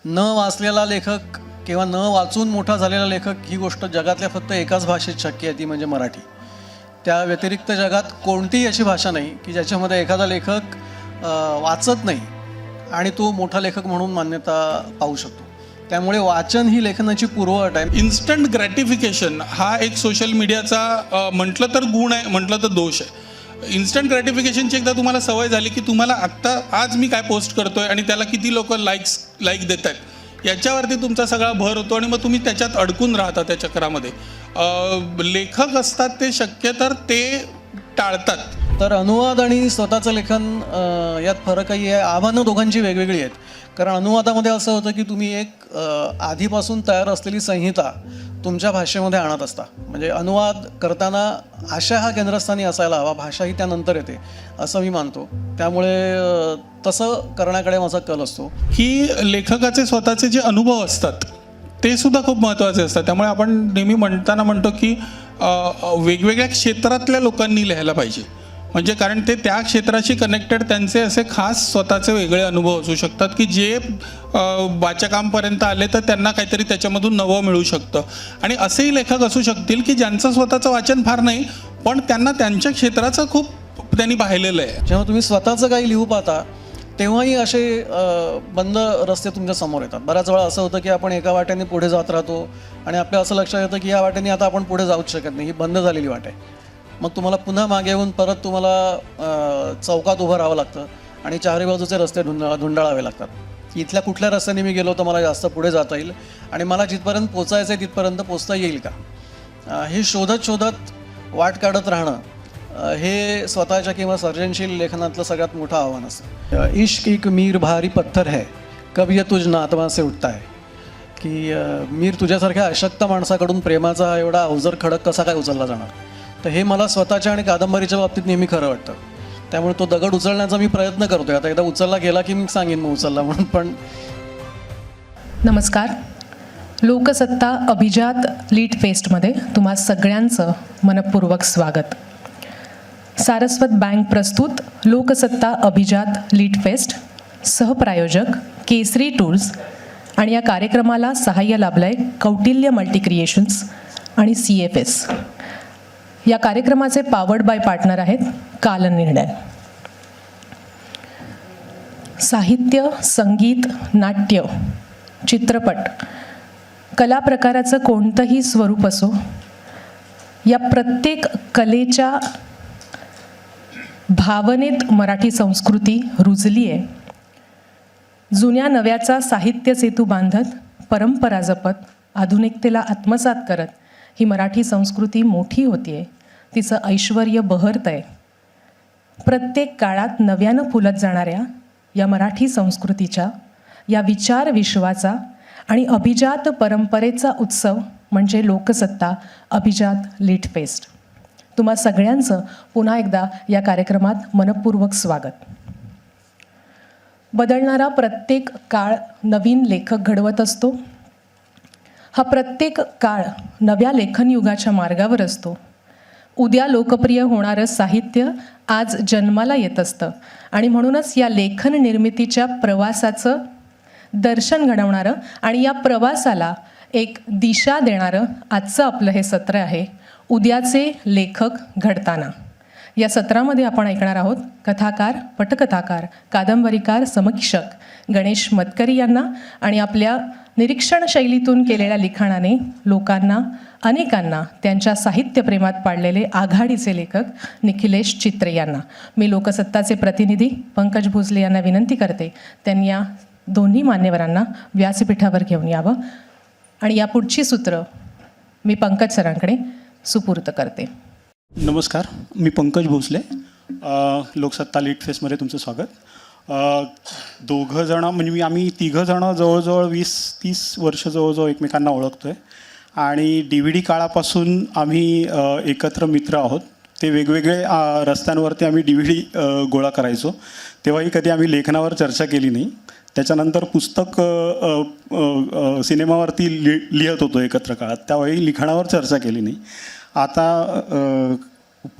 न वाचलेला लेखक किंवा न वाचून मोठा झालेला लेखक ही गोष्ट जगातल्या फक्त एकाच भाषेत शक्य आहे, ती म्हणजे मराठी. त्या व्यतिरिक्त जगात कोणतीही अशी भाषा नाही की ज्याच्यामध्ये एखादा लेखक वाचत नाही आणि तो मोठा लेखक म्हणून मान्यता पाहू शकतो. त्यामुळे वाचन ही लेखनाची पूर्वअट आहे. इन्स्टंट ग्रॅटिफिकेशन हा एक सोशल मीडियाचा म्हटलं तर गुण आहे, म्हटलं तर दोष आहे. इन्स्टंट ग्रॅटिफिकेशनची एकदा तुम्हाला सवय झाली की तुम्हाला आत्ता आज मी काय पोस्ट करतोय आणि त्याला किती लोक लाईक देत आहेत याच्यावरती तुमचा सगळा भर होतो आणि मग तुम्ही त्याच्यात अडकून राहता त्या चक्रामध्ये. लेखक असतात ते शक्य तर ते टाळतात. तर अनुवाद आणि स्वतःचं लेखन यात फरकही आहे. आव्हानं दोघांची वेगवेगळी आहेत. कारण अनुवादामध्ये असं होतं की तुम्ही एक आधीपासून तयार असलेली संहिता तुमच्या भाषेमध्ये आणत असता. म्हणजे अनुवाद करताना आशा हा केंद्रस्थानी असायला हवा, भाषा ही त्यानंतर येते असं मी मानतो. त्यामुळे तसं करण्याकडे माझा कल असतो. की लेखकाचे स्वतःचे जे अनुभव असतात ते सुद्धा खूप महत्त्वाचे असतात. त्यामुळे आपण नेहमी म्हणतो की वेगवेगळ्या क्षेत्रातल्या लोकांनी लिहायला पाहिजे. म्हणजे कारण ते त्या क्षेत्राशी कनेक्टेड त्यांचे असे खास स्वतःचे वेगळे अनुभव असू शकतात की जे वाचकांपर्यंत आले तर त्यांना काहीतरी त्याच्यामधून नवं मिळू शकतं. आणि असेही लेखक असू शकतील की ज्यांचं स्वतःचं वाचन फार नाही पण त्यांना त्यांच्या क्षेत्राचं खूप त्यांनी पाहिलेलं आहे. जेव्हा तुम्ही स्वतःचं काही लिहू पाहता तेव्हाही असे बंद रस्ते तुमच्या समोर येतात. बऱ्याच वेळा असं होतं की आपण एका वाटेने पुढे जात राहतो आणि आपल्या असं लक्षात येतं की या वाटेने आता आपण पुढे जाऊच शकत नाही, ही बंद झालेली वाट आहे. मग तुम्हाला पुन्हा मागे येऊन परत तुम्हाला चौकात उभं राहावं लागतं आणि चारही बाजूचे रस्ते धुंडाळावे लागतात. इथल्या कुठल्या रस्त्याने मी गेलो तर मला जास्त पुढे जाता येईल आणि मला जिथपर्यंत पोचायचं आहे तिथपर्यंत पोचता येईल का, हे शोधत शोधत वाट काढत राहणं हे स्वतःच्या किंवा सर्जनशील लेखनातलं सगळ्यात मोठं आव्हान असतं. इश्क एक मीर भारी पत्थर है कब ये तुझ नातवा से उठता है, की मीर तुझ्यासारख्या अशक्त माणसाकडून प्रेमाचा एवढा अवजर खडक कसा काय उचलला जाणार. तर हे मला स्वतःच्या आणि कादंबरीच्या बाबतीत नेहमी खरं वाटतं. त्यामुळे तो दगड उचलण्याचा मी प्रयत्न करतोय. आता एकदा उचलला गेला की मी सांगेन मग उचलला म्हणून. पण नमस्कार. लोकसत्ता अभिजात लीट फेस्टमध्ये तुम्हा सगळ्यांचं मनपूर्वक स्वागत. सारस्वत बँक प्रस्तुत लोकसत्ता अभिजात लीट फेस्ट, सहप्रायोजक केसरी टूर्स आणि या कार्यक्रमाला सहाय्य लाभलंय कौटिल्य मल्टीक्रिएशन्स आणि CFS. या कार्यक्रमाचे पावर्ड बाय पार्टनर आहेत कालनिर्णय. साहित्य, संगीत, नाट्य, चित्रपट, कला प्रकाराचं कोणतंही स्वरूप असो, या प्रत्येक कलेच्या भावनेत मराठी संस्कृती रुजली आहे. जुन्या नव्याचा साहित्य सेतू बांधत, परंपरा जपत, आधुनिकतेला आत्मसात करत ही मराठी संस्कृती मोठी होती आहे, तिचं ऐश्वर्य बहरत आहे. प्रत्येक काळात नव्यानं फुलत जाणाऱ्या या मराठी संस्कृतीच्या, या विचार विश्वाचा आणि अभिजात परंपरेचा उत्सव म्हणजे लोकसत्ता अभिजात लीट फेस्ट. तुम्हा सगळ्यांचं पुन्हा एकदा या कार्यक्रमात मनपूर्वक स्वागत. बदलणारा प्रत्येक काळ नवीन लेखक घडवत असतो. हा प्रत्येक काळ नव्या लेखनयुगाच्या मार्गावर असतो. उद्या लोकप्रिय होणारं साहित्य आज जन्माला येत असतं आणि म्हणूनच या लेखन निर्मितीच्या प्रवासाचं दर्शन घडवणारं आणि या प्रवासाला एक दिशा देणारं आजचं आपलं हे सत्र आहे, उद्याचे लेखक घडताना. या सत्रामध्ये आपण ऐकणार आहोत कथाकार, पटकथाकार, कादंबरीकार, समीक्षक गणेश मतकरी यांना आणि आपल्या निरीक्षण शैलीतून केलेल्या लिखाणाने लोकांना, अनेकांना त्यांच्या साहित्यप्रेमात पाडलेले आघाडीचे लेखक निखिलेश चित्रे यांना. मी लोकसत्ताचे प्रतिनिधी पंकज भोसले यांना विनंती करते त्यांनी या दोन्ही मान्यवरांना व्यासपीठावर घेऊन यावं आणि या पुढची सूत्र मी पंकज सरांकडे सुपूर्त करते. नमस्कार, मी पंकज भोसले. लोकसत्ता लीट फेस्टमध्ये तुमचं स्वागत. दोघंजणं म्हणजे आम्ही तिघंजणं जवळजवळ 20-30 वर्ष जवळजवळ एकमेकांना ओळखतो आहे आणि DVD काळापासून आम्ही एकत्र मित्र आहोत. ते वेगवेगळे रस्त्यांवरती आम्ही DVD गोळा करायचो. तेव्हाही कधी आम्ही लेखनावर चर्चा केली नाही. त्याच्यानंतर पुस्तक सिनेमावरती लिहित होतो एकत्र काळात, त्यावेळी लिखाणावर चर्चा केली नाही. आता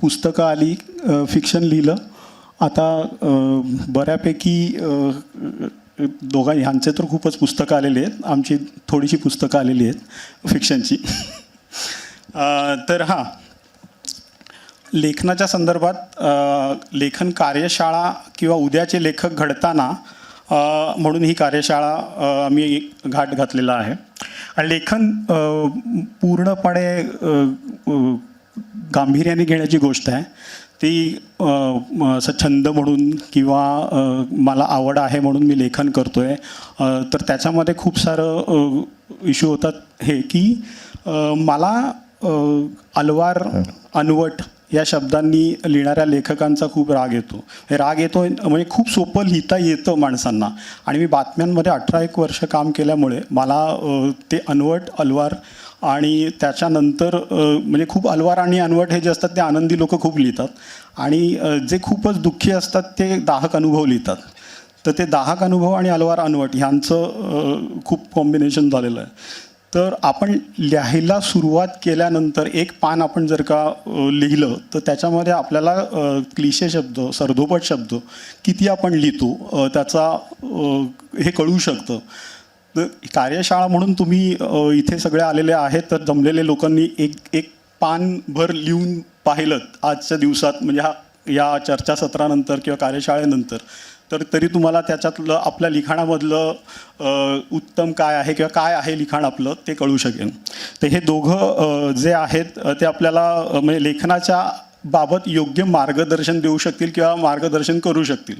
पुस्तकं आली, फिक्शन लिहिलं. आता बऱ्यापैकी ह्यांचे तर खूपच पुस्तकं आलेली आहेत, आमची थोडीशी पुस्तकं आलेली आहेत फिक्शनची. तर हां, लेखनाच्या संदर्भात लेखन कार्यशाळा किंवा उद्याचे लेखक घडताना म्हणून ही कार्यशाळा आम्ही घाट घातलेला आहे. आणि लेखन पूर्णपणे गांभीर्याने घेण्याची गोष्ट आहे. ती असं छंद म्हणून किंवा मला आवड आहे म्हणून मी लेखन करतो आहे, तर त्याच्यामध्ये खूप सारं इश्यू होतात हे की मला अलवार, अनवट या शब्दांनी लिहिणाऱ्या लेखकांचा खूप राग येतो. हे राग येतो म्हणजे खूप सोपं लिहिता येतं माणसांना, आणि मी बातम्यांमध्ये 18-1 वर्ष काम केल्यामुळे मला ते अनवट, अलवार आणि त्याच्यानंतर म्हणजे खूप अलवार आणि अनवट हे जे असतात ते आनंदी लोक खूप लिहितात, आणि जे खूपच दुःखी असतात ते दाहक अनुभव लिहितात. तर ते दाहक अनुभव आणि अलवार, अनवट ह्यांचं खूप कॉम्बिनेशन झालेलं आहे. तर आपण लिहायला सुरुवात केल्यानंतर एक पान आपण जर का लिहिलं तर त्याच्यामध्ये आपल्याला क्लिशे शब्द, सरधोपट शब्द किती आपण लिहितो त्याचा हे कळू शकतं. तर कार्यशाळा म्हणून तुम्ही इथे सगळे आलेले आहेत, तर जमलेले लोकांनी एक पानभर लिहून पाहिलं आजच्या दिवसात, म्हणजे या चर्चासत्रानंतर किंवा कार्यशाळेनंतर, तर तरी तुम्हाला त्याच्यातलं आपल्या लिखाणामधलं उत्तम काय आहे किंवा काय आहे लिखाण आपलं ते कळू शकेल. तर हे दोघं जे आहेत ते आपल्याला म्हणजे लेखनाच्या बाबत योग्य मार्गदर्शन देऊ शकतील किंवा मार्गदर्शन करू शकतील.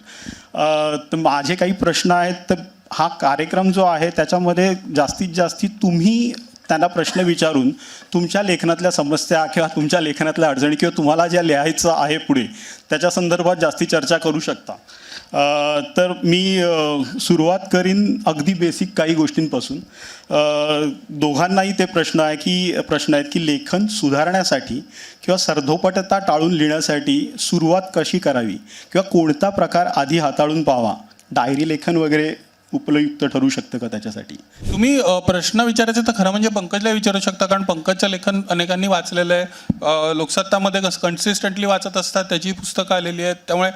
तर माझे काही प्रश्न आहेत, तर हा कार्यक्रम जो आहे त्याच्यामध्ये जास्तीत जास्त तुम्ही त्यांना प्रश्न विचारून तुमच्या लेखनातल्या समस्या किंवा तुमच्या लेखनातल्या अडचणी किंवा तुम्हाला ज्या लिहायचं आहे पुढे त्याच्या संदर्भात जास्ती चर्चा करू शकता. तर मी सुरुवात करीन अगदी बेसिक काही गोष्टींपासून. दोघांनाही ते प्रश्न आहेत की लेखन सुधारण्यासाठी किंवा सरधोपटता टाळून लिहिण्यासाठी सुरुवात कशी करावी किंवा कोणता प्रकार आधी हाताळून पाहावा. डायरी लेखन वगैरे उपयुक्त ठरू शकतं का त्याच्यासाठी? तुम्ही प्रश्न विचारायचे तर खरं म्हणजे पंकजला विचारू शकता, कारण पंकजचं लेखन अनेकांनी वाचलेलं आहे. लोकसत्तामध्ये कसं कन्सिस्टंटली वाचत असतात, त्याची पुस्तकं आलेली आहेत. त्यामुळे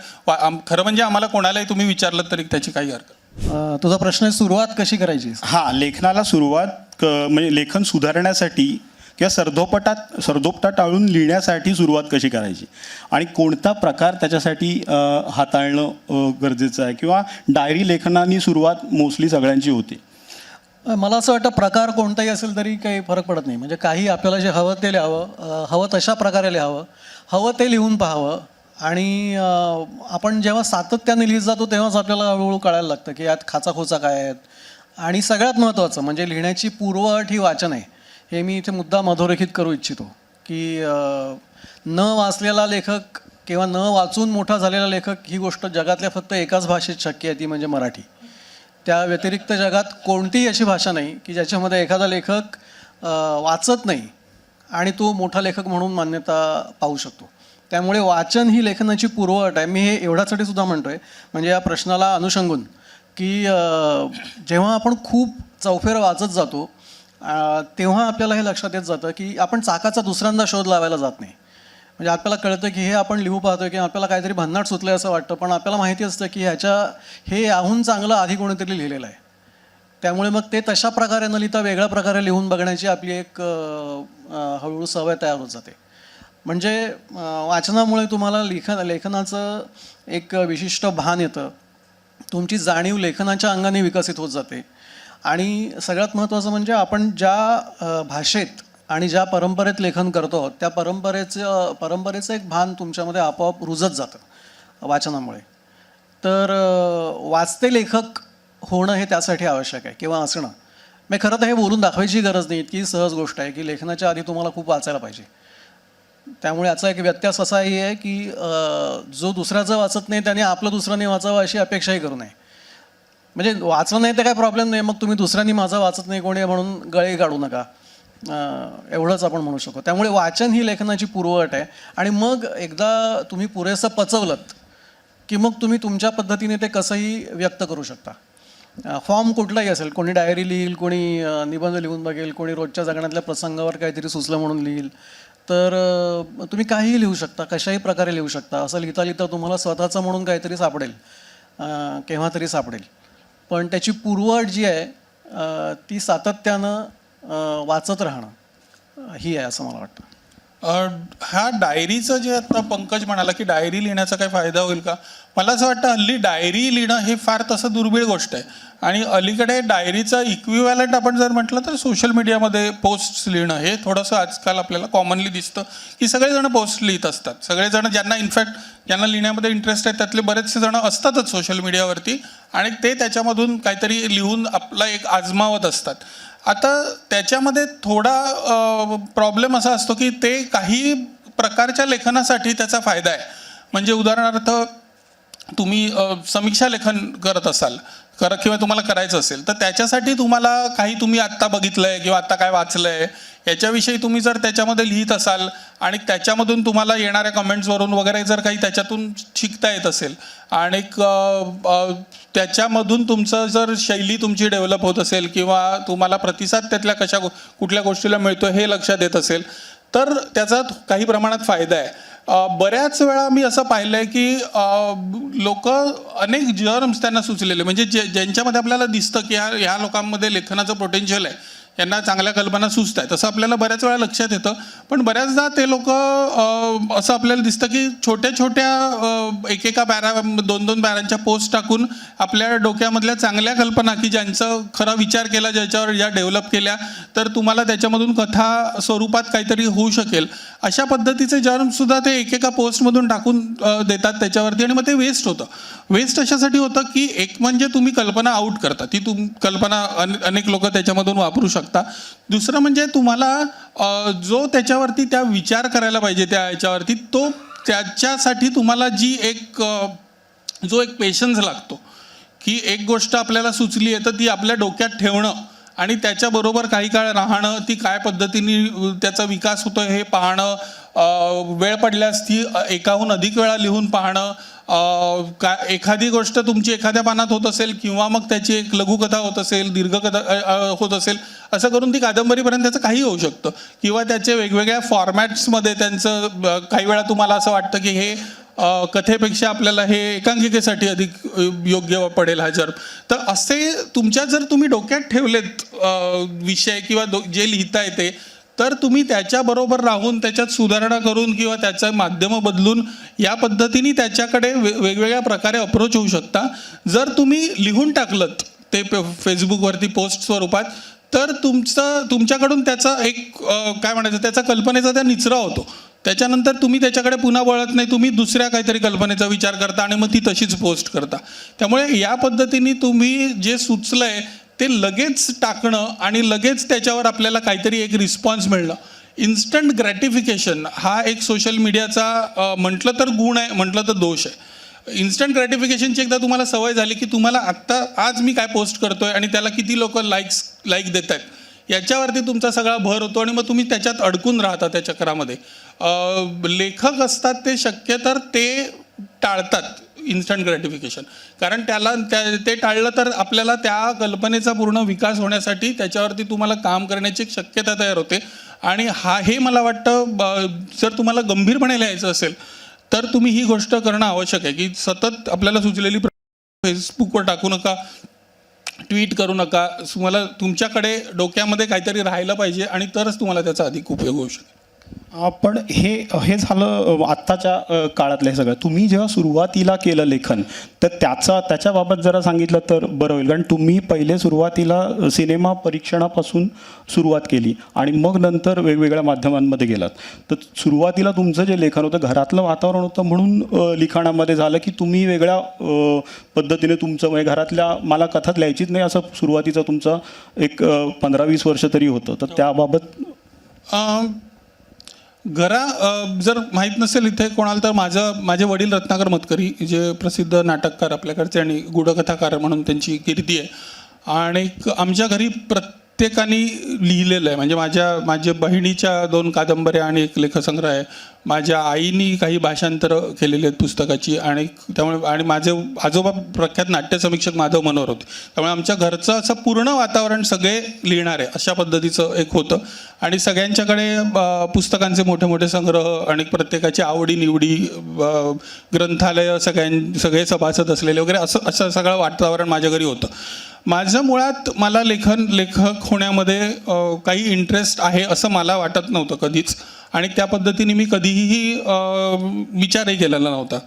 खरं म्हणजे आम्हाला कोणालाही तुम्ही विचारलं तरी त्याची काही हरकत. तुझा प्रश्न आहे सुरुवात कशी करायची? हां, लेखनाला सुरुवात म्हणजे लेखन सुधारण्यासाठी किंवा सरधोपटा टाळून लिहिण्यासाठी सुरुवात कशी करायची आणि कोणता प्रकार त्याच्यासाठी हाताळणं गरजेचं आहे, किंवा डायरी लेखनाने सुरुवात मोस्टली सगळ्यांची होते. मला असं वाटतं प्रकार कोणताही असेल तरी काही फरक पडत नाही. म्हणजे काही आपल्याला जे हवं ते लिहावं, हवं तशा प्रकारे लिहावं, हवं ते लिहून पाहावं. आणि आपण जेव्हा सातत्याने लिहित जातो तेव्हाच आपल्याला हळूहळू कळायला लागतं की यात खाचाखोचा काय आहेत. आणि सगळ्यात महत्त्वाचं म्हणजे लिहिण्याची पूर्वअट ही वाचन आहे. हे मी इथे मुद्दा अधोरेखित करू इच्छितो की न वाचलेला लेखक किंवा न वाचून मोठा झालेला लेखक ही गोष्ट जगातल्या फक्त एकाच भाषेत शक्य आहे, ती म्हणजे मराठी. त्या व्यतिरिक्त जगात कोणतीही अशी भाषा नाही की ज्याच्यामध्ये एखादा लेखक वाचत नाही आणि तो मोठा लेखक म्हणून मान्यता पाहू शकतो. त्यामुळे वाचन ही लेखनाची पूर्वअट आहे. मी हे एवढ्यासाठी सुद्धा म्हणतो आहे, म्हणजे या प्रश्नाला अनुषंगून की जेव्हा आपण खूप चौफेर वाचत जातो तेव्हा आपल्याला हे लक्षात येत जातं की आपण चाकाचा दुसऱ्यांदा शोध लावायला जात नाही. म्हणजे आपल्याला कळतं की हे आपण लिहू पाहतोय की आपल्याला काहीतरी भन्नाट सुचलं असं वाटतं, पण आपल्याला माहिती असतं की हे याहून चांगलं आधी कोणीतरी लिहिलेलं आहे. त्यामुळे मग ते तशा प्रकारे न लिहिता वेगळ्या प्रकारे लिहून बघण्याची आपली एक हळूहळू सवय तयार होत जाते. म्हणजे वाचनामुळे तुम्हाला लेखनाचं एक विशिष्ट भान येतं, तुमची जाणीव लेखनाच्या अंगाने विकसित होत जाते. आणि सगळ्यात महत्त्वाचं म्हणजे आपण ज्या भाषेत आणि ज्या परंपरेत लेखन करतो त्या परंपरेचं एक भान तुमच्यामध्ये आपोआप रुजत जातं वाचनामुळे. तर वाचते लेखक होणं हे त्यासाठी आवश्यक आहे किंवा असणं. मी खरं तर हे बोलून दाखवायची गरज नाही, इतकी सहज गोष्ट आहे की लेखनाच्या आधी तुम्हाला खूप वाचायला पाहिजे. त्यामुळे याचा एक व्यत्यास असाही आहे की जो दुसऱ्याचं वाचत नाही त्याने आपलं दुसऱ्याने वाचावं अशी अपेक्षाही करू नये. म्हणजे वाचलं नाही तर काय प्रॉब्लेम नाही, मग तुम्ही दुसऱ्यांनी माझं वाचत नाही कोणी म्हणून गळे काढू नका, एवढंच आपण म्हणू शकतो. त्यामुळे वाचन ही लेखनाची पूर्वअट आहे. आणि मग एकदा तुम्ही पुरेसं पचवलंत की मग तुम्ही तुमच्या पद्धतीने ते कसंही व्यक्त करू शकता. फॉर्म कुठलाही असेल, कोणी डायरी लिहिल, कोणी निबंध लिहून बघेल, कोणी रोजच्या जगण्यातल्या प्रसंगावर काहीतरी सुचलं म्हणून लिहिल, तर तुम्ही काहीही लिहू शकता, कशाही प्रकारे लिहू शकता. असं लिहिता लिहिता तुम्हाला स्वतःचं म्हणून काहीतरी सापडेल, केव्हा तरी सापडेल. पण त्याची पूर्वअट जी आहे ती सातत्यानं वाचत राहणं ही आहे असं मला वाटतं. ह्या डायरीचं जे आता पंकज म्हणाला की डायरी लिहिण्याचा काय फायदा होईल का, मला असं वाटतं हल्ली डायरी लिहिणं हे फार तसं दुर्मिळ गोष्ट आहे. आणि अलीकडे डायरीचं इक्विव्हॅलंट आपण जर म्हटलं तर सोशल मीडियामध्ये पोस्ट्स लिहिणं हे थोडंसं आजकाल आपल्याला कॉमनली दिसतं की सगळेजण पोस्ट लिहित असतात. सगळेजण ज्यांना इनफॅक्ट ज्यांना लिहिण्यामध्ये इंटरेस्ट आहे त्यातले बरेचसे जण असतातच सोशल मीडियावरती आणि ते त्याच्यामधून काहीतरी लिहून आपला एक आजमावत असतात. आता त्याच्यामध्ये थोडा प्रॉब्लेम असा असतो की ते काही प्रकारच्या लेखनासाठी त्याचा फायदा आहे. म्हणजे उदाहरणार्थ तुम्ही समीक्षा लेखन करत असाल किंवा तुम्हाला करायचं असेल तर त्याच्यासाठी तुम्हाला काही तुम्ही आत्ता बघितलं आहे किंवा आत्ता काय वाचलं आहे याच्याविषयी तुम्ही जर त्याच्यामध्ये लिहित असाल आणि त्याच्यामधून तुम्हाला येणाऱ्या कमेंट्सवरून वगैरे जर काही त्याच्यातून शिकता येत असेल आणि त्याच्यामधून तुमचं जर शैली तुमची डेव्हलप होत असेल किंवा तुम्हाला प्रतिसाद त्यातल्या कुठल्या गोष्टीला मिळतो हे लक्षात येत असेल तर त्याचा काही प्रमाणात फायदा आहे. बऱ्याच वेळा मी असं पाहिलं आहे की लोक अनेक जर्म्स त्यांना सुचलेले म्हणजे ज्यांच्यामध्ये आपल्याला दिसतं की ह्या लोकांमध्ये लेखनाचं पोटेन्शियल आहे, यांना चांगल्या कल्पना सुचत आहेत असं आपल्याला बऱ्याच वेळा लक्षात येतं. पण बऱ्याचदा ते लोक असं आपल्याला दिसतं की छोट्या छोट्या एकेका दोन पॅरांच्या पोस्ट टाकून आपल्या डोक्यामधल्या चांगल्या कल्पना की ज्यांचा खरा विचार केला ज्याच्यावर ज्या डेव्हलप केल्या तर तुम्हाला त्याच्यामधून कथा स्वरूपात काहीतरी होऊ शकेल अशा पद्धतीचे जर्मसुद्धा ते एकेका पोस्टमधून टाकून देतात त्याच्यावरती आणि मग ते वेस्ट होतं. वेस्ट अशासाठी होतं की एक म्हणजे तुम्ही कल्पना आउट करता ती कल्पना अनेक लोक त्याच्यामधून वापरू शकता. दुसरं म्हणजे तुम्हाला जो त्याच्यावरती त्या विचार करायला पाहिजे त्या याच्यावरती तो त्याच्यासाठी तुम्हाला जो एक पेशन्स लागतो की एक गोष्ट आपल्याला सुचली आहे तर ती आपल्या डोक्यात ठेवणं आणि त्याच्याबरोबर काही काळ राहणं, ती काय पद्धतीने त्याचा विकास होतो हे पाहणं, वेळ पडल्यास ती एकाहून अधिक वेळा लिहून पाहणं, एखादी गोष्ट तुमची एखाद्या पानात होत असेल किंवा मग त्याची एक लघुकथा होत असेल दीर्घकथा होत असेल असं करून ती कादंबरीपर्यंत त्याचं काही होऊ शकतं किंवा त्याचे वेगवेगळ्या फॉर्मॅट्समध्ये त्यांचं काही वेळा तुम्हाला असं वाटतं की हे कथेपेक्षा आपल्याला हे एकांकिकेसाठी अधिक योग्य पडेल हा जर्म. तर असे जर तुम्ही डोक्यात ठेवलेत विषय किंवा जे लिहिता येते तर तुम्ही त्याच्याबरोबर राहून त्याच्यात सुधारणा करून किंवा त्याचं माध्यमं बदलून या पद्धतीने त्याच्याकडे वेगवेगळ्या प्रकारे अप्रोच होऊ शकता. जर तुम्ही लिहून टाकलं ते फेसबुकवरती पोस्ट स्वरूपात तर तुमच्याकडून त्याचा एक काय म्हणायचं त्याचा कल्पनेचा त्या निचरा होतो. त्याच्यानंतर तुम्ही त्याच्याकडे पुन्हा वळत नाही, तुम्ही दुसऱ्या काहीतरी कल्पनेचा विचार करता आणि मग ती तशीच पोस्ट करता. त्यामुळे या पद्धतीने तुम्ही जे सुचलंय ते लगेच टाकणं आणि लगेच त्याच्यावर आपल्याला काहीतरी एक रिस्पॉन्स मिळणं, इन्स्टंट ग्रॅटिफिकेशन हा एक सोशल मीडियाचा म्हटलं तर गुण आहे, म्हटलं तर दोष आहे. इन्स्टंट ग्रॅटिफिकेशनची एकदा तुम्हाला सवय झाली की तुम्हाला आज मी काय पोस्ट करतोय आणि त्याला किती लोक लाईक देत आहेत याच्यावरती तुमचा सगळा भर होतो आणि मग तुम्ही त्याच्यात अडकून राहता त्या चक्रामध्ये. लेखक असतात ते शक्यतर ते टाळतात इन्स्टंट ग्रॅटिफिकेशन, कारण ते टाळलं तर आपल्याला त्या कल्पनेचा पूर्ण विकास होण्यासाठी त्याच्यावरती तुम्हाला काम करण्याची एक शक्यता तयार होते. आणि हे मला वाटतं जर तुम्हाला गंभीरपणे लिहायचं असेल तर तुम्ही ही गोष्ट करणं आवश्यक आहे की सतत आपल्याला सुचलेली फेसबुकवर टाकू नका, ट्विट करू नका. तुम्हाला तुमच्याकडे डोक्यामध्ये काहीतरी राहिलं पाहिजे आणि तरच तुम्हाला त्याचा अधिक उपयोग होऊ शकेल. पण हे झालं आत्ताच्या काळातलं हे सगळं. तुम्ही जेव्हा सुरुवातीला केलं लेखन तर त्याच्याबाबत जरा सांगितलं तर बरं होईल, कारण तुम्ही पहिले सुरुवातीला सिनेमा परीक्षणापासून सुरुवात केली आणि मग नंतर वेगवेगळ्या माध्यमांमध्ये गेलात. तर सुरुवातीला तुमचं जे लेखन होतं घरातलं वातावरण होतं म्हणून लिखाणामध्ये झालं की तुम्ही वेगळ्या पद्धतीने तुमचं म्हणजे घरातल्या मला कथाच लिहायचीच नाही असं सुरुवातीचं तुमचं एक 15-20 वर्ष तरी होतं. तर त्याबाबत जर माहीत नसेल इथे कोणाला तर माझे वडील रत्नाकर मतकरी जे प्रसिद्ध नाटककार आपल्याकडचे आणि गूढकथाकार म्हणून त्यांची कीर्ती आहे. आणि आमच्या घरी प्रत्येकाने लिहिलेलं आहे. म्हणजे माझ्या बहिणीच्या 2 कादंबऱ्या आणि एक लेखसंग्रह आहे. माझ्या आईनी काही भाषांतरं केलेली आहेत पुस्तकाची, आणि त्यामुळे आणि माझे आजोबा प्रख्यात नाट्यसमीक्षक माधव मनोहर होते. त्यामुळे आमच्या घरचं असं पूर्ण वातावरण सगळे लिहिणारे अशा पद्धतीचं एक होतं. आणि सगळ्यांच्याकडे पुस्तकांचे मोठे मोठे संग्रह आणि प्रत्येकाची आवडीनिवडी, ग्रंथालय, सगळे सभासद असलेले वगैरे असं सगळं वातावरण माझ्या घरी होतं. माझं मुळात मला लेखक होण्यामध्ये काही इंटरेस्ट आहे असं मला वाटत नव्हतं कधीच, आणि त्या पद्धतीने मी कधीही विचारही केलेला नव्हता.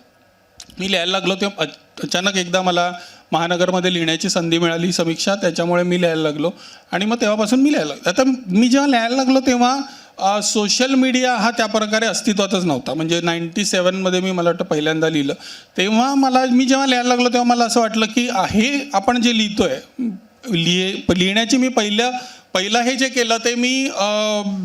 मी लिहायला लागलो तेव्हा अचानक एकदा मला महानगरमध्ये लिहिण्याची संधी मिळाली, समीक्षा, त्याच्यामुळे मी लिहायला लागलो, आणि मग तेव्हापासून मी लिहायला लागलो. आता मी जेव्हा लिहायला लागलो तेव्हा सोशल मीडिया हा त्या प्रकारे अस्तित्वातच नव्हता. म्हणजे 97मध्ये मला वाटतं पहिल्यांदा लिहिलं. तेव्हा मी जेव्हा लिहायला लागलो तेव्हा मला असं वाटलं की हे आपण जे लिहितोय, लिहिण्याची मी पहिलं हे जे केलं ते मी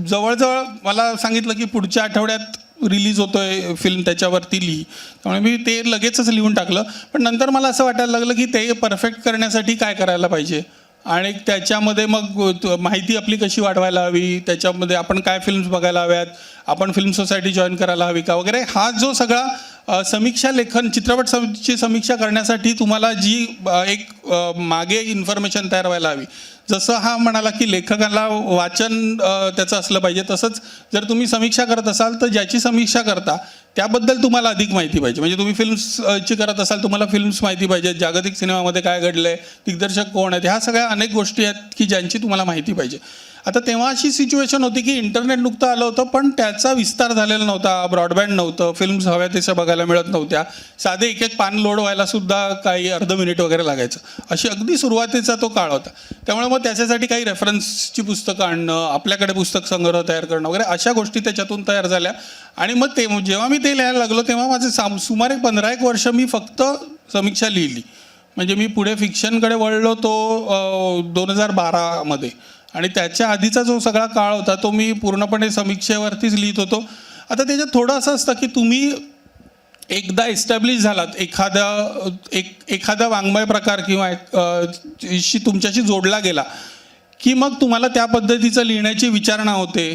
जवळजवळ मला सांगितलं की पुढच्या आठवड्यात रिलीज होतोय फिल्म, त्याच्यावरती लिही. त्यामुळे मी ते लगेचच लिहून टाकलं. पण नंतर मला असं वाटायला लागलं की ते परफेक्ट करण्यासाठी काय करायला पाहिजे, आणि त्याच्यामध्ये मग माहिती आपली कशी वाढवायला हवी, त्याच्यामध्ये आपण काय फिल्म्स बघायला हव्यात, आपण फिल्म सोसायटी जॉईन करायला हवी का वगैरे, हा जो सगळा समीक्षा लेखन, चित्रपटची समीक्षा करण्यासाठी तुम्हाला जी एक मागे इन्फॉर्मेशन तयार व्हायला हवी. जसं हा म्हणाला की लेखकाला वाचन त्याचं असलं पाहिजे, तसंच जर तुम्ही समीक्षा करत असाल तर ज्याची समीक्षा करता त्याबद्दल तुम्हाला अधिक माहिती पाहिजे. म्हणजे तुम्ही फिल्म्सची करत असाल, तुम्हाला फिल्म्स माहिती पाहिजे, जागतिक सिनेमामध्ये काय घडलं आहे, दिग्दर्शक कोण आहेत, ह्या सगळ्या अनेक गोष्टी आहेत की ज्यांची तुम्हाला माहिती पाहिजे. आता तेव्हा अशी सिच्युएशन होती की इंटरनेट नुकतं आलं होतं, पण त्याचा विस्तार झालेला नव्हता, ब्रॉडबँड नव्हतं, फिल्म्स हव्या तशा बघायला मिळत नव्हत्या, साधे एक पान लोड व्हायला सुद्धा काही अर्ध मिनिट वगैरे लागायचं. अशी अगदी सुरुवातीचा तो काळ होता. त्यामुळे मग त्याच्यासाठी काही रेफरन्सची पुस्तकं आणणं, आपल्याकडे पुस्तक संग्रह तयार करणं वगैरे अशा गोष्टी त्याच्यातून तयार झाल्या. आणि मग जेव्हा मी ते लिहायला लागलो तेव्हा माझे सुमारे 15-1 वर्ष मी फक्त समीक्षा लिहिली. म्हणजे मी पुढे फिक्शनकडे वळलो तो 2012मध्ये, आणि त्याच्या आधीचा जो सगळा काळ होता तो मी पूर्णपणे समीक्षेवरतीच लिहित होतो. आता त्याच्यात थोडं असं असतं की तुम्ही एकदा एस्टॅब्लिश झालात, एखादा वाङ्मय प्रकार किंवा तुमच्याशी जोडला गेला की मग तुम्हाला त्या पद्धतीचं लिहिण्याची विचारणा होते.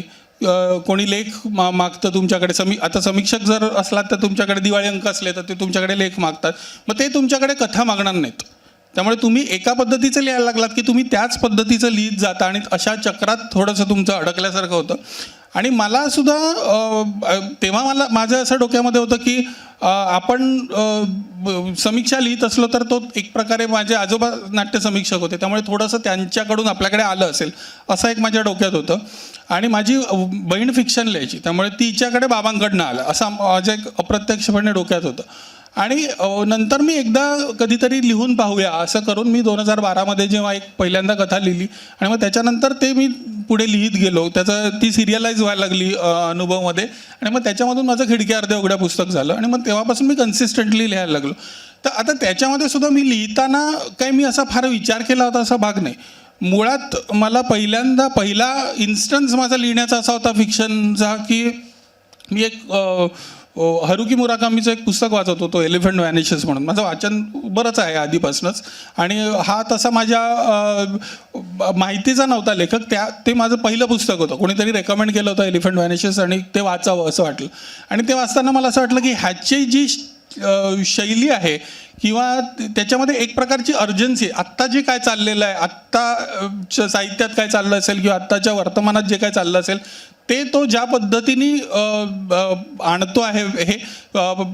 कोणी लेख मागतं तुमच्याकडे, आता समीक्षक जर असलात तर तुमच्याकडे दिवाळी अंक असले तर ते तुमच्याकडे लेख मागतात, मग ते तुमच्याकडे कथा मागणार नाहीत. त्यामुळे तुम्ही एका पद्धतीचं लिहायला लागलात की तुम्ही त्याच पद्धतीचं लिहित जाता, आणि अशा चक्रात थोडंसं तुमचं अडकल्यासारखं होतं. आणि मला सुद्धा तेव्हा माझं असं डोक्यामध्ये होतं की आपण समीक्षा लिहित असलो तर तो एक प्रकारे माझे आजोबा नाट्य समीक्षक होते, त्यामुळे थोडंसं त्यांच्याकडून आपल्याकडे आलं असेल असं एक माझ्या डोक्यात होतं. आणि माझी बहीण फिक्शन लिहायची, त्यामुळे तिच्याकडे बाबांकडनं आलं असं माझं एक अप्रत्यक्षपणे डोक्यात होतं. आणि नंतर मी एकदा कधीतरी लिहून पाहूया असं करून मी 2012मध्ये जेव्हा एक पहिल्यांदा कथा लिहिली, आणि मग त्याच्यानंतर ते मी पुढे लिहित गेलो, ती सिरियलाइज व्हायला लागली अनुभवमध्ये, आणि मग त्याच्यामधून माझं खिडक्या अर्ध्या उघड्या पुस्तक झालं, आणि मग तेव्हापासून मी कन्सिस्टंटली लिहायला लागलो. तर आता त्याच्यामध्ये सुद्धा मी लिहिताना काही मी असा फार विचार केला होता असा भाग नाही. मुळात मला पहिला इन्स्टन्स माझा लिहिण्याचा असा होता फिक्शनचा की मी एक हरुकी मुराकामीचं एक पुस्तक वाचत होतो, एलिफंट व्हॅनिशेस म्हणून. माझं वाचन बरंच आहे आधीपासूनच, आणि हा तसा माझ्या माहितीचा नव्हता लेखक, ते माझं पहिलं पुस्तक होतं. कोणीतरी रेकमेंड केलं होतं एलिफंट व्हॅनिशेस, आणि ते वाचावं असं वाटलं. आणि ते वाचताना मला असं वाटलं की ह्याची जी शैली आहे किंवा त्याच्यामध्ये एक प्रकारची अर्जन्सी, आत्ता जे काय चाललेलं आहे, आत्ताच्या साहित्यात काय चाललं असेल किंवा आत्ताच्या वर्तमानात जे काय चाललं असेल ते तो ज्या पद्धतीने आणतो आहे हे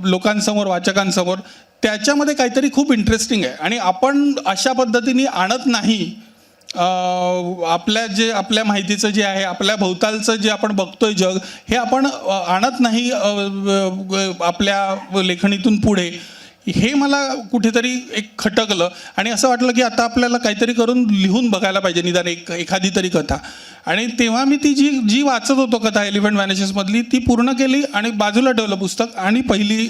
लोकांसमोर, वाचकांसमोर, त्याच्यामध्ये काहीतरी खूप इंटरेस्टिंग आहे. आणि आपण अशा पद्धतीने आणत नाही. आपल्या माहितीचं जे आहे, आपल्या भोवतालचं जे आपण बघतोय जग, हे आपण आणत नाही आपल्या लेखणीतून पुढे. हे मला कुठेतरी एक खटकलं, आणि असं वाटलं की आता आपल्याला काहीतरी करून लिहून बघायला पाहिजे निदान एखादी तरी कथा. आणि तेव्हा मी ती जी वाचत होतो कथा एलिफंट व्हॅनिशेसमधली, ती पूर्ण केली आणि बाजूला ठेवलं पुस्तक, आणि पहिली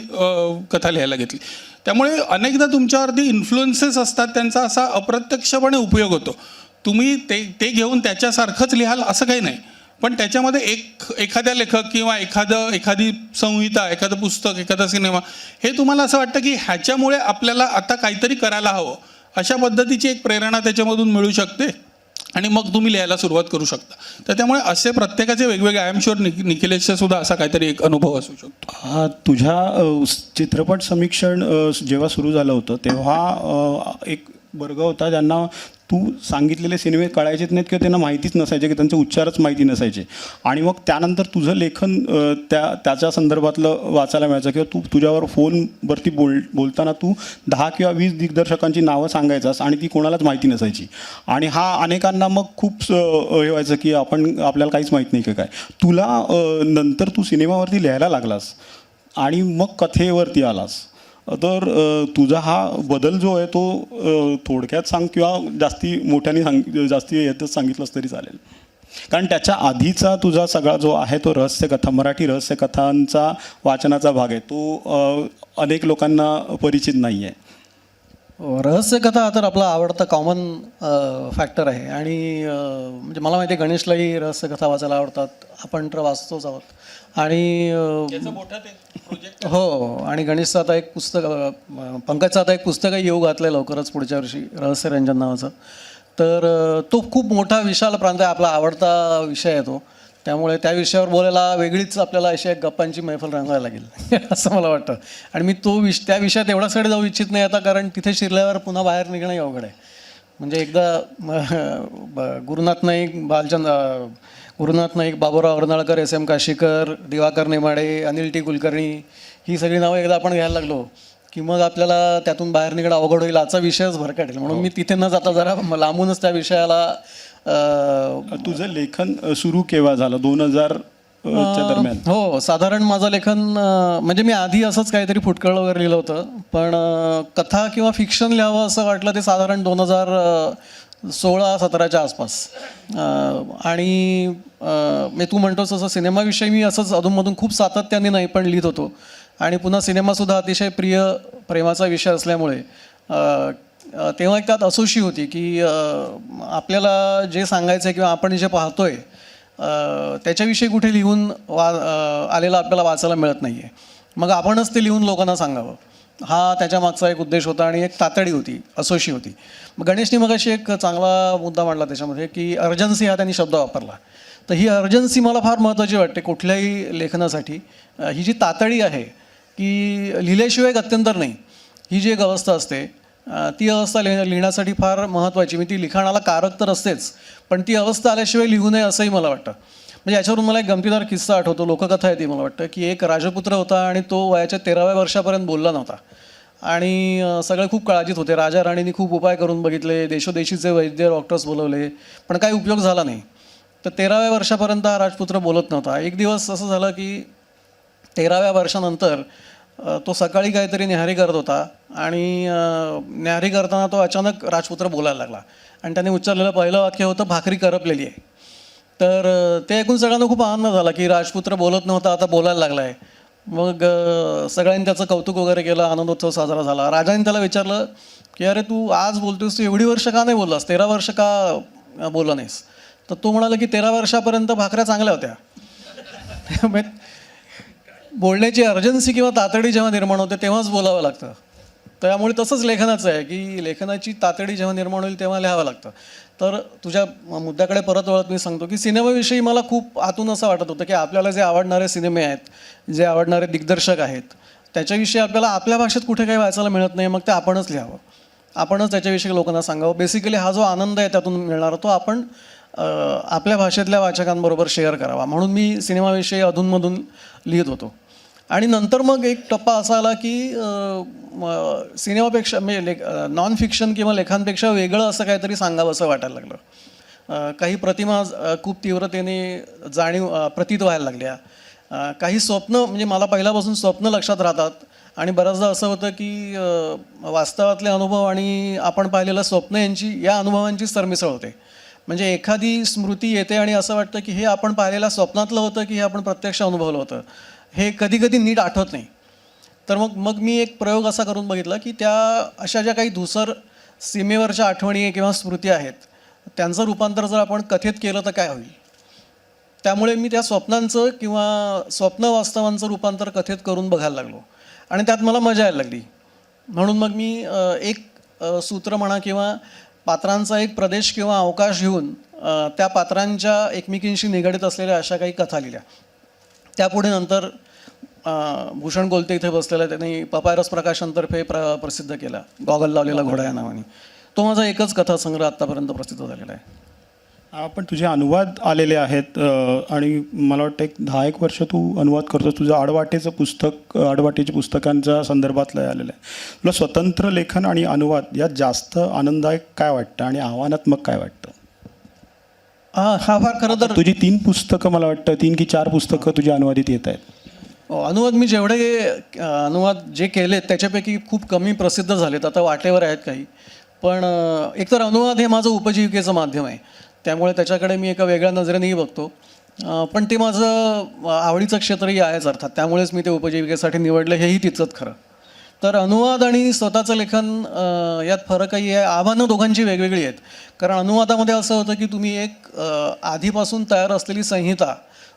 कथा लिहायला घेतली. त्यामुळे अनेकदा तुमच्यावरती इन्फ्लुएन्सेस असतात, त्यांचा असा अप्रत्यक्षपणे उपयोग होतो. तुम्ही ते घेऊन त्याच्यासारखंच लिहाल असं काही नाही, पण त्याच्यामध्ये एखाद्या लेखक किंवा एखादी संहिता, एखादं पुस्तक, एखादा सिनेमा, हे तुम्हाला असं वाटतं की ह्याच्यामुळे आपल्याला आता काहीतरी करायला हवं, अशा पद्धतीची एक प्रेरणा त्याच्यामधून मिळू शकते. आणि मग तुम्ही लिहायला सुरुवात करू शकता. तर त्यामुळे असे प्रत्येकाचे वेगवेगळे, आय एम शुअर निखिलेशचा सुद्धा असा काहीतरी एक अनुभव असू शकतो. तुझ्या चित्रपट समीक्षण जेव्हा सुरू झालं होतं तेव्हा एक वर्ग होता ज्यांना तू सांगितलेले सिनेमे कळायचेच नाहीत किंवा त्यांना माहितीच नसायचे, की त्यांचे उच्चारच माहिती नसायचे. आणि मग त्यानंतर तुझं लेखन त्याच्या संदर्भातलं वाचायला मिळायचं किंवा तुझ्यावर फोनवरती बोलताना तू 10 किंवा 20 दिग्दर्शकांची नावं सांगायचास आणि ती कोणालाच माहिती नसायची. आणि हा अनेकांना मग खूप हे व्हायचं की आपल्याला काहीच माहीत नाही की काय. तुला नंतर तू सिनेमावरती लिहायला लागलास आणि मग कथेवरती आलास. तर तुझा हा बदल जो आहे तो थोडक्यात सांग किंवा जास्ती यातच सांगितलंस तरी चालेल. कारण त्याच्या आधीचा तुझा सगळा जो आहे तो रहस्यकथा, मराठी रहस्यकथांचा वाचनाचा भाग आहे, तो अनेक लोकांना परिचित नाही आहे. रहस्यकथा हा तर आपला आवडता कॉमन फॅक्टर आहे. आणि म्हणजे मला माहिती आहे गणेशलाही रहस्यकथा वाचायला आवडतात, आपण तर वाचतोच आहोत. आणि हो, आणि गणेशचं आता एक पुस्तक, पंकजचं आता एक पुस्तकही येऊ घातलं आहे लवकरच पुढच्या वर्षी, रहस्यरंजन नावाचं. तर तो खूप मोठा विशाल प्रांत आहे, आपला आवडता विषय आहे तो. त्यामुळे त्या विषयावर बोलायला वेगळीच आपल्याला अशी एक गप्पांची मैफल रंगवायला लागेल असं मला वाटतं. आणि मी त्या विषयात एवढ्यासाठी जाऊ इच्छित नाही आता, कारण तिथे शिरल्यावर पुन्हा बाहेर निघणंही अवघड आहे. म्हणजे एकदा गुरुनाथ नाईक, बाबूराव अर्नाळकर, SM काशीकर, दिवाकर नेमाडे, अनिल टी कुलकर्णी, ही सगळी नावं एकदा आपण घ्यायला लागलो की मग आपल्याला त्यातून बाहेर निघणं अवघड होईल, आजचा विषयच भरकटेल. म्हणून मी तिथे न जाता जरा लांबूनच त्या विषयाला. तुझं लेखन सुरू केव्हा झालं? 2000 च्या दरम्यान? हो, साधारण माझं लेखन म्हणजे मी आधी असंच काहीतरी फुटकळ वगैरे लिहिलं होतं, पण कथा किंवा फिक्शन लिहावं असं वाटलं ते साधारण 2016-17च्या आसपास. आणि मी तू म्हणतोस तसं सिनेमाविषयी मी असंच अधूनमधून खूप सातत्याने नाही पण लिहित होतो. आणि पुन्हा सिनेमासुद्धा अतिशय प्रेमाचा विषय असल्यामुळे तेव्हा एक त्यात असोशी होती की आपल्याला जे सांगायचं आहे किंवा आपण जे पाहतोय त्याच्याविषयी कुठे लिहून आलेलं आपल्याला वाचायला मिळत नाही आहे. मग आपणच ते लिहून लोकांना सांगावं, हा त्याच्या मागचा एक उद्देश होता. आणि एक तातडी होती, असोशी होती. मग गणेशनी मग अशी एक चांगला मुद्दा मांडला त्याच्यामध्ये की अर्जन्सी हा त्यांनी शब्द वापरला. तर ही अर्जन्सी मला फार महत्त्वाची वाटते कुठल्याही लेखनासाठी. ही जी तातडी आहे की लिहिल्याशिवाय गत्यंतर नाही, ही जी एक अवस्था असते ती अवस्था लिहिण्यासाठी फार महत्त्वाची. मी ती लिखाणाला कारक तर असतेच, पण ती अवस्था आल्याशिवाय लिहू नये असंही मला वाटतं. म्हणजे याच्यावरून मला एक गमतीदार किस्सा आठवतो, लोककथा आहे ती मला वाटतं, की एक राजपुत्र होता आणि तो वयाच्या 13व्या वर्षापर्यंत बोलला नव्हता. आणि सगळे खूप काळजीत होते. राजा राणींनी खूप उपाय करून बघितले, देशोदेशीचे वैद्य डॉक्टर्स बोलवले, पण काही उपयोग झाला नाही. तर 13व्या वर्षापर्यंत हा राजपुत्र बोलत नव्हता. एक दिवस असं झालं की 13व्या वर्षानंतर तो सकाळी काहीतरी न्याहारी करत होता आणि न्याहारी करताना तो अचानक राजपुत्र बोलायला लागला. आणि त्याने उच्चारलेलं पहिलं वाक्य होतं, भाकरी करपलेली आहे. तर ते ऐकून सगळ्यांना खूप आनंद झाला की राजपुत्र बोलत नव्हता, आता बोलायला लागला आहे. मग सगळ्यांनी त्याचं कौतुक वगैरे केलं, आनंदोत्सव साजरा झाला. राजाने त्याला विचारलं की अरे तू आज बोलतोस, तू एवढी वर्ष का नाही बोललास, 13 वर्ष का बोलला नाहीस? तर तो म्हणाला की 13 वर्षापर्यंत भाकऱ्या चांगल्या होत्या. बोलण्याची अर्जन्सी किंवा तातडी जेव्हा निर्माण होते तेव्हाच बोलावं लागतं. त्यामुळे तसंच लेखनाचं आहे की लेखनाची तातडी जेव्हा निर्माण होईल तेव्हा लिहावं लागतं. तर तुझ्या मुद्द्याकडे परत वळत मी सांगतो की सिनेमाविषयी मला खूप आतून असं वाटत होतं की आपल्याला जे आवडणारे सिनेमे आहेत, जे आवडणारे दिग्दर्शक आहेत, त्याच्याविषयी आपल्याला आपल्या भाषेत कुठे काही वाचायला मिळत नाही, मग ते आपणच लिहावं, आपणच त्याच्याविषयी लोकांना सांगावं. बेसिकली हा जो आनंद आहे त्यातून मिळणारा तो आपण आपल्या भाषेतल्या वाचकांबरोबर शेअर करावा. म्हणून मी सिनेमाविषयी अधूनमधून लिहित होतो. आणि नंतर मग एक टप्पा असा आला की सिनेमापेक्षा म्हणजे नॉन फिक्शन किंवा लेखांपेक्षा वेगळं असं काहीतरी सांगावं असं वाटायला लागलं. काही प्रतिमा खूप तीव्रतेने प्रतीत व्हायला लागल्या. काही स्वप्न, म्हणजे मला पहिल्यापासून स्वप्न लक्षात राहतात आणि बऱ्याचदा असं होतं की वास्तवातले अनुभव आणि आपण पाहिलेलं स्वप्न या अनुभवांची सरमिसळ होते. म्हणजे एखादी स्मृती येते आणि असं वाटतं की हे आपण पाहिलेल्या स्वप्नातलं होतं की हे आपण प्रत्यक्ष अनुभवलं होतं, हे कधी कधी नीट आठवत नाही. तर मग मी एक प्रयोग असा करून बघितला की त्या अशा ज्या काही धूसर सीमेवरच्या आठवणी किंवा स्मृती आहेत त्यांचं रूपांतर जर आपण कथेत केलं तर काय होईल. त्यामुळे मी त्या स्वप्नांचं किंवा स्वप्न वास्तवांचं रूपांतर कथेत करून बघायला लागलो आणि त्यात मला मजा यायला लागली. म्हणून मग मी एक सूत्र म्हणा किंवा पात्रांचा एक प्रदेश किंवा अवकाश घेऊन त्या पात्रांच्या एकमेकींशी निगडीत असलेल्या अशा काही कथा लिहिल्या. त्यापुढे नंतर भूषण कोलते इथे बसलेला त्यांनी पपायरस प्रकाशनतर्फे प्रसिद्ध केला, गॉगल लावलेला घोडा या नावाने. तो माझा एकच कथासंग्रह आत्तापर्यंत प्रसिद्ध झालेला आहे. पण तुझे अनुवाद आलेले आहेत आणि मला वाटतं 10-1 वर्ष तू अनुवाद करतो. तुझं आडवाटेच्या पुस्तकांच्या संदर्भातलं आलेलं आहे. तुला स्वतंत्र लेखन आणि अनुवाद यात जास्त आनंददायक काय वाटतं आणि आव्हानात्मक काय वाटतं? हा फार खरं तर तुझी 3 पुस्तकं मला वाटतं 3 की 4 पुस्तकं तुझी अनुवादित येत आहेत. अनुवाद मी जेवढे अनुवाद जे केलेत त्याच्यापैकी खूप कमी प्रसिद्ध झालेत. आता वाटेवर आहेत काही, पण एकतर अनुवाद हे माझं उपजीविकेचं माध्यम आहे, त्यामुळे त्याच्याकडे मी एका वेगळ्या नजरेनेही बघतो. पण ते माझं आवडीचं क्षेत्रही आहेच अर्थात, त्यामुळेच मी ते उपजीविकेसाठी निवडलं, हेही तितकंच खरं. तर अनुवाद आणि स्वतःचं लेखन यात फरकही आहे. आव्हानं दोघांची वेगवेगळी आहेत. कारण अनुवादामध्ये असं होतं की तुम्ही एक आधीपासून तयार असलेली संहिता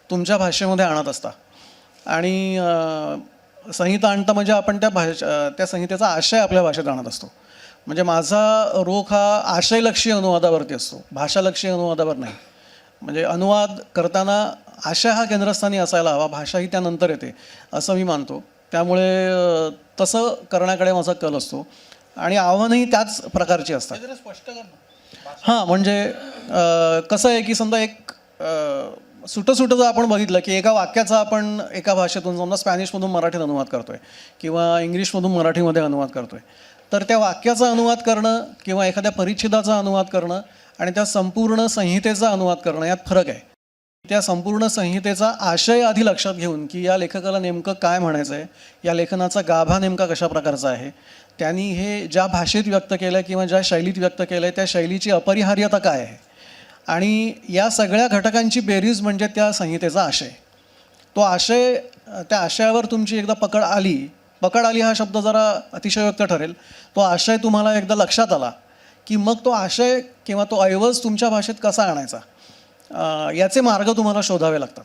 तुमच्या भाषेमध्ये आणत असता आणि संहिता आणता म्हणजे आपण त्या संहितेचा आशय आपल्या भाषेत आणत असतो. म्हणजे माझा रोख हा आशयलक्षी अनुवादावरती असतो, भाषालक्षी अनुवादावर नाही. म्हणजे अनुवाद करताना आशय हा केंद्रस्थानी असायला हवा, भाषा ही त्यानंतर येते असं मी मानतो. त्यामुळे तसं करण्याकडे माझा कल असतो आणि आव्हानंही त्याच प्रकारची असतात. हां, म्हणजे कसं आहे की समजा एक सुटं जर आपण बघितलं की एका वाक्याचा आपण एका भाषेतून समजा स्पॅनिशमधून मराठीत अनुवाद करतो आहे किंवा इंग्लिशमधून मराठीमध्ये अनुवाद करतो आहे, तर त्या वाक्याचा अनुवाद करणं किंवा एखाद्या परिच्छेदाचा अनुवाद करणं आणि त्या संपूर्ण संहितेचा अनुवाद करणं यात फरक आहे. त्या संपूर्ण संहितेचा आशय आधी लक्षात घेऊन की या लेखकाला नेमकं काय म्हणायचं आहे, या लेखनाचा गाभा नेमका कशा प्रकारचा आहे, त्यांनी हे ज्या भाषेत व्यक्त केलं आहे किंवा ज्या शैलीत व्यक्त केलं आहे त्या शैलीची अपरिहार्यता काय आहे, आणि या सगळ्या घटकांची बेरीज म्हणजे त्या संहितेचा आशय. तो आशय, त्या आशयावर तुमची एकदा पकड आली हा शब्द जरा अतिशयोक्त ठरेल. तो आशय तुम्हाला एकदा लक्षात आला की मग तो आशय किंवा तो ऐवज तुमच्या भाषेत कसा आणायचा याचे मार्ग तुम्हाला शोधावे लागतात.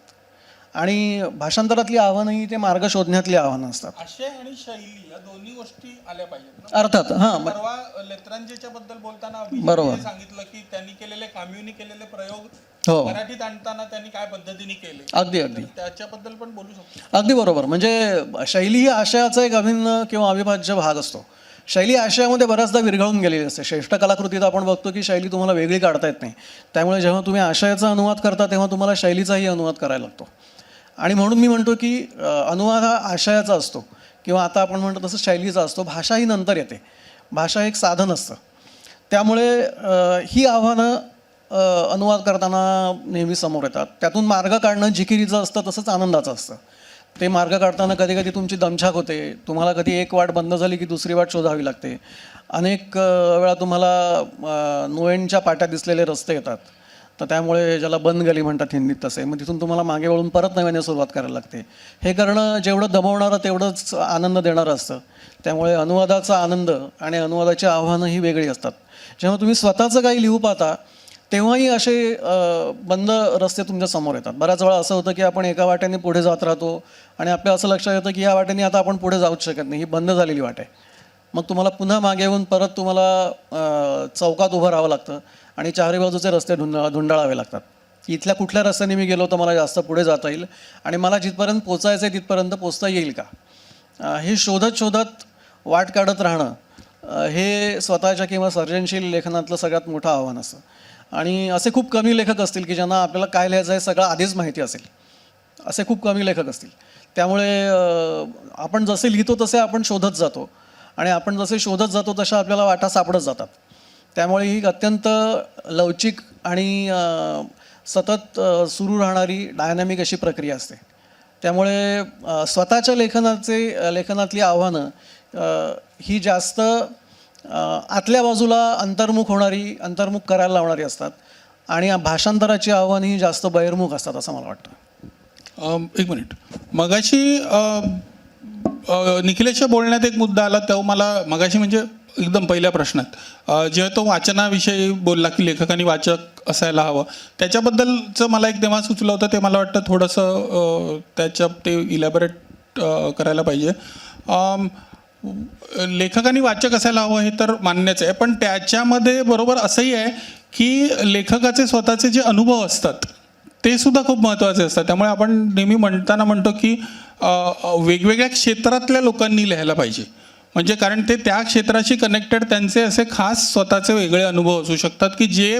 आणि भाषांतरातली आव्हानंही ते मार्ग शोधण्यातली आव्हानं असतात. आशय आणि शैली या दोन्ही गोष्टी आल्या पाहिजेत. अर्थात हां, परवा लेत्रांजेच्या बद्दल बोलताना बरोबर सांगितलं की त्यांनी केलेले काम्यूनी केलेले प्रयोग हो, मराठीत आणताना त्यांनी काय पद्धतीने केले, अगदी त्याच्याबद्दल पण बोलू शकतो. अगदी बरोबर. म्हणजे शैली ही आशयाचा एक अभिन्न किंवा अविभाज्य भाग असतो. शैली आशयामध्ये बऱ्याचदा विरघळून गेलेली असते. श्रेष्ठ कलाकृतीत आपण बघतो की शैली तुम्हाला वेगळी काढता येत नाही. त्यामुळे जेव्हा तुम्ही आशयाचा अनुवाद करता तेव्हा तुम्हाला शैलीचाही अनुवाद करायला लागतो. आणि म्हणून मी म्हणतो की अनुवाद हा आशयाचा असतो किंवा आता आपण म्हणतो तसं शैलीचा असतो. भाषा ही नंतर येते, भाषा एक साधन असतं. त्यामुळे ही आव्हानं अनुवाद करताना नेहमी समोर येतात. त्यातून मार्ग काढणं जिकिरीचं असतं तसंच आनंदाचं असतं. ते मार्ग काढताना कधी कधी तुमची दमछाक होते, तुम्हाला कधी एक वाट बंद झाली की दुसरी वाट शोधावी लागते. अनेक वेळा तुम्हाला नोएंडच्या पाट्या दिसलेले रस्ते येतात, तर त्यामुळे ज्याला बंद गली म्हणतात हिंदीत तसे, मग तिथून तुम्हाला मागे वळून परत नव्याने सुरुवात करायला लागते. हे करणं जेवढं दमवणारं तेवढंच आनंद देणारं असतं. त्यामुळे अनुवादाचा आनंद आणि अनुवादाची आव्हानं ही वेगळी असतात. जेव्हा तुम्ही स्वतःचं काही लिहू पाहता तेव्हाही असे बंद रस्ते तुमच्या समोर येतात. बऱ्याच वेळा असं होतं की आपण एका वाटेने पुढे जात राहतो आणि आपल्या असं लक्षात येतं की या वाटेने आता आपण पुढे जाऊच शकत नाही, ही बंद झालेली वाट आहे. मग तुम्हाला पुन्हा मागे येऊन परत तुम्हाला चौकात उभं राहावं लागतं आणि चारही बाजूचे रस्ते धुंडाळावे लागतात. इथल्या कुठल्या रस्त्याने मी गेलो तर मला जास्त पुढे जाता येईल आणि मला जिथपर्यंत पोचायचं आहे तिथपर्यंत पोचता येईल का, हे शोधत वाट काढत राहणं हे स्वतःच्या किंवा सर्जनशील लेखनातलं सगळ्यात मोठं आव्हान असतं. आणि असे खूप कमी लेखक असतील की ज्यांना आपल्याला काय लिहायचं आहे सगळं आधीच माहिती असेल. असे खूप कमी लेखक असतील. त्यामुळे आपण जसे लिहितो तसे आपण शोधत जातो आणि आपण जसे शोधत जातो तशा आपल्याला वाटा सापडत जातात. त्यामुळे ही अत्यंत लवचिक आणि सतत सुरू राहणारी डायनॅमिक अशी प्रक्रिया असते. त्यामुळे स्वतःच्या लेखनातली आव्हानं ही जास्त आतल्या बाजूला अंतर्मुख करायला लावणारी असतात आणि भाषांतराची आव्हानं ही जास्त बहिर्मुख असतात असं मला वाटतं. एक मिनिट, मगाशी निखिलेशच्या बोलण्यात एक मुद्दा आला, तो मला मगाशी म्हणजे एकदम पहिल्या प्रश्नात जेव्हा तो वाचनाविषयी बोलला की लेखकांनी वाचक असायला हवं, त्याच्याबद्दलचं मला एक तेव्हा सुचलं होतं. ते मला वाटतं थोडंसं ते इलॅबोरेट करायला पाहिजे. लेखकांनी वाचक असायला हवं हे तर मान्यच आहे, पण त्याच्यामध्ये बरोबर असंही आहे की लेखकाचे स्वतःचे जे अनुभव असतात ते सुद्धा खूप महत्त्वाचे असतात. त्यामुळे आपण नेहमी म्हणतो की वेगवेगळ्या क्षेत्रातल्या लोकांनी लिहायला पाहिजे. म्हणजे कारण ते त्या क्षेत्राशी कनेक्टेड त्यांचे असे खास स्वतःचे वेगळे अनुभव असू शकतात की जे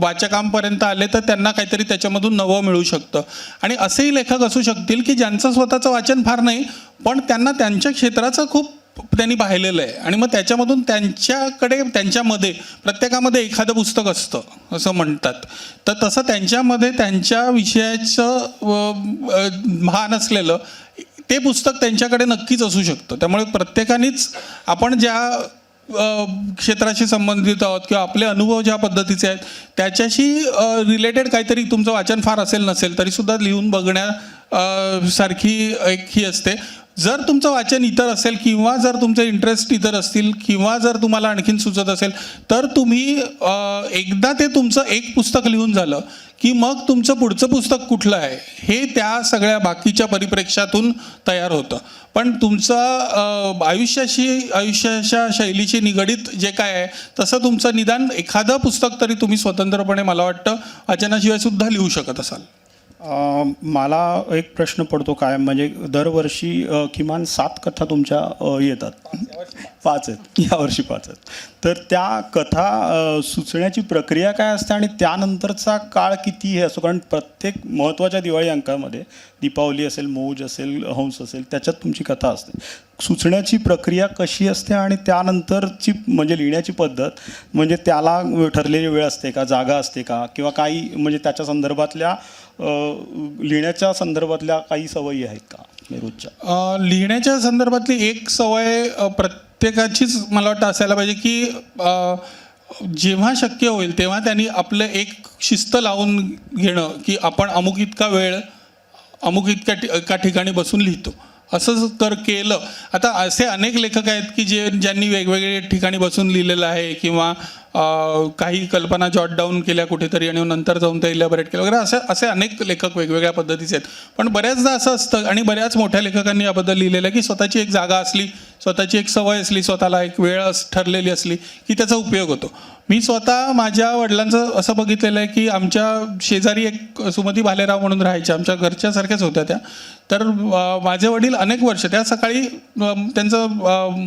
वाचकांपर्यंत आले तर त्यांना काहीतरी त्याच्यामधून नवं मिळू शकतं. आणि असेही लेखक असू शकतील की ज्यांचं स्वतःचं वाचन फार नाही, पण त्यांना त्यांच्या क्षेत्राचं खूप त्यांनी पाहिलेलं आहे आणि मग त्याच्यामधून त्यांच्यामध्ये प्रत्येकामध्ये एखादं पुस्तक असतं असं म्हणतात. तर तसं त्यांच्यामध्ये त्यांच्या विषयाचं भान असलेलं ते पुस्तक त्यांच्याकडे नक्कीच असू शकतं. त्यामुळे प्रत्येकानेच आपण ज्या क्षेत्राशी संबंधित आहोत किंवा आपले अनुभव ज्या पद्धतीचे आहेत त्याच्याशी रिलेटेड काहीतरी तुमचं वाचन फार असेल नसेल तरीसुद्धा लिहून बघण्यासारखी एक ही असते. जर तुमचं वाचन इतर असेल किंवा जर तुमचे इंटरेस्ट इतर असतील किंवा जर तुम्हाला आणखीन सुचत असेल तर तुम्ही एकदा ते तुमचं एक पुस्तक लिहून झालं की मग तुमचं पुढचं पुस्तक कुठलं आहे हे त्या सगळ्या बाकीच्या परिप्रेक्ष्यातून तयार होतं. पण तुमचं आयुष्याच्या शैलीशी निगडीत जे काय आहे तसं तुमचं निदान एखादं पुस्तक तरी तुम्ही स्वतंत्रपणे मला वाटतं वाचनाशिवाय सुद्धा लिहू शकत असाल. मला एक प्रश्न पडतो कायम, म्हणजे दरवर्षी किमान 7 कथा तुमच्या येतात. 5 आहेत, यावर्षी 5 आहेत. तर त्या कथा सुचण्याची प्रक्रिया काय असते आणि त्यानंतरचा काळ किती हे असतो? कारण प्रत्येक महत्त्वाच्या दिवाळी अंकामध्ये दीपावली असेल, मौज असेल, हंस असेल, त्याच्यात तुमची कथा असते. सुचण्याची प्रक्रिया कशी असते आणि त्यानंतरची म्हणजे लिहिण्याची पद्धत, म्हणजे त्याला ठरलेली वेळ असते का, जागा असते का, किंवा काही म्हणजे त्याच्या संदर्भातल्या लिहिण्याच्या संदर्भातल्या काही सवयी आहेत का रोजच्या? लिहिण्याच्या संदर्भातली एक सवय प्रत्येकाचीच मला वाटतं असायला पाहिजे की जेव्हा शक्य होईल तेव्हा त्यांनी आपलं एक शिस्त लावून घेणं की आपण अमुक इतका वेळ अमुक एका ठिकाणी बसून लिहितो असं केलं. आता असे अनेक लेखक आहेत की ज्यांनी वेगवेगळे ठिकाणी बसून लिहिलेलं आहे किंवा काही कल्पना जॉट डाऊन केल्या कुठेतरी आणि नंतर जाऊन ते इलॅबोरेट केलं वगैरे, असे अनेक लेखक वेगवेगळ्या पद्धतीचे आहेत. पण बऱ्याचदा असं असतं आणि बऱ्याच मोठ्या लेखकांनी याबद्दल लिहिलेलं आहे की स्वतःची एक जागा असली, स्वतःची एक सवय असली, स्वतःला एक वेळ ठरलेली असली की त्याचा उपयोग होतो. मी स्वतः माझ्या वडिलांचं असं बघितलेलं आहे की आमच्या शेजारी एक सुमती भालेराव म्हणून राहायच्या, आमच्या घरच्यासारख्याच होत्या त्या. तर माझे वडील अनेक वर्ष त्या सकाळी त्यांचं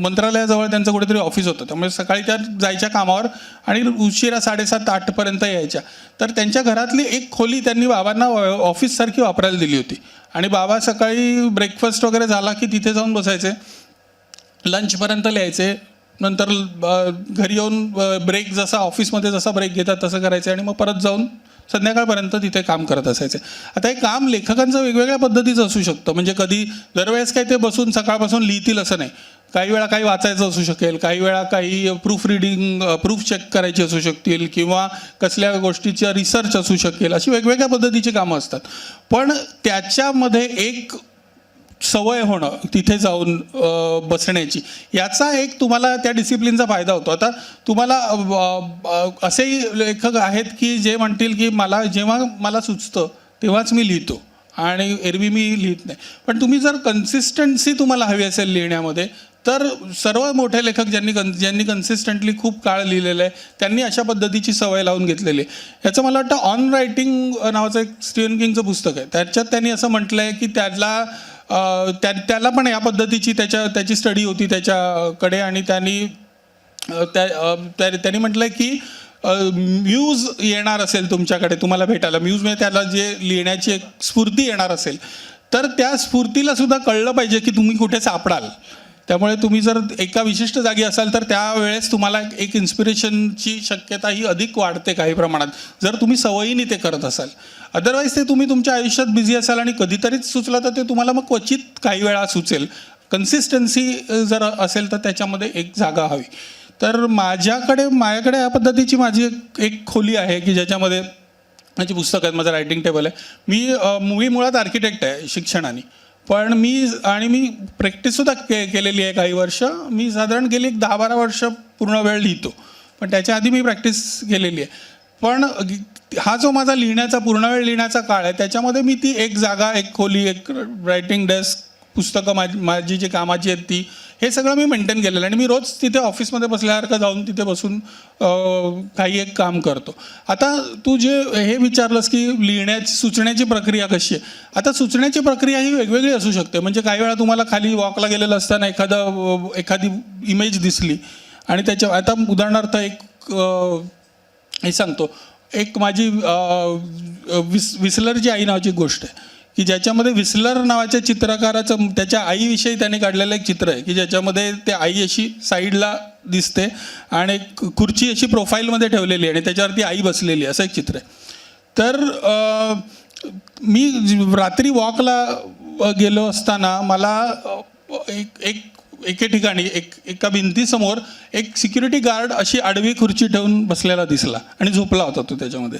मंत्रालयाजवळ त्यांचं कुठेतरी ऑफिस होतं, त्यामुळे सकाळी त्या जायच्या कामावर आणि उशिरा 7:30-8पर्यंत यायच्या. तर त्यांच्या घरातली एक खोली त्यांनी बाबांना ऑफिससारखी वापरायला दिली होती आणि बाबा सकाळी ब्रेकफास्ट वगैरे झाला की तिथे जाऊन बसायचे, लंचपर्यंत लिहायचे, नंतर घरी येऊन ब्रेक जसा ऑफिसमध्ये जसा ब्रेक घेतात तसं करायचे आणि मग परत जाऊन संध्याकाळपर्यंत तिथे काम करत असायचे. आता हे काम लेखकांचं वेगवेगळ्या पद्धतीचं असू शकतं. म्हणजे कधी दरवेळेस काही ते बसून सकाळपासून लिहितील असं नाही. काही वेळा काही वाचायचं असू शकेल, काही वेळा काही प्रूफ चेक करायची असू शकतील किंवा कसल्या गोष्टीचा रिसर्च असू शकेल. अशी वेगवेगळ्या पद्धतीची कामं असतात. पण त्याच्यामध्ये एक सवय होणं तिथे जाऊन बसण्याची, याचा एक तुम्हाला त्या डिसिप्लिनचा फायदा होतो. आता तुम्हाला असेही लेखक आहेत की जे म्हणतील की जेव्हा मला सुचतं तेव्हाच मी लिहितो आणि एरवी मी लिहित नाही. पण तुम्ही जर कन्सिस्टन्सी तुम्हाला हवी असेल लिहिण्यामध्ये तर सर्व मोठे लेखक ज्यांनी कन्सिस्टंटली खूप काळ लिहिलेलं आहे त्यांनी अशा पद्धतीची सवय लावून घेतलेली आहे. याचं मला वाटतं ऑन रायटिंग नावाचं एक स्टीवन किंगचं पुस्तक आहे, त्याच्यात त्यांनी असं म्हटलं आहे की त्याला पण या पद्धतीची त्याची स्टडी होती त्याच्याकडे आणि त्यांनी म्हटलं आहे की म्यूज येणार असेल तुमच्याकडे तुम्हाला भेटायला, म्यूज म्हणजे त्याला जे लिहिण्याची एक स्फूर्ती येणार असेल तर त्या स्फूर्तीला सुद्धा कळलं पाहिजे की तुम्ही कुठे सापडाल. त्यामुळे तुम्ही जर एका विशिष्ट जागी असाल तर त्यावेळेस तुम्हाला एक इन्स्पिरेशनची शक्यता ही अधिक वाढते काही प्रमाणात, जर तुम्ही सवयीने ते करत असाल. अदरवाईज ते तुम्ही तुमच्या आयुष्यात बिझी असाल आणि कधीतरीच सुचलं तर ते तुम्हाला मग क्वचित काही वेळा सुचेल. कन्सिस्टन्सी जर असेल तर त्याच्यामध्ये एक जागा हवी. तर माझ्याकडे या पद्धतीची माझी एक खोली आहे की ज्याच्यामध्ये माझी पुस्तकं आहेत, माझं रायटिंग टेबल आहे. मी मुळात आर्किटेक्ट आहे शिक्षणाने, पण मी प्रॅक्टिससुद्धा केलेली आहे काही वर्ष. मी साधारण गेली 10-12 वर्ष पूर्ण वेळ लिहितो, पण त्याच्या आधी मी प्रॅक्टिस केलेली आहे. पण हा जो माझा पूर्ण वेळ लिहिण्याचा काळ आहे त्याच्यामध्ये मी ती एक जागा, एक खोली, एक रायटिंग डेस्क, पुस्तकं माझी जी कामाची आहेत ती, हे सगळं मी मेंटेन केलेलं आहे आणि मी रोज तिथे ऑफिसमध्ये बसल्यासारखं जाऊन तिथे बसून काही एक काम करतो. आता तू जे हे विचारलंस की लिहिण्याची सुचण्याची प्रक्रिया कशी आहे, आता सुचण्याची प्रक्रिया ही वेगवेगळी असू शकते. म्हणजे काही वेळा तुम्हाला खाली वॉकला गेलेलं असताना एखादी इमेज दिसली आणि त्याच्या, आता उदाहरणार्थ एक हे सांगतो, एक माझी विस्लरची आई नावाची गोष्ट आहे की ज्याच्यामध्ये विस्लर नावाच्या चित्रकाराचं त्याच्या आईविषयी त्याने काढलेलं एक चित्र आहे की ज्याच्यामध्ये ते आई अशी साईडला दिसते आणि खुर्ची अशी प्रोफाईलमध्ये ठेवलेली आहे आणि त्याच्यावरती आई बसलेली आहे, असं एक चित्र आहे. तर मी रात्री वॉकला गेलो असताना मला एके ठिकाणी एका भिंतीसमोर एक सिक्युरिटी गार्ड अशी आडवी खुर्ची ठेवून बसलेला दिसला आणि झोपला होता तो त्याच्यामध्ये.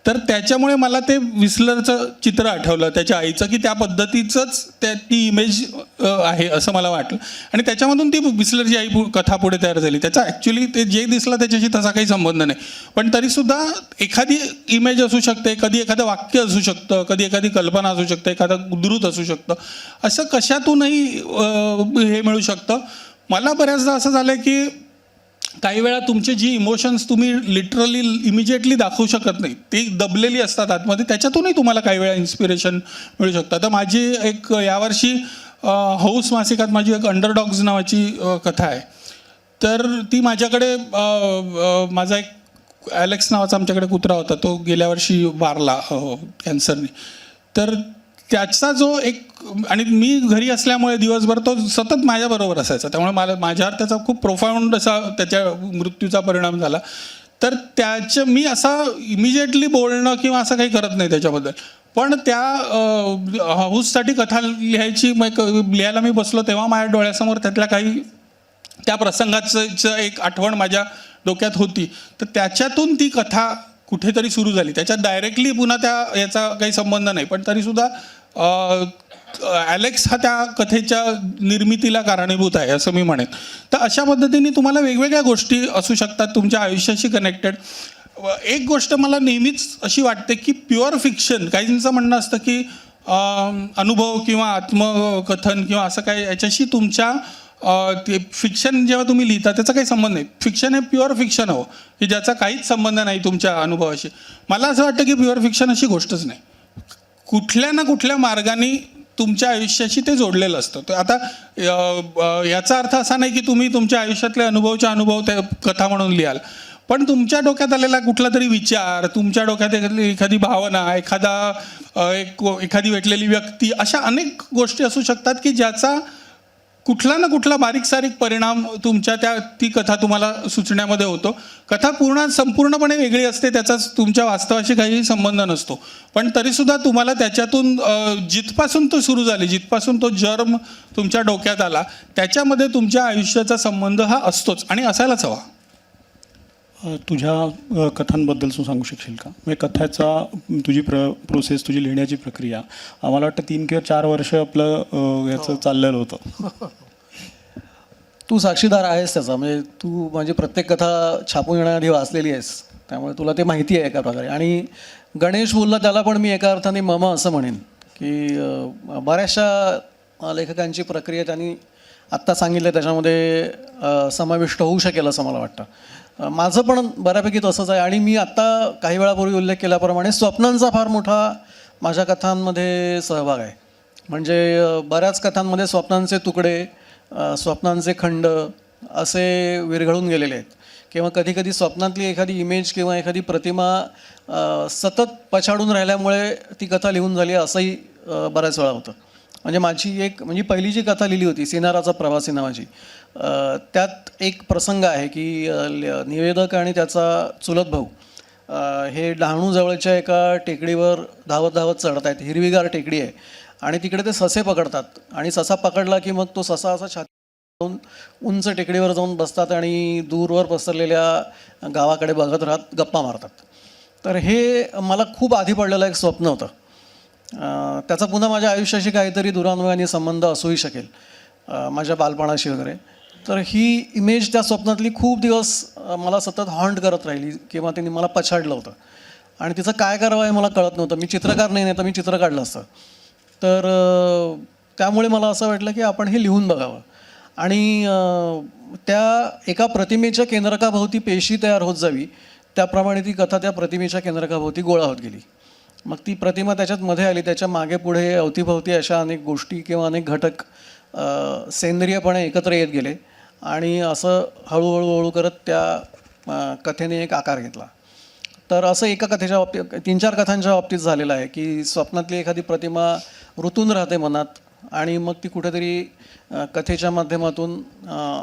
तर त्याच्यामुळे मला ते विस्लरचं चित्र आठवलं त्याच्या आईचं की त्या पद्धतीचंच ती इमेज आहे असं मला वाटलं आणि त्याच्यामधून ती विस्लरची आई कथा पुढे तयार झाली. त्याचा ॲक्च्युली ते जे दिसलं त्याच्याशी तसा काही संबंध नाही, पण तरीसुद्धा एखादी इमेज असू शकते, कधी एखादं वाक्य असू शकतं, कधी एखादी कल्पना असू शकते, एखादं उद्धृत असू शकतं, असं कशातूनही हे मिळू शकतं. मला बऱ्याचदा असं झालं की काही वेळा तुमचे जी इमोशन्स तुम्ही लिटरली इमिजिएटली दाखवू शकत नाही, ती दबलेली असतात आतमध्ये, त्याच्यातूनही तुम्हाला काही वेळा इन्स्पिरेशन मिळू शकतं. आता माझी एक यावर्षी हौस मासिकात माझी एक अंडरडॉग्स नावाची कथा आहे. तर ती माझ्याकडे माझा एक ॲलेक्स नावाचा आमच्याकडे कुत्रा होता, तो गेल्या वर्षी वारला कॅन्सरने. तर त्याचा जो एक, आणि मी घरी असल्यामुळे दिवसभर तो सतत माझ्याबरोबर असायचा, त्यामुळे माझ्यावर त्याचा खूप प्रोफाऊंड असा त्याच्या मृत्यूचा परिणाम झाला. तर मी असं इमिजिएटली बोलणं किंवा असं काही करत नाही त्याच्याबद्दल, पण त्या हाऊससाठी कथा लिहायला मी बसलो तेव्हा माझ्या डोळ्यासमोर त्यातल्या काही त्या प्रसंगाचं एक आठवण माझ्या डोक्यात होती. तर त्याच्यातून ती कथा कुठेतरी सुरू झाली. त्याच्यात डायरेक्टली पुन्हा याचा काही संबंध नाही, पण तरीसुद्धा ॲलेक्स हा त्या कथेच्या निर्मितीला कारणीभूत आहे असं मी म्हणेन. तर अशा पद्धतीने तुम्हाला वेगवेगळ्या गोष्टी असू शकतात तुमच्या आयुष्याशी कनेक्टेड. एक गोष्ट मला नेहमीच अशी वाटते की प्युअर फिक्शन, काहींचं म्हणणं असतं की अनुभव किंवा आत्मकथन किंवा असं काही याच्याशी तुमच्या ते फिक्शन जेव्हा तुम्ही लिहिता त्याचा काही संबंध नाही. फिक्शन हे प्युअर फिक्शन हवं की ज्याचा काहीच संबंध नाही तुमच्या अनुभवाशी. मला असं वाटतं की प्युअर फिक्शन अशी गोष्टच नाही. कुठल्या ना कुठल्या मार्गाने तुमच्या आयुष्याशी ते जोडलेलं असतं. तर आता याचा अर्थ असा नाही की तुम्ही तुमच्या आयुष्यातले अनुभव त्या कथा म्हणून लिहाल, पण तुमच्या डोक्यात आलेला कुठला तरी विचार, तुमच्या डोक्यात एखादी भावना, एखादी भेटलेली व्यक्ती, अशा अनेक गोष्टी असू शकतात की ज्याचा कुठला ना कुठला बारीक सारीक परिणाम तुमच्या ती कथा तुम्हाला सुचण्यामध्ये होतो. कथा संपूर्णपणे वेगळी असते, त्याचाच तुमच्या वास्तवाशी काही संबंध नसतो, पण तरीसुद्धा तुम्हाला त्याच्यातून जिथपासून तो सुरू झाली, जिथपासून तो जर्म तुमच्या डोक्यात आला, त्याच्यामध्ये तुमच्या आयुष्याचा संबंध हा असतोच आणि असायलाच हवा. तुझ्या कथांबद्दल तू सांगू शकशील का? म्हणजे कथाचा तुझी प्रोसेस, तुझी लिहिण्याची प्रक्रिया, आम्हाला वाटतं 3 किंवा 4 वर्ष आपलं याचं चाललेलं होतं. तू साक्षीदार आहेस त्याचा, म्हणजे तू माझी प्रत्येक कथा छापून येण्याआधी वाचलेली आहेस, त्यामुळे तुला ते माहिती आहे एका प्रकारे. आणि गणेश बोलला त्याला पण मी एका अर्थाने असं म्हणेन की बऱ्याचशा लेखकांची प्रक्रिया त्यांनी आत्ता सांगितलं त्याच्यामध्ये समाविष्ट होऊ शकेल असं मला वाटतं. माझं पण बऱ्यापैकी तसंच आहे. आणि मी आत्ता काही वेळापूर्वी उल्लेख केल्याप्रमाणे स्वप्नांचा फार मोठा माझ्या कथांमध्ये सहभाग आहे. म्हणजे बऱ्याच कथांमध्ये स्वप्नांचे तुकडे, स्वप्नांचे खंड असे विरघळून गेलेले आहेत, किंवा कधीकधी स्वप्नातली एखादी इमेज किंवा एखादी प्रतिमा सतत पछाडून राहिल्यामुळे ती कथा लिहून झाली असंही बऱ्याच वेळा होतं. म्हणजे पहिली जी कथा लिहिली होती सिनाराचा प्रवासी नावाची, त्यात एक प्रसंग आहे की निवेदक आणि त्याचा चुलत भाऊ हे डहाणू जवळच्या एका टेकडीवर धावत धावत चढत आहेत. हिरवीगार टेकडी आहे आणि तिकडे ते ससे पकडतात, आणि ससा पकडला की मग तो ससा असा छाती जाऊन उंच टेकडीवर जाऊन बसतात आणि दूरवर पसरलेल्या गावाकडे बघत राहत गप्पा मारतात. तर हे मला खूप आधी पडलेलं एक स्वप्न होतं. त्याचा पुन्हा माझ्या आयुष्याशी काहीतरी दुरान्वयाने संबंध असूही शकेल, माझ्या बालपणाशी वगैरे. तर ही इमेज त्या स्वप्नातली खूप दिवस मला सतत हॉन्ट करत राहिली, किंवा त्यांनी मला पछाडलं होतं आणि तिचं काय करावं हे मला कळत नव्हतं. मी चित्रकार नाही तर मी चित्र काढलं असतं. तर त्यामुळे मला असं वाटलं की आपण हे लिहून बघावं. आणि त्या एका प्रतिमेच्या केंद्रकाभोवती पेशी तयार होत जावी त्याप्रमाणे ती कथा त्या प्रतिमेच्या केंद्रकाभोवती गोळा होत गेली. मग ती प्रतिमा त्याच्यात मध्ये आली, त्याच्या मागे पुढे अवतीभवती अशा अनेक गोष्टी किंवा अनेक घटक सेंद्रियपणे एकत्र येत गेले आणि असं हळूहळू करत त्या कथेने एक आकार घेतला. तर असं एका कथेच्या बाबतीत 3-4 कथांच्या बाबतीत झालेलं आहे की स्वप्नातली एखादी प्रतिमा रुतून राहते मनात आणि मग ती कुठेतरी कथेच्या माध्यमातून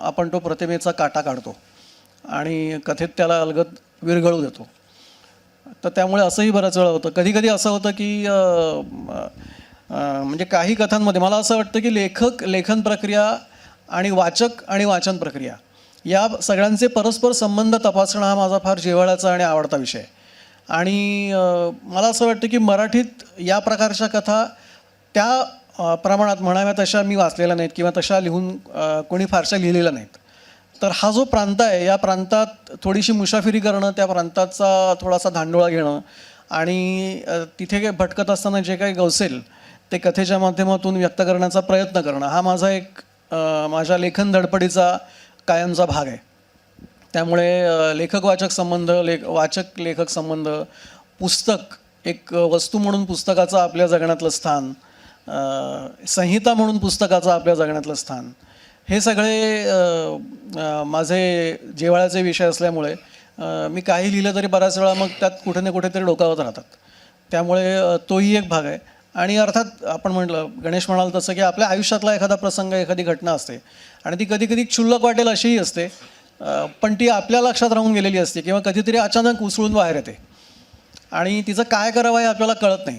आपण तो प्रतिमेचा काटा काढतो आणि कथेत त्याला अलगद विरघळू देतो. तर त्यामुळे असंही बऱ्याच वेळा होतं. कधीकधी असं होतं की म्हणजे काही कथांमध्ये मला असं वाटतं की लेखन प्रक्रिया आणि वाचक आणि वाचन प्रक्रिया या सगळ्यांचे परस्पर संबंध तपासणं हा माझा फार जिव्हाळ्याचा आणि आवडता विषय आहे. आणि मला असं वाटतं की मराठीत या प्रकारच्या कथा त्या प्रमाणात म्हणाव्या तशा मी वाचलेल्या नाहीत किंवा तशा लिहून कोणी फारशा लिहिलेल्या नाहीत. तर हा जो प्रांत आहे या प्रांतात थोडीशी मुसाफिरी करणं, त्या प्रांताचा थोडासा धांडोळा घेणं आणि तिथे भटकत असताना जे काही गवसेल ते कथेच्या माध्यमातून व्यक्त करण्याचा प्रयत्न करणं हा माझा एक माझ्या लेखन धडपडीचा कायमचा भाग आहे. त्यामुळे लेखक वाचक संबंध, वाचक लेखक संबंध, पुस्तक एक वस्तू म्हणून पुस्तकाचं आपल्या जगण्यातलं स्थान, संहिता म्हणून पुस्तकाचं आपल्या जगण्यातलं स्थान, हे सगळे माझे जिव्हाळ्याचे विषय असल्यामुळे मी काही लिहिलं तरी बऱ्याच वेळा मग त्यात कुठे ना कुठेतरी डोकावत राहतात. त्यामुळे तोही एक भाग आहे. आणि अर्थात आपण म्हटलं, गणेश म्हणाल तसं की आपल्या आयुष्यातला एखादा प्रसंग, एखादी घटना असते आणि ती कधी कधी क्षुल्लक वाटेल अशीही असते, पण ती आपल्या लक्षात राहून गेलेली असते किंवा कधीतरी अचानक उसळून बाहेर येते आणि तिचं काय करावं हे आपल्याला कळत नाही.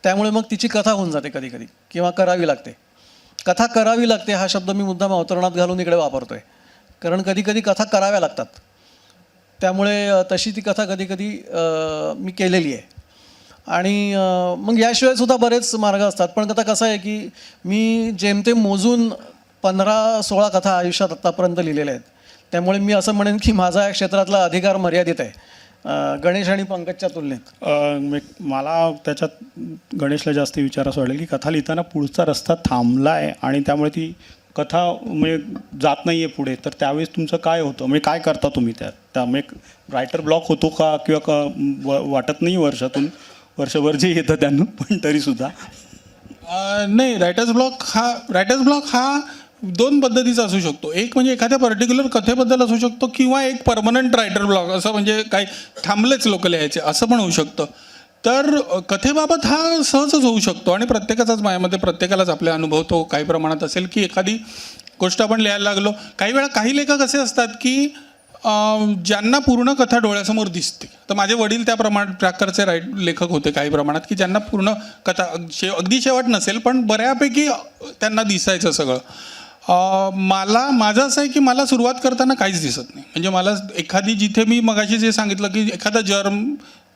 त्यामुळे मग तिची कथा होऊन जाते कधी कधी किंवा करावी लागते. कथा करावी लागते हा शब्द मी मुद्दाम अवतरणात घालून इकडे वापरतो आहे, कारण कधी कधी कथा कराव्या लागतात. त्यामुळे तशी ती कथा कधी कधी मी केलेली आहे. आणि मग याशिवाय सुद्धा बरेच मार्ग असतात. पण आता कसं आहे की मी जेमतेम मोजून 15-16 कथा आयुष्यात आत्तापर्यंत लिहिलेल्या आहेत. त्यामुळे मी असं म्हणेन की माझा या क्षेत्रातला अधिकार मर्यादित आहे गणेश आणि पंकजच्या तुलनेत. मला त्याच्यात गणेशला जास्त विचार असं वाटेल की कथा लिहिताना पुढचा रस्ता थांबला आहे आणि त्यामुळे ती कथा म्हणजे जात नाही आहे पुढे. तर त्यावेळेस तुमचं काय होतं, म्हणजे काय करता तुम्ही त्यामुळे रायटर ब्लॉक होतो का किंवा वाटत नाही वर्षभर जे येतं त्यांना, पण तरीसुद्धा नाही, रायटर्स ब्लॉक हा 2 पद्धतीचा असू शकतो. एक म्हणजे एखाद्या पर्टिक्युलर कथेबद्दल असू शकतो किंवा एक परमनंट रायटर ब्लॉक, असं म्हणजे काय थांबलेच लोक लिहायचे असं पण होऊ शकतं. तर कथेबाबत हा सहजच होऊ शकतो आणि प्रत्येकाचाच माझ्यामध्ये प्रत्येकालाच आपला अनुभव तो काही प्रमाणात असेल की एखादी गोष्ट आपण लिहायला लागलो. काही वेळा काही लेखक असे असतात की ज्यांना पूर्ण कथा डोळ्यासमोर दिसते. तर माझे वडील त्या प्रकारचे लेखक होते काही प्रमाणात की ज्यांना पूर्ण कथा अगदी शेवट नसेल पण बऱ्यापैकी त्यांना दिसायचं सगळं. माझं असं आहे की मला सुरुवात करताना काहीच दिसत नाही. म्हणजे मला एखादी, जिथे मी मगाशी जे सांगितलं की एखादा जर्म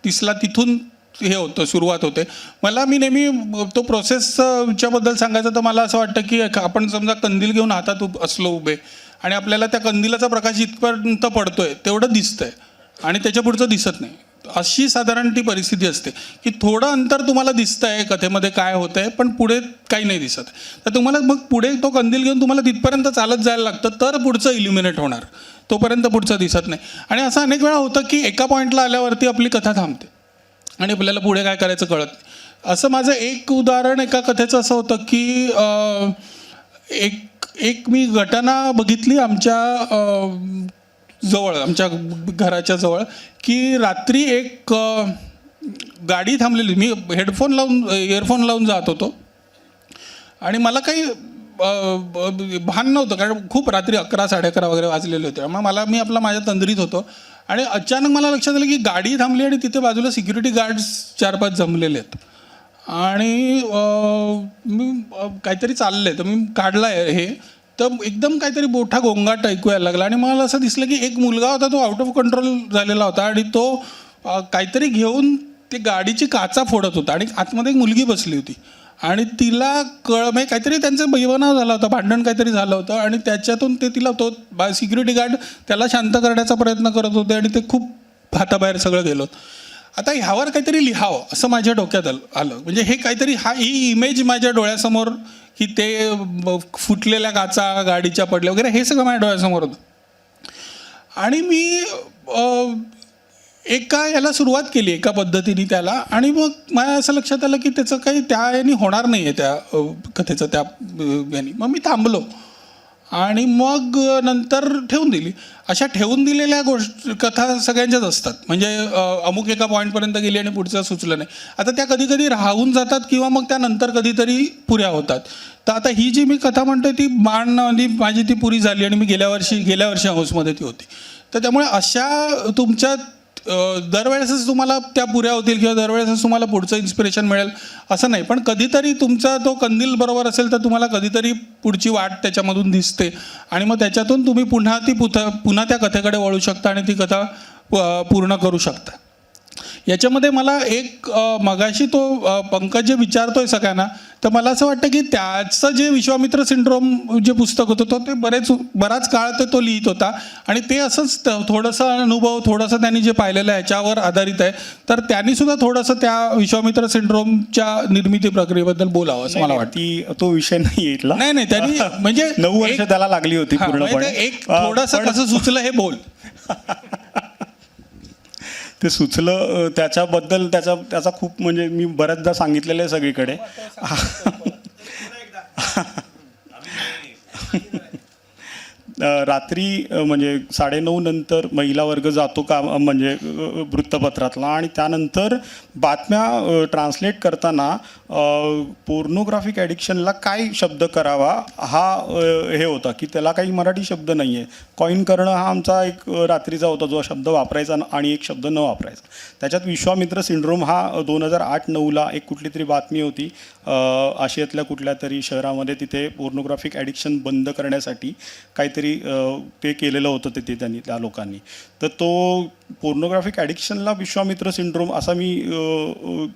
दिसला तिथून हे होतं, सुरुवात होते. मी नेहमी तो प्रोसेसच्याबद्दल सांगायचं तर मला असं वाटतं की आपण समजा कंदील घेऊन हातात असलो उभे आणि आपल्याला त्या कंदिलाचा प्रकाश इथपर्यंत पडतोय तेवढं दिसतंय आणि त्याच्या पुढचं दिसत नाही. अशी साधारण ती परिस्थिती असते की थोडं अंतर तुम्हाला दिसतंय कथेमध्ये काय होतंय पण पुढे काही नाही दिसत. तर तुम्हाला मग पुढे तो कंदील घेऊन तुम्हाला तिथपर्यंत चालत जायला लागतं तर पुढचं इल्युमिनेट होणार, तोपर्यंत पुढचं दिसत नाही. आणि असं अनेक वेळा होतं की एका पॉईंटला आल्यावरती आपली कथा थांबते आणि आपल्याला पुढे काय करायचं कळत नाही. असं माझं एक उदाहरण एका कथेचं असं होतं की एक मी घटना बघितली आमच्या घराच्या जवळ की रात्री एक गाडी थांबलेली. मी इयरफोन लावून जात होतो आणि मला काही भान नव्हतं कारण खूप रात्री 11-11:30 वगैरे वाजलेले होते. मग मी माझ्या तंद्रीत होतो आणि अचानक मला लक्षात आलं की गाडी थांबली आणि तिथे बाजूला सिक्युरिटी गार्ड्स 4-5 जमलेले आहेत आणि मी काहीतरी चाललं आहे तर मी काढला आहे हे, तर एकदम काहीतरी मोठा गोंगाट ऐकू यायला लागला आणि मला असं दिसलं की एक मुलगा होता तो आउट ऑफ कंट्रोल झालेला होता आणि तो काहीतरी घेऊन ते गाडीची काचा फोडत होता आणि आतमध्ये एक मुलगी बसली होती आणि तिला म्हणजे काहीतरी त्यांचं बैबनाव झाला होता, भांडण काहीतरी झालं होतं आणि त्याच्यातून तो सिक्युरिटी गार्ड त्याला शांत करण्याचा प्रयत्न करत होते आणि ते खूप हाताबाहेर सगळं गेलं. आता ह्यावर काहीतरी लिहावं असं माझ्या डोक्यात आलं. म्हणजे हे काहीतरी ही इमेज माझ्या डोळ्यासमोर, की ते फुटलेल्या काचा गाडीच्या पडल्या वगैरे हे सगळं माझ्या डोळ्यासमोर होतं. आणि मी याला सुरुवात केली एका पद्धतीने त्याला, आणि मग मला असं लक्षात आलं की त्याचं काही त्या याने होणार नाही आहे त्या कथेचं त्या याने. मग मी थांबलो आणि मग नंतर ठेवून दिली. अशा ठेवून दिलेल्या कथा सगळ्यांच्याच असतात. म्हणजे अमुक एका पॉईंटपर्यंत गेली आणि पुढचं सुचलं नाही. आता त्या कधी कधी राहून जातात किंवा मग त्यानंतर कधीतरी पुऱ्या होतात. तर आता ही जी मी कथा म्हणतोय ती माझी ती पुरी झाली आणि मी गेल्या वर्षी हाऊसमध्ये ती होती. तर त्यामुळे अशा तुमच्या दरवेळेसच तुम्हाला त्या पुऱ्या होतील किंवा दरवेळेसच तुम्हाला पुढचं इन्स्पिरेशन मिळेल असं नाही. पण कधीतरी तुमचा तो कंदील बरोबर असेल तर तुम्हाला कधीतरी पुढची वाट त्याच्यामधून दिसते आणि मग त्याच्यातून तुम्ही पुन्हा त्या कथेकडे वळू शकता आणि ती कथा पूर्ण करू शकता. याच्यामध्ये मला एक मगाशी तो पंकज जे विचारतोय सगळ्यांना, तर मला असं वाटतं की त्याचं जे विश्वामित्र सिंड्रोम जे पुस्तक होतं ते बराच काळ तो लिहित होता आणि ते असंच थोडंसं अनुभव, थोडंसं त्यांनी जे पाहिलेलं आहे याच्यावर आधारित आहे. तर त्यांनी सुद्धा थोडंसं त्या विश्वामित्र सिंड्रोमच्या निर्मिती प्रक्रियेबद्दल बोलावं असं मला वाटतं. तो विषय नाही इथला. नाही त्यांनी म्हणजे 9 वर्ष त्याला लागली होती पूर्णपणे. एक थोडंसं कसं सुचलं हे बोल. ते सुचलं त्याच्याबद्दल त्याचा खूप म्हणजे मी बऱ्याचदा सांगितलेलं आहे सगळीकडे. रात्री म्हणजे 9:30 नंतर महिला वर्ग जातो म्हणजे वृत्तपत्रातला, आणि त्यानंतर बातम्या ट्रान्सलेट करताना पोर्नोग्राफिक ॲडिक्शनला काय शब्द करावा हा हे होता की त्याला काही मराठी शब्द नाही आहे. कॉईन करणं हा आमचा एक रात्रीचा होता जो शब्द वापरायचा आणि एक शब्द न वापरायचा. त्याच्यात विश्वामित्र सिंड्रोम हा 2008-9ला एक कुठली तरी बातमी होती आशियातल्या कुठल्या तरी शहरामध्ये. तिथे पोर्नोग्राफिक ॲडिक्शन बंद करण्यासाठी काहीतरी ते केलेलं होतं त्या लोकांनी. तर तो पोर्नोग्राफिक ॲडिक्शनला विश्वामित्र सिंड्रोम असा मी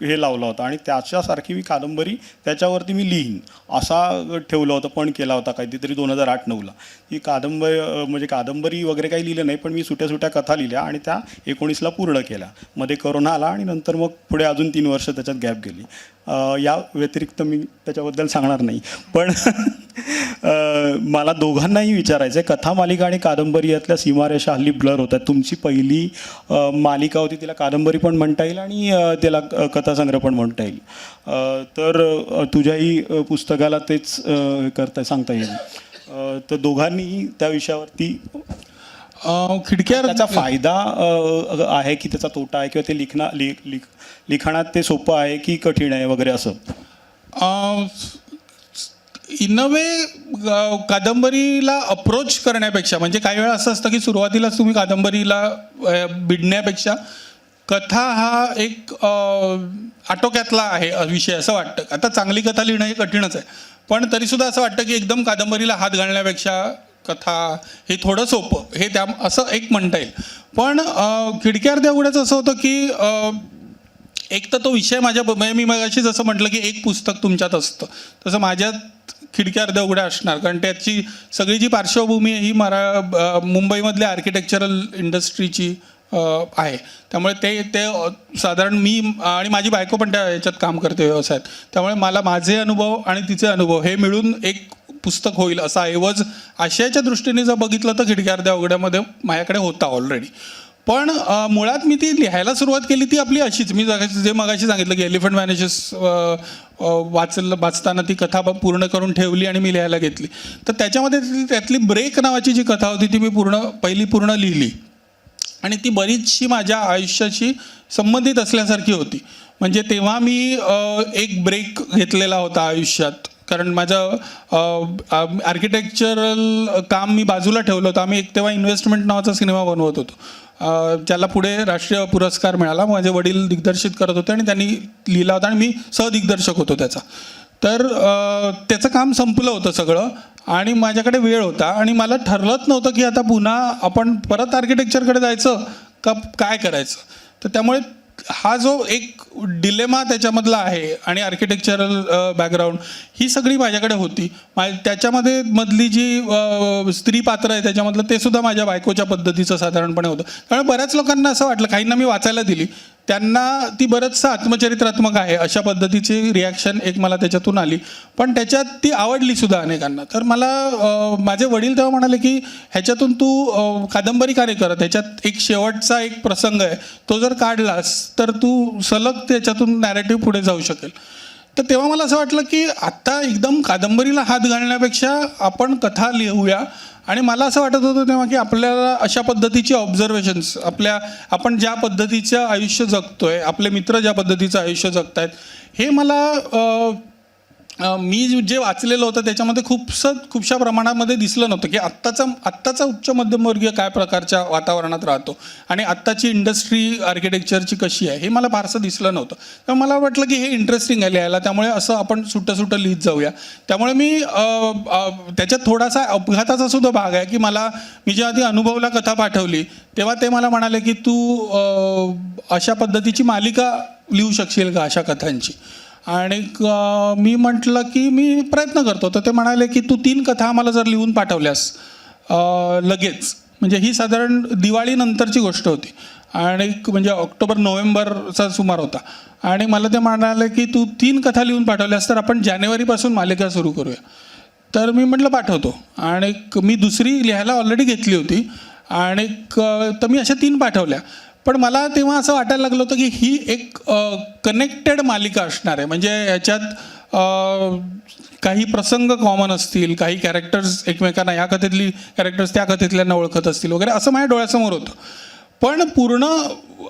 हे लावला होता आणि त्याच्यासारखी मी कादंबरी त्याच्यावरती मी लिहीन असा ठेवला होता, पण केला होता काहीतरी 2008-9ला. ही कादंबरी वगैरे काही लिहिलं नाही, पण मी सुट्या कथा लिहिल्या आणि त्या 19ला पूर्ण केल्या. मध्ये करोना आला आणि नंतर मग पुढे अजून 3 वर्ष त्याच्यात गॅप गेली. या व्यतिरिक्त मी त्याच्याबद्दल सांगणार नाही. पण मला दोघांनाही विचारायचं आहे, कथा मालिका आणि कादंबरी यातल्या सीमारेषा हल्ली ब्लर होतात. तुमची पहिली मालिका होती, तिला कादंबरी पण म्हणता येईल आणि त्याला कथासंग्रह पण म्हणता येईल. तर तुझ्याही पुस्तकाला तेच सांगता येईल. तर दोघांनीही त्या विषयावरती खिडक्या त्याचा फायदा आहे की त्याचा तोटा आहे, किंवा ते लिखाणात ते सोपं आहे की कठीण आहे वगैरे असं. इन अ वे कादंबरीला अप्रोच करण्यापेक्षा, म्हणजे काही वेळा असं असतं की सुरुवातीलाच तुम्ही कादंबरीला भिडण्यापेक्षा कथा हा एक आटोक्यातला आहे विषय असं वाटतं. आता चांगली कथा लिहिणं हे कठीणच आहे, पण तरीसुद्धा असं वाटतं की एकदम कादंबरीला हात घालण्यापेक्षा कथा हे थोडं सोपं, हे असं एक म्हणता येईल. पण खिडक्या अर्ध्या उघड्याचं असं होतं की एक तर तो विषय मी मगाशी जसं म्हटलं की एक पुस्तक तुमच्यात असतं, तसं माझ्यात खिडक्या अर्ध्या उघड्या असणार. कारण त्याची सगळी जी पार्श्वभूमी आहे ही मुंबईमधल्या आर्किटेक्चरल इंडस्ट्रीची आहे. त्यामुळे ते साधारण मी आणि माझी बायको पण त्या याच्यात काम करते व्यवसायात. त्यामुळे मला माझे अनुभव आणि तिचे अनुभव हे मिळून एक पुस्तक होईल असा ऐवज आशयाच्या दृष्टीने जर बघितलं तर खिडक्या अर्ध्या उघड्यामध्ये माझ्याकडे होता ऑलरेडी. पण मुळात मी ती लिहायला सुरुवात केली ती आपली अशीच, मी जे मगाशी सांगितलं की एलिफंट मॅनेजेस वाचताना ती कथा पूर्ण करून ठेवली आणि मी लिहायला घेतली. तर त्याच्यामध्ये त्यातली ब्रेक नावाची जी कथा होती ती मी पहिली पूर्ण लिहिली आणि ती बरीचशी माझ्या आयुष्याशी संबंधित असल्यासारखी होती. म्हणजे तेव्हा मी एक ब्रेक घेतलेला होता आयुष्यात, कारण माझं आर्किटेक्चरल काम मी बाजूला ठेवलं होतं. आम्ही तेव्हा इन्व्हेस्टमेंट नावाचा सिनेमा बनवत होतो, ज्याला पुढे राष्ट्रीय पुरस्कार मिळाला. माझे वडील दिग्दर्शित करत होते आणि त्यांनी लिहिला होता आणि मी सहदिग्दर्शक होतो त्याचा. तर त्याचं काम संपलं होतं सगळं आणि माझ्याकडे वेळ होता आणि मला ठरलंच नव्हतं की आता पुन्हा आपण परत आर्किटेक्चरकडे जायचं का काय करायचं. तर त्यामुळे हा जो एक डिलेमा त्याच्यामधला आहे आणि आर्किटेक्चरल बॅकग्राऊंड ही सगळी माझ्याकडे होती. त्याच्यामध्ये मधली जी स्त्री पात्र आहे त्याच्यामधलं ते सुद्धा माझ्या बायकोच्या पद्धतीचं साधारणपणे होतं. त्यामुळे बऱ्याच लोकांना असं वाटलं, काहींना मी वाचायला दिली त्यांना ती बरंचसं आत्मचरित्रात्मक आहे अशा पद्धतीची रिॲक्शन एक मला त्याच्यातून आली. पण त्याच्यात ती आवडली सुद्धा अनेकांना. तर मला माझे वडील तेव्हा म्हणाले की ह्याच्यातून तू कादंबरी कार्य करत, ह्याच्यात एक शेवटचा एक प्रसंग आहे, तो जर काढलास तर तू सलग त्याच्यातून नॅरेटिव्ह पुढे जाऊ शकेल. तर तेव्हा मला असं वाटलं की आत्ता एकदम कादंबरीला हात घालण्यापेक्षा आपण कथा लिहूया. आणि मला असं वाटत होतं तेव्हा की आपल्याला अशा पद्धतीची ऑब्झर्वेशन्स, आपण ज्या पद्धतीचं आयुष्य जगतोय, आपले मित्र ज्या पद्धतीचं आयुष्य जगतायत, हे मला मी जे वाचलेलं होतं त्याच्यामध्ये खूपशा प्रमाणामध्ये दिसलं नव्हतं की आत्ताचा उच्च मध्यमवर्गीय काय प्रकारच्या वातावरणात राहतो आणि आत्ताची इंडस्ट्री आर्किटेक्चरची कशी आहे हे मला फारसं दिसलं नव्हतं. तर मला वाटलं की हे इंटरेस्टिंग आहे लिहायला, त्यामुळे असं आपण सुटं लिहित जाऊया. त्यामुळे मी त्याच्यात थोडासा अपघाताचा सुद्धा भाग आहे की मी जेव्हा ती अनुभवला कथा पाठवली तेव्हा ते मला म्हणाले की तू अशा पद्धतीची मालिका लिहू शकशील का अशा कथांची. आणि मी म्हटलं की मी प्रयत्न करतो. तर ते म्हणाले की तू 3 कथा आम्हाला जर लिहून पाठवल्यास लगेच, म्हणजे ही साधारण दिवाळीनंतरची गोष्ट होती आणि म्हणजे ऑक्टोबर-नोव्हेंबरचा सुमार होता, आणि मला ते म्हणाले की तू 3 कथा लिहून पाठवल्यास तर आपण जानेवारीपासून मालिका सुरू करूया. तर मी म्हटलं पाठवतो. आणि मी दुसरी लिहायला ऑलरेडी घेतली होती आणि तर मी अशा 3 पाठवल्या. पण मला तेव्हा असं वाटायला लागलं होतं की ही एक कनेक्टेड मालिका असणार आहे. म्हणजे ह्याच्यात काही प्रसंग कॉमन असतील, काही कॅरेक्टर्स एकमेकांना, ह्या कथेतली कॅरेक्टर्स त्या कथेतल्यांना ओळखत असतील वगैरे, असं माझ्या डोळ्यासमोर होतं. पण पूर्ण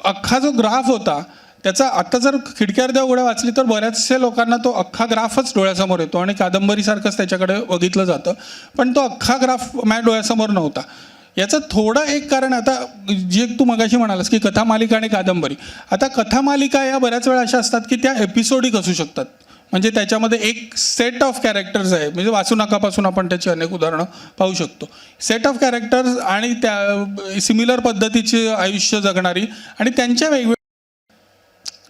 अख्खा जो ग्राफ होता त्याचा आता जर खिडकी अर्ध्या उघड्या वाचली तर बऱ्याचशा लोकांना तो अख्खा ग्राफच डोळ्यासमोर येतो आणि कादंबरीसारखंच त्याच्याकडे बघितलं जातं. पण तो अख्खा ग्राफ माझ्या डोळ्यासमोर नव्हता. याचं थोडं एक कारण, आता जे तू मगाशी म्हणालास की कथा मालिका आणि कादंबरी, आता कथा मालिका या बऱ्याच वेळा अशा असतात की त्या एपिसोडिक असू शकतात. म्हणजे त्याच्यामध्ये एक सेट ऑफ कॅरेक्टर्स आहे, म्हणजे वाचू नकापासून आपण त्याची अनेक उदाहरणं पाहू शकतो. सेट ऑफ कॅरेक्टर्स आणि त्या सिमिलर पद्धतीचे आयुष्य जगणारी आणि त्यांच्या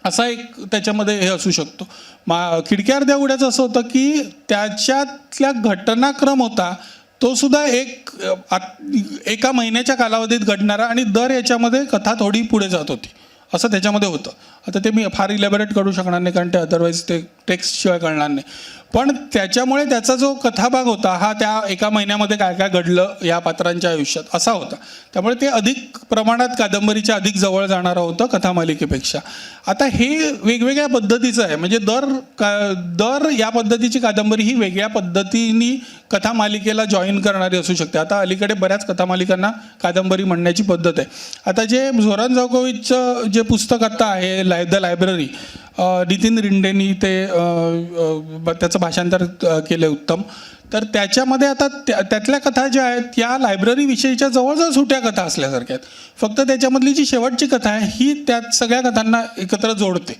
असा एक त्याच्यामध्ये हे असू शकतो. खिडकी अर्ध्या उघड्याचं असं होतं की त्याच्यातल्या घटनाक्रम होता तो सुद्धा एका महिन्याच्या कालावधीत घडणारा आणि दर याच्यामध्ये कथा थोडी पुढे जात होती असं त्याच्यामध्ये होतं. आता ते मी फार इलॅबोरेट करू शकणार नाही कारण ते अदरवाईज ते टेक्स्टशिवाय कळणार नाही. पण त्याच्यामुळे त्याचा जो कथाभाग होता हा त्या एका महिन्यामध्ये काय काय घडलं या पात्रांच्या आयुष्यात असा होता. त्यामुळे ते अधिक प्रमाणात कादंबरीच्या अधिक जवळ जाणारं होतं कथामालिकेपेक्षा. आता हे वेगवेगळ्या पद्धतीचं आहे, म्हणजे दर या पद्धतीची कादंबरी ही वेगळ्या पद्धतीने कथामालिकेला जॉईन करणारी असू शकते. आता अलीकडे बऱ्याच कथामालिकांना कादंबरी म्हणण्याची पद्धत आहे. आता जे झोरान जावकोविचचं जे पुस्तक आता आहे द लायब्ररी, नितीन रिंडेंनी त्याचं भाषांतर केलं उत्तम. तर त्याच्यामध्ये आता त्यातल्या कथा ज्या आहेत या लायब्ररीविषयीच्या जवळजवळ सुट्या कथा असल्यासारख्या आहेत. फक्त त्याच्यामधली जी शेवटची कथा आहे ही त्यात सगळ्या कथांना एकत्र जोडते.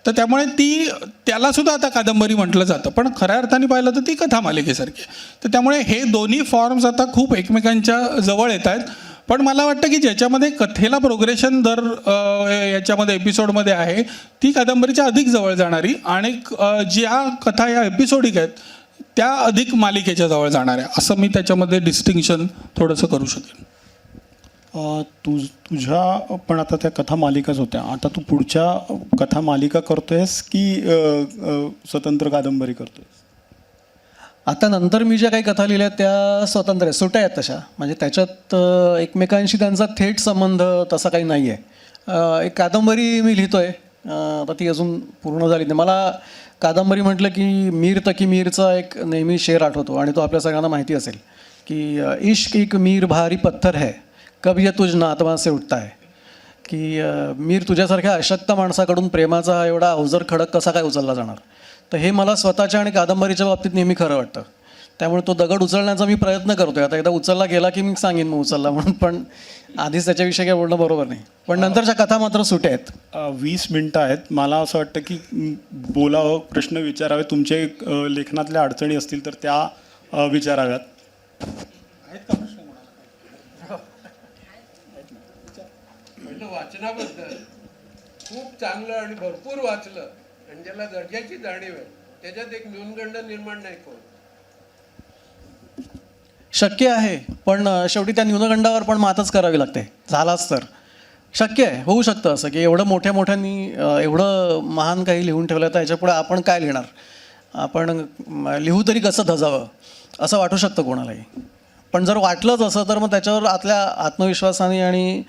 तर त्यामुळे त्यालासुद्धा आता कादंबरी म्हटलं जातं, पण खऱ्या अर्थाने पाहिलं तर ती कथा मालिकेसारखी आहे. तर त्यामुळे हे दोन्ही फॉर्म्स आता खूप एकमेकांच्या जवळ येत आहेत. पण मला वाटतं की ज्याच्यामध्ये कथेला प्रोग्रेशन दर याच्यामध्ये एपिसोडमध्ये आहे ती कादंबरीच्या अधिक जवळ जाणारी, आणि ज्या कथा या एपिसोडिक आहेत त्या अधिक मालिकेच्या जवळ जाणाऱ्या, असं मी त्याच्यामध्ये डिस्टिंक्शन थोडंसं करू शकेन. तुझ्या पण आता त्या कथा मालिकाच होत्या, आता तू पुढच्या कथा मालिका करतोयस की स्वतंत्र कादंबरी करतोयस? आता नंतर मी ज्या काही कथा लिहिल्या त्या स्वतंत्र आहेत, सुट्या आहेत तशा, म्हणजे त्याच्यात एकमेकांशी त्यांचा थेट संबंध तसा काही नाही आहे. एक कादंबरी मी लिहितो आहे, आता ती अजून पूर्ण झाली नाही. मला कादंबरी म्हटलं की मीर तकी मीरचा एक नेहमी शेर आठवतो आणि तो आपल्या सगळ्यांना माहिती असेल की इश्क एक मीर भारी पत्थर है कब ये तुझ नातवा से उठता है. की मीर तुझ्यासारख्या अशक्त माणसाकडून प्रेमाचा हा एवढा अवजर खडक कसा काय उचलला जाणार. तर हे मला स्वतःच्या आणि कादंबरीच्या बाबतीत नेहमी खरं वाटतं. त्यामुळे तो दगड उचलण्याचा मी प्रयत्न करतोय. आता एकदा उचलला गेला की मी सांगेन मग उचलला म्हणून, पण आधीच त्याच्याविषयी काय बोलणं बरोबर नाही. पण नंतरच्या कथा मात्र सुट्या आहेत. 20 मिनटं आहेत. मला असं वाटतं की बोलावं, प्रश्न विचारावे, तुमचे लेखनातल्या अडचणी असतील तर त्या विचाराव्यात. वाचनाबद्दल खूप चांगलं आणि भरपूर वाचलं आणि ज्याला दर्जाची जाणीव आहे त्याच्यात एक न्यूनगंड निर्माण नाही कोण. शक्य आहे, पण शेवटी त्या न्यूनगंडावर पण मातच करावी लागते झालाच तर. शक्य आहे, होऊ शकतं असं की एवढं मोठ्या मोठ्यांनी एवढं महान काही लिहून ठेवलं तर याच्यापुढे आपण काय लिहिणार, आपण लिहू तरी कसं धजावं असं वाटू शकतं कोणालाही. पण जर वाटलंच असं तर मग त्याच्यावर आतल्या आत्मविश्वासाने आणि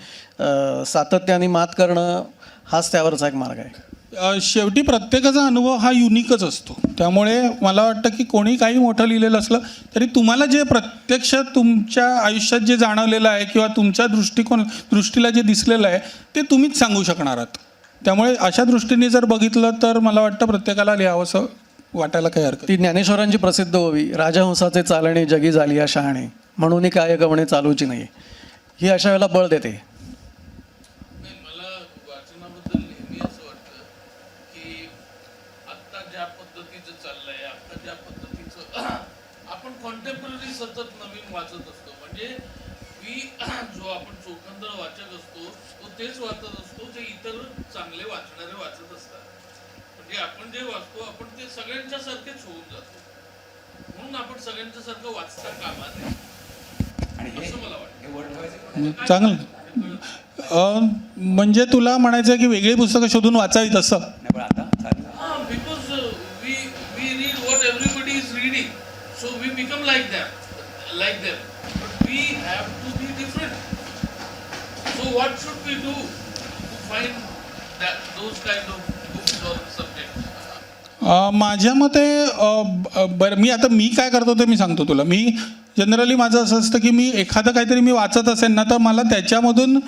सातत्याने मात करणं हाच त्यावरचा एक मार्ग आहे. शेवटी प्रत्येकाचा अनुभव हा युनिकच असतो. त्यामुळे मला वाटतं की कोणी काही मोठं लिहिलेलं असलं तरी तुम्हाला जे प्रत्यक्ष तुमच्या आयुष्यात जे जाणवलेलं आहे किंवा तुमच्या दृष्टीला जे दिसलेलं आहे ते तुम्हीच सांगू शकणार आहात. त्यामुळे अशा दृष्टीने जर बघितलं तर मला वाटतं प्रत्येकाला लिहावंसं वाटायला काही हरकत ती ज्ञानेश्वरांची प्रसिद्ध ओवी, राजहंसाचे चालणे जगी झाली या शहाणे, म्हणून काय गवणे चालूची नाही, ही अशा वेळेला बळ देते. मला वाचनाबद्दल नेहमी असं वाटतं की आत्ता ज्या पद्धतीचं चाललंय, आत्ता ज्या पद्धतीचं आपण कॉन्टेम्पररी सतत नवीन वाचत असतो. म्हणजे जो आपण चोखंदळ वाचक असतो तो तेच वाचत असतो जे इतर चांगले वाचणारे वाचत असतात. म्हणजे आपण जे वाचतो आपण ते सगळ्यांच्या सारखेच होऊन जातो. म्हणून आपण सगळ्यांच्या सारखं वाचता कामा नये असं मला वाटतं. चांगलं. म्हणजे तुला म्हणायचं की वेगळी पुस्तकं शोधून वाचावीत असं. Because we read what everybody is reading, so we become like them. But we have to be different. So what should we do to find those kind of books or subjects? माझ्या मते बरं मी काय करतो ते मी सांगतो तुला. मी generally माझं असं असतं की मी एखादं काहीतरी मी वाचत असेल ना तर मला त्याच्यामधून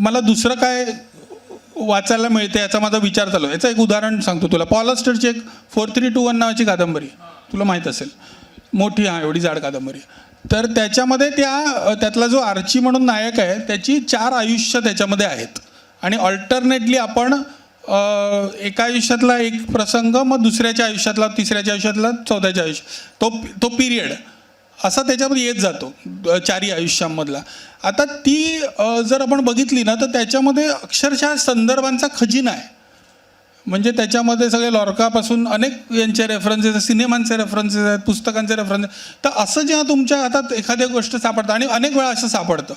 मला दुसरं काय वाचायला मिळते याचा माझा विचार चालू. याचं एक उदाहरण सांगतो तुला. पॉल ऑस्टरची एक 4321 नावाची कादंबरी तुला माहीत असेल, मोठी एवढी जाड कादंबरी. तर त्याच्यामध्ये त्यातला जो आर्ची म्हणून नायक आहे त्याची 4 आयुष्य त्याच्यामध्ये आहेत आणि ऑल्टरनेटली आपण एका आयुष्यातला एक प्रसंग, मग दुसऱ्याच्या आयुष्यातला, तिसऱ्याच्या आयुष्यातला, चौथ्याच्या आयुष्य, तो पिरियड असा त्याच्यामध्ये येत जातो 4 आयुष्यांमधला. आता ती जर आपण बघितली ना तर त्याच्यामध्ये अक्षरशः संदर्भांचा खजिना आहे. म्हणजे त्याच्यामध्ये सगळे लॉर्कापासून अनेक यांचे रेफरन्सेस आहेत, सिनेमांचे रेफरन्सेस आहेत, पुस्तकांचे रेफरन्सेस. तर असं जेव्हा तुमच्या हातात एखाद्या गोष्ट सापडतं आणि अनेक वेळा असं सापडतं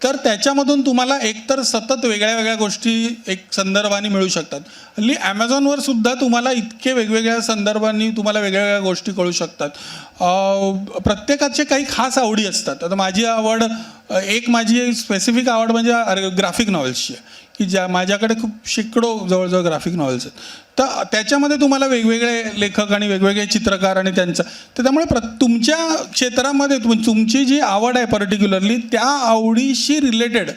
तर त्याच्यामधून तुम्हाला एकतर सतत वेगळ्या वेगळ्या गोष्टी एक संदर्भाने मिळू शकतात. हल्ली ॲमेझॉनवर सुद्धा तुम्हाला इतके वेगवेगळ्या संदर्भांनी तुम्हाला वेगवेगळ्या गोष्टी कळू शकतात. प्रत्येकाचे काही खास आवडी असतात. आता माझी आवड, माझी स्पेसिफिक आवड म्हणजे ग्राफिक नॉव्हेल्सची आहे की माझ्याकडे खूप शेकडो जवळजवळ ग्राफिक नॉव्हेल्स आहेत. तर त्याच्यामध्ये तुम्हाला वेगवेगळे लेखक आणि वेगवेगळे चित्रकार आणि त्यांचं, तर त्यामुळे तुमच्या क्षेत्रामध्ये तुमची जी आवड आहे पर्टिक्युलरली त्या आवडीशी रिलेटेड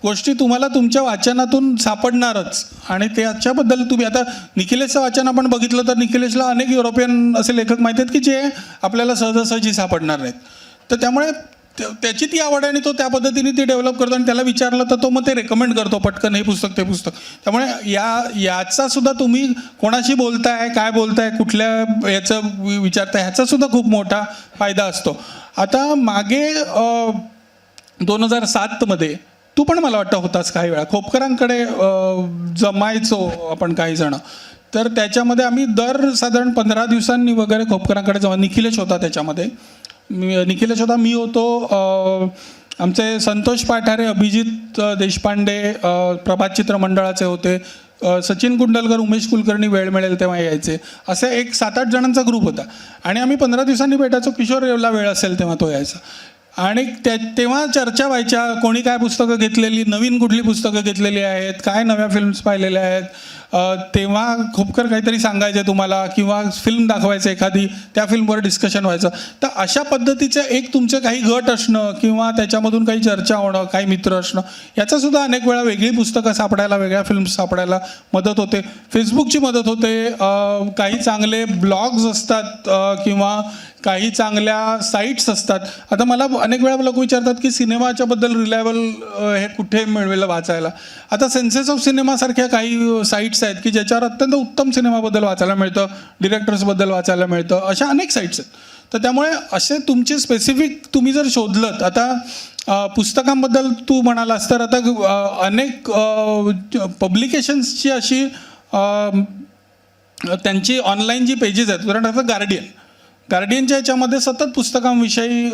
गोष्टी तुम्हाला तुमच्या वाचनातून सापडणारच. आणि त्याच्याबद्दल तुम्ही आता निखिलेशचं वाचन आपण बघितलं तर निखिलेशला अनेक युरोपियन असे लेखक माहीत आहेत की जे आपल्याला सहजासहजी सापडणार नाहीत. तर त्यामुळे त्याची ती आवड आहे आणि तो त्या पद्धतीने ती डेव्हलप करतो आणि त्याला विचारलं तर तो मग ते रेकमेंड करतो पटकन, हे पुस्तक ते पुस्तक. त्यामुळे याचा सुद्धा तुम्ही कोणाशी बोलताय, काय बोलताय, कुठल्या याचं विचारताय, ह्याचासुद्धा खूप मोठा फायदा असतो. आता मागे 2007मध्ये तू पण मला वाटतं होतास काही वेळा, खोपकरांकडे जमायचो आपण काही जण. तर त्याच्यामध्ये आम्ही साधारण 15 दिवसांनी वगैरे खोपकरांकडे जाऊ. निखिलेश होता त्याच्यामध्ये, निखिलेश होता, मी होतो, आमचे संतोष पाठारे, अभिजित देशपांडे प्रभात चित्र मंडळाचे होते, सचिन कुंडलकर, उमेश कुलकर्णी वेळ मिळेल तेव्हा यायचे, असे एक 7-8 जणांचा ग्रुप होता. आणि आम्ही 15 दिवसांनी भेटायचो. किशोरला वेळ असेल तेव्हा तो यायचा. आणि तेव्हा चर्चा व्हायच्या, कोणी काय पुस्तकं घेतलेली, नवीन कुठली पुस्तकं घेतलेली आहेत, काय नव्या फिल्म्स पाहिलेल्या आहेत. तेव्हा खोपकर काहीतरी सांगायचे तुम्हाला किंवा फिल्म दाखवायचं एखादी, त्या फिल्मवर डिस्कशन व्हायचं. तर अशा पद्धतीचं एक तुमचे काही गट असणं किंवा त्याच्यामधून काही चर्चा होणं, काही मित्र असणं, याचासुद्धा अनेक वेळा वेगळी पुस्तकं सापडायला, वेगळ्या फिल्म्स सापडायला मदत होते. फेसबुकची मदत होते. काही चांगले ब्लॉग्स असतात किंवा काही चांगल्या साईट्स असतात. आता मला अनेक वेळा लोक विचारतात की सिनेमाच्याबद्दल रिलायबल हे कुठे मिळवेल वाचायला. आता सेन्सेस ऑफ सिनेमासारख्या काही साईट्स आहेत की ज्याच्यावर अत्यंत उत्तम सिनेमाबद्दल वाचायला मिळतं, डिरेक्टर्सबद्दल वाचायला मिळतं, अशा अनेक साईट्स आहेत. तर त्यामुळे असे तुमचे स्पेसिफिक तुम्ही जर शोधलं, आता पुस्तकांबद्दल तू म्हणालास तर आता अनेक पब्लिकेशन्सची अशी त्यांची ऑनलाईन जी पेजेस आहेत, उदाहरणार्थ गार्डियनच्या याच्यामध्ये सतत पुस्तकांविषयी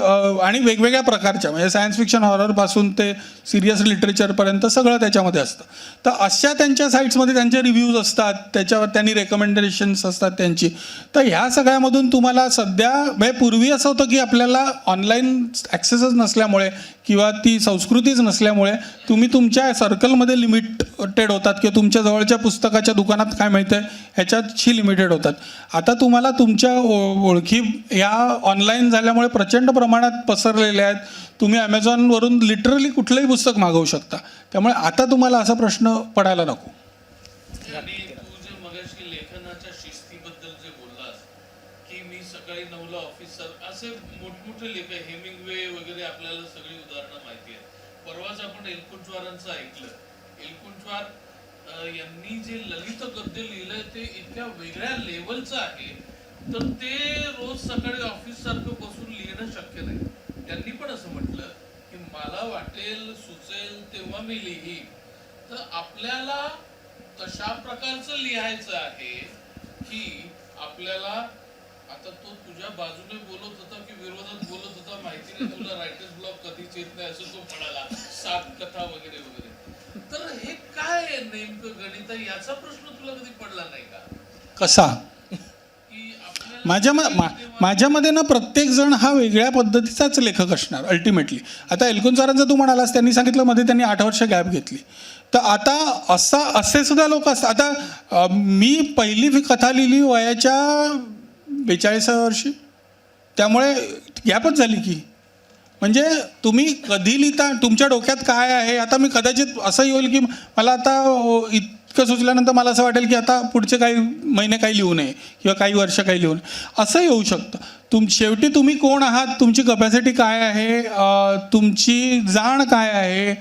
आणि वेगवेगळ्या प्रकारच्या म्हणजे सायन्स फिक्शन हॉररपासून ते सिरियस लिटरेचरपर्यंत सगळं त्याच्यामध्ये असतं. तर अशा त्यांच्या साईट्समध्ये त्यांचे रिव्ह्यूज असतात, त्याच्यावर त्यांनी रेकमेंडेशन्स असतात त्यांची. तर ह्या सगळ्यामधून तुम्हाला सध्या म्हणजे पूर्वी असं होतं की आपल्याला ऑनलाईन ॲक्सेसच नसल्यामुळे किंवा ती संस्कृतीच नसल्यामुळे तुम्ही तुमच्या सर्कलमध्ये लिमिटेड होतात किंवा तुमच्या जवळच्या पुस्तकाच्या दुकानात काय मिळतं आहे ह्याच्यातशी लिमिटेड होतात. आता तुम्हाला तुमच्या ओळखी ह्या ऑनलाईन झाल्यामुळे प्रचंड प्रमाणात पसरलेल्या आहेत. तुम्ही ॲमेझॉनवरून लिटरली कुठलंही पुस्तक मागवू शकता. त्यामुळे आता तुम्हाला असा प्रश्न पडायला नको. आणि तू जे मगाशी लेखनाच्या शिस्तीबद्दल जे बोललास की मी सकाळी 9ला ऑफिसर, असे मोठमोठे लेखक हेमिंग्वे वगैरे आपल्याला सगळी उदाहरणं माहिती आहेत. परवाच आपण एलकुंचवारांचं ऐकलं. एलकुंचवार यांनी जे ललित गद्य लिहिलंय ते इतक्या वेगळ्या लेवलचं आहे तर ते रोज सकाळी ऑफिस सारखं बसून लिहिणं शक्य नाही. त्यांनी पण असं म्हटलं की मला वाटेल सुचेल तेव्हा मी लिहीन. तर आपल्याला तशा प्रकारचं लिहायचं आहे की आपल्याला, आता तो तुझ्या बाजूने बोलत होता की विरोधात बोलत होता माहिती नाही, तुला रायटर्स ब्लॉक कधीच येत नाही असं तो म्हणाला, 7 कथा वगैरे वगैरे. तर हे काय आहे नेमकं गणित आहे याचा प्रश्न तुला कधी पडला नाही का? कसा? की आपल्याला माझ्यामध्ये ना प्रत्येक जण हा वेगळ्या पद्धतीचाच लेखक असणार अल्टिमेटली. आता एलकुंचवारांचं तू म्हणालास त्यांनी सांगितलं मध्ये त्यांनी 8 वर्ष गॅप घेतली. तर आता असे सुद्धा लोक असतात. आता मी पहिली कथा लिहिली वयाच्या 42व्या वर्षी, त्यामुळे गॅपच झाली की. म्हणजे तुम्ही कधी लिहिता, तुमच्या डोक्यात काय आहे. आता मी कदाचित असंही होईल की मला आता इतकं सुचल्यानंतर मला असं वाटेल की आता पुढचे काही महिने काही लिहू नये किंवा काही वर्ष काही लिहू नये, असंही होऊ शकतं. शेवटी तुम्ही कोण आहात, तुमची कपॅसिटी काय आहे, तुमची जाण काय आहे,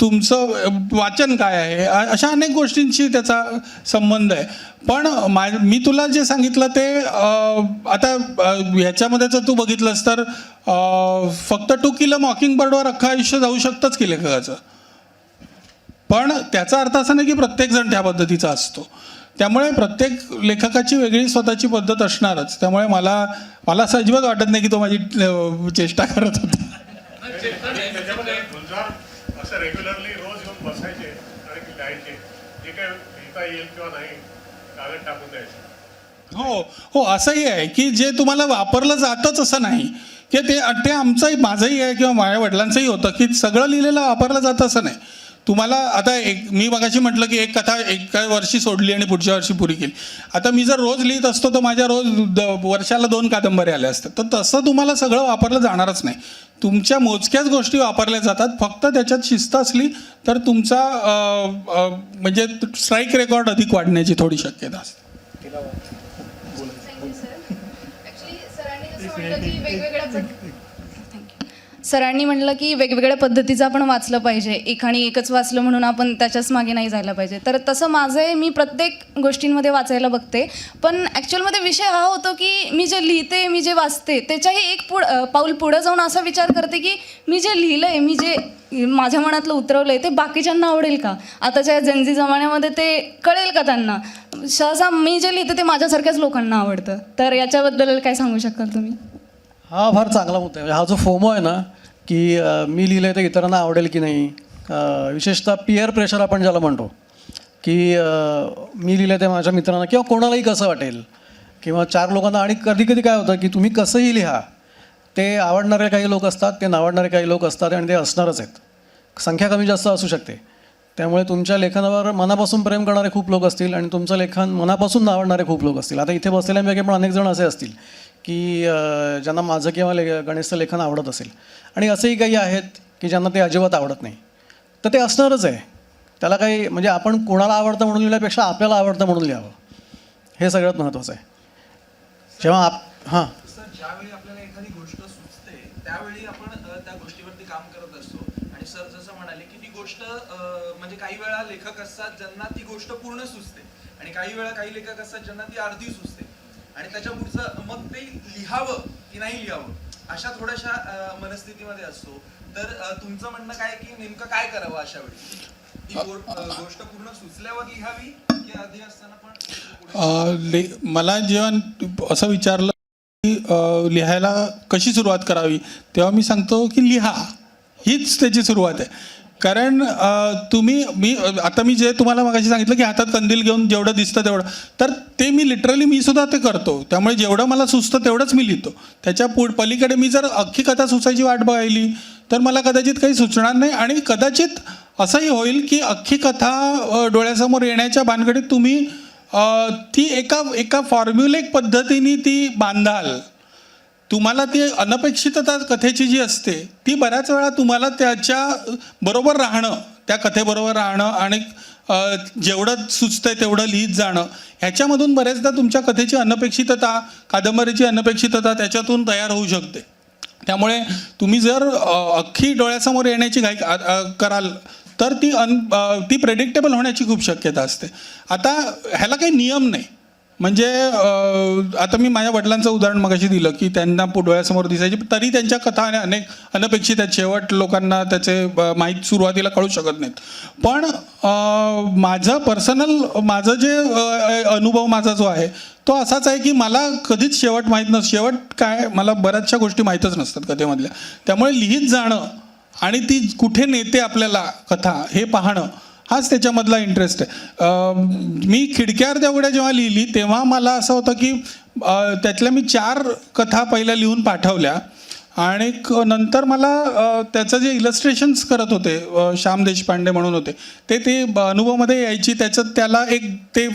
तुमचं वाचन काय आहे, अशा अनेक गोष्टींशी त्याचा संबंध आहे. पण मी तुला जे सांगितलं ते आता ह्याच्यामध्ये जर तू बघितलंस तर फक्त टू किल अ मॉकिंग बर्डवर अख्खं आयुष्य जाऊ शकतंच की लेखकाचं. पण त्याचा अर्थ असा नाही की प्रत्येकजण त्या पद्धतीचा असतो. त्यामुळे प्रत्येक लेखकाची वेगळी स्वतःची पद्धत असणारच. त्यामुळे मला असं अजिबात वाटत नाही की तो माझी चेष्टा करत होता. गुलजार असं रेग्युलरली रोज येऊन बसायचे आणि लिहायचे, जे काय लिहिता येईल किंवा नाही कागद टाकून द्यायचे. हो असंही आहे की जे तुम्हाला वापरलं जातच असं नाही की ते आमचंही माझंही आहे किंवा माझ्या वडिलांचंही होतं की सगळं लिहिलेलं वापरलं जातं असं नाही. तुम्हाला आता मी मगाशी म्हटलं की एक कथा एका वर्षी सोडली आणि पुढच्या वर्षी पुरी केली. आता मी जर रोज लिहित असतो तर माझ्या रोज वर्षाला 2 कादंबऱ्या आल्या असतात. तर तसं तुम्हाला सगळं वापरलं जाणारच नाही. तुमच्या मोजक्याच गोष्टी वापरल्या जातात. फक्त त्याच्यात शिस्त असली तर तुमचा म्हणजे स्ट्राईक रेकॉर्ड अधिक वाढण्याची थोडी शक्यता असते. सरांनी म्हटलं की वेगवेगळ्या पद्धतीचं आपण वाचलं पाहिजे, एकाने एकच वाचलं म्हणून आपण त्याच्याच मागे नाही जायला पाहिजे. तर तसं माझं आहे, मी प्रत्येक गोष्टींमध्ये वाचायला बघते. पण ॲक्च्युअलमध्ये विषय हा होतो की मी जे लिहिते, मी जे वाचते त्याच्याही एक पाऊल पुढं जाऊन असा विचार करते की मी जे लिहिलं आहे, मी जे माझ्या मनातलं उतरवलं आहे ते बाकीच्यांना आवडेल का, आताच्या जेनझी जमान्यामध्ये ते कळेल का त्यांना. सहसा मी जे लिहिते ते माझ्यासारख्याच लोकांना आवडतं. तर याच्याबद्दल काय सांगू शकाल तुम्ही? हा फार चांगला मुद्दा आहे. हा जो फोमो आहे ना की मी लिहिलं आहे तर इतरांना आवडेल की नाही, विशेषतः पिअर प्रेशर आपण ज्याला म्हणतो की मी लिहिलं ते माझ्या मित्रांना किंवा कोणालाही कसं वाटेल किंवा 4 लोकांना. आणि कधी कधी काय होतं की तुम्ही कसंही लिहा, ते आवडणारे काही लोक असतात, ते नावडणारे काही लोक असतात आणि ते असणारच आहेत. संख्या कमी जास्त असू शकते. त्यामुळे तुमच्या लेखनावर मनापासून प्रेम करणारे खूप लोक असतील आणि तुमचं लेखन मनापासून नावडणारे खूप लोक असतील. आता इथे बसलेल्यांपैकी पण अनेक जण असे असतील की ज्यांना माझं किंवा गणेशचं लेखन आवडत असेल आणि असेही काही आहेत की ज्यांना ते अजिबात आवडत नाही. तर ते असणारच आहे. त्याला काही म्हणजे आपण कोणाला आवडतं म्हणून लिहिल्यापेक्षा आपल्याला आवडतं म्हणून लिहावं, हे सगळ्यात महत्त्वाचं आहे. जेव्हा ज्यावेळी आपल्याला एखादी गोष्ट सुचते त्यावेळी आपण त्या गोष्टीवरती काम करत असतो. आणि सर जसं म्हणाले की ती गोष्ट म्हणजे काही वेळा लेखक असतात ज्यांना ती गोष्ट पूर्ण सुचते आणि काही वेळा काही लेखक असतात ज्यांना ती अर्धी सुचते आणि त्याच्या पुढचं मग ते लिहावं की नाही लिहावं अशा थोड्याशा मनस्थितीमध्ये असतो. तर तुमचं म्हणणं काय की नेमकं काय करावं अशा वेळी? ती गोष्ट पूर्ण सुचल्यावर लिहावी की अर्धी असताना पण? मला जेव्हा असं विचारलं लिहायला कशी सुरुवात करावी, तेव्हा मी सांगतो की लिहा, हीच त्याची सुरुवात आहे. कारण आता मी जे तुम्हाला मगाशी सांगितलं की हातात कंदील घेऊन जेवढं दिसतं तेवढं, तर ते मी सुद्धा ते करतो. त्यामुळे जेवढं मला सुचतं तेवढंच मी लिहितो. त्याच्या पलीकडे मी जर अख्खी कथा सुचायची वाट बघायली तर मला कदाचित काही सुचणार नाही. आणि कदाचित असंही होईल की अख्खी कथा डोळ्यासमोर येण्याच्या भानगडीत तुम्ही ती एका फॉर्म्युलेक पद्धतीने ती बांधाल. तुम्हाला ती अनपेक्षितता कथेची जी असते ती बऱ्याच वेळा तुम्हाला त्या कथेबरोबर राहणं आणि जेवढं सुचतंय तेवढं लिहित जाणं, ह्याच्यामधून बऱ्याचदा तुमच्या कथेची अनपेक्षितता, कादंबरीची अनपेक्षितता त्याच्यातून तयार होऊ शकते. त्यामुळे तुम्ही जर अख्खी डोळ्यासमोर येण्याची घाई कराल तर ती प्रेडिक्टेबल होण्याची खूप शक्यता असते. आता ह्याला काही नियम नाही. म्हणजे आता मी माझ्या वडिलांचं उदाहरण मगाशी दिलं की त्यांना डोळ्यासमोर दिसायची तरी त्यांच्या कथा अनेक अनपेक्षित आहेत. शेवट लोकांना त्याचे माहीत सुरुवातीला कळू शकत नाहीत. पण माझं जे अनुभव माझा जो आहे तो असाच आहे की मला कधीच शेवट माहीत नसतं. शेवट काय, मला बऱ्याचशा गोष्टी माहीतच नसतात कथेमधल्या. त्यामुळे लिहित जाणं आणि ती कुठे नेते आपल्याला कथा हे पाहणं, हाच त्याच्यामधला इंटरेस्ट आहे. मी खिडक्या अर्ध्या उघड्या जेव्हा लिहिली तेव्हा मला असं होतं की त्यातल्या मी 4 कथा पहिल्या लिहून पाठवल्या आणि नंतर मला त्याचं जे इलस्ट्रेशन्स करत होते श्याम देशपांडे म्हणून होते ते अनुभवमध्ये यायची. त्याला एक ते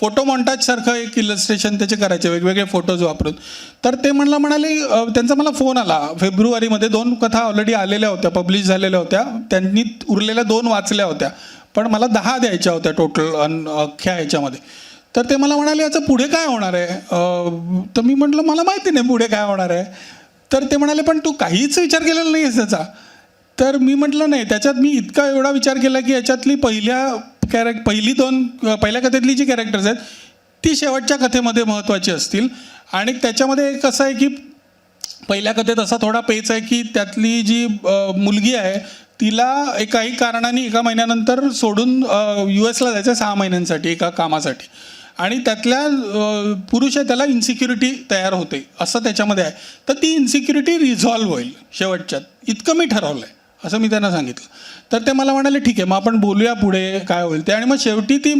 फोटो मॉन्टाजसारखं एक इलस्ट्रेशन त्याचे करायचे वेगवेगळे फोटोज वापरून. तर ते म्हणाले त्यांचा मला फोन आला फेब्रुवारीमध्ये. 2 कथा ऑलरेडी आलेल्या होत्या, पब्लिश झालेल्या होत्या. त्यांनी उरलेल्या 2 वाचल्या होत्या, पण मला 10 द्यायच्या होत्या टोटल अख्ख्या ह्याच्यामध्ये. तर ते मला म्हणाले याचं पुढे काय होणार आहे. तर मी म्हटलं मला माहिती नाही पुढे काय होणार आहे. तर ते म्हणाले पण तू काहीच विचार केलेला नाही आहेस त्याचा. तर मी म्हटलं नाही, त्याच्यात मी इतका एवढा विचार केला की याच्यातली पहिल्या कथेतली जी कॅरेक्टर्स आहेत ती शेवटच्या कथेमध्ये महत्त्वाची असतील. आणि त्याच्यामध्ये एक असं आहे की पहिल्या कथेत असा थोडा पेच आहे की त्यातली जी मुलगी आहे तिला काही कारणाने एका महिन्यानंतर सोडून US ला जायचं 6 महिन्यांसाठी एका कामासाठी. आणि त्यातल्या पुरुष आहे त्याला इन्सिक्युरिटी तयार होते असं त्याच्यामध्ये आहे. तर ती इन्सिक्युरिटी रिझॉल्व्ह होईल शेवटच्यात, इतकं मी ठरवलं आहे असं मी त्यांना सांगितलं. तर ते मला म्हणाले ठीक आहे मग आपण बोलूया पुढे काय होईल ते. आणि मग शेवटी ती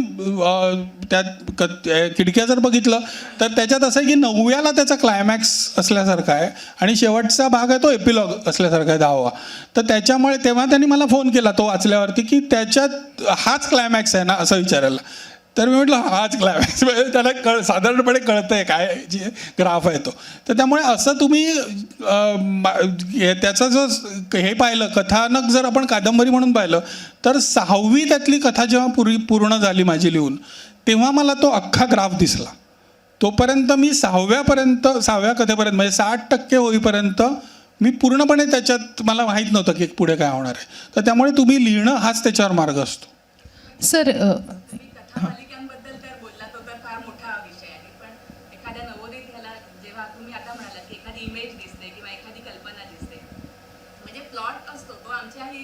त्यात खिडक्या जर बघितलं तर त्याच्यात असं आहे की 9व्याला त्याचा क्लायमॅक्स असल्यासारखा आहे आणि शेवटचा भाग आहे तो एपिलॉग असल्यासारखा आहे 10वा. तर त्याच्यामुळे तेव्हा त्यांनी मला फोन केला तो वाचल्यावरती की त्याच्यात हाच क्लायमॅक्स आहे ना असं विचारायला. तर मी म्हटलं हाच क्लायमॅक्स, म्हणजे त्याला साधारणपणे कळतं आहे काय जे ग्राफ आहे तो. तर त्यामुळे असं तुम्ही त्याचा जो हे पाहिलं कथानक जर आपण कादंबरी म्हणून पाहिलं तर 6वी त्यातली कथा जेव्हा पूर्ण झाली माझी लिहून तेव्हा मला तो अख्खा ग्राफ दिसला. तोपर्यंत मी 6व्या कथेपर्यंत म्हणजे 60% होईपर्यंत मी पूर्णपणे त्याच्यात मला माहीत नव्हतं की पुढे काय होणार आहे. तर त्यामुळे तुम्ही लिहिणं हाच त्याच्यावर मार्ग असतो. सर मालिकांबद्दल तर बोलला तो तर फार मोठा विषय आहे. पण एखाद्या नवोदित ह्याला जेव्हा तुम्ही आता म्हणालात की एखादी इमेज दिसते किंवा एखादी कल्पना दिसते, म्हणजे प्लॉट असतो तो आमच्याही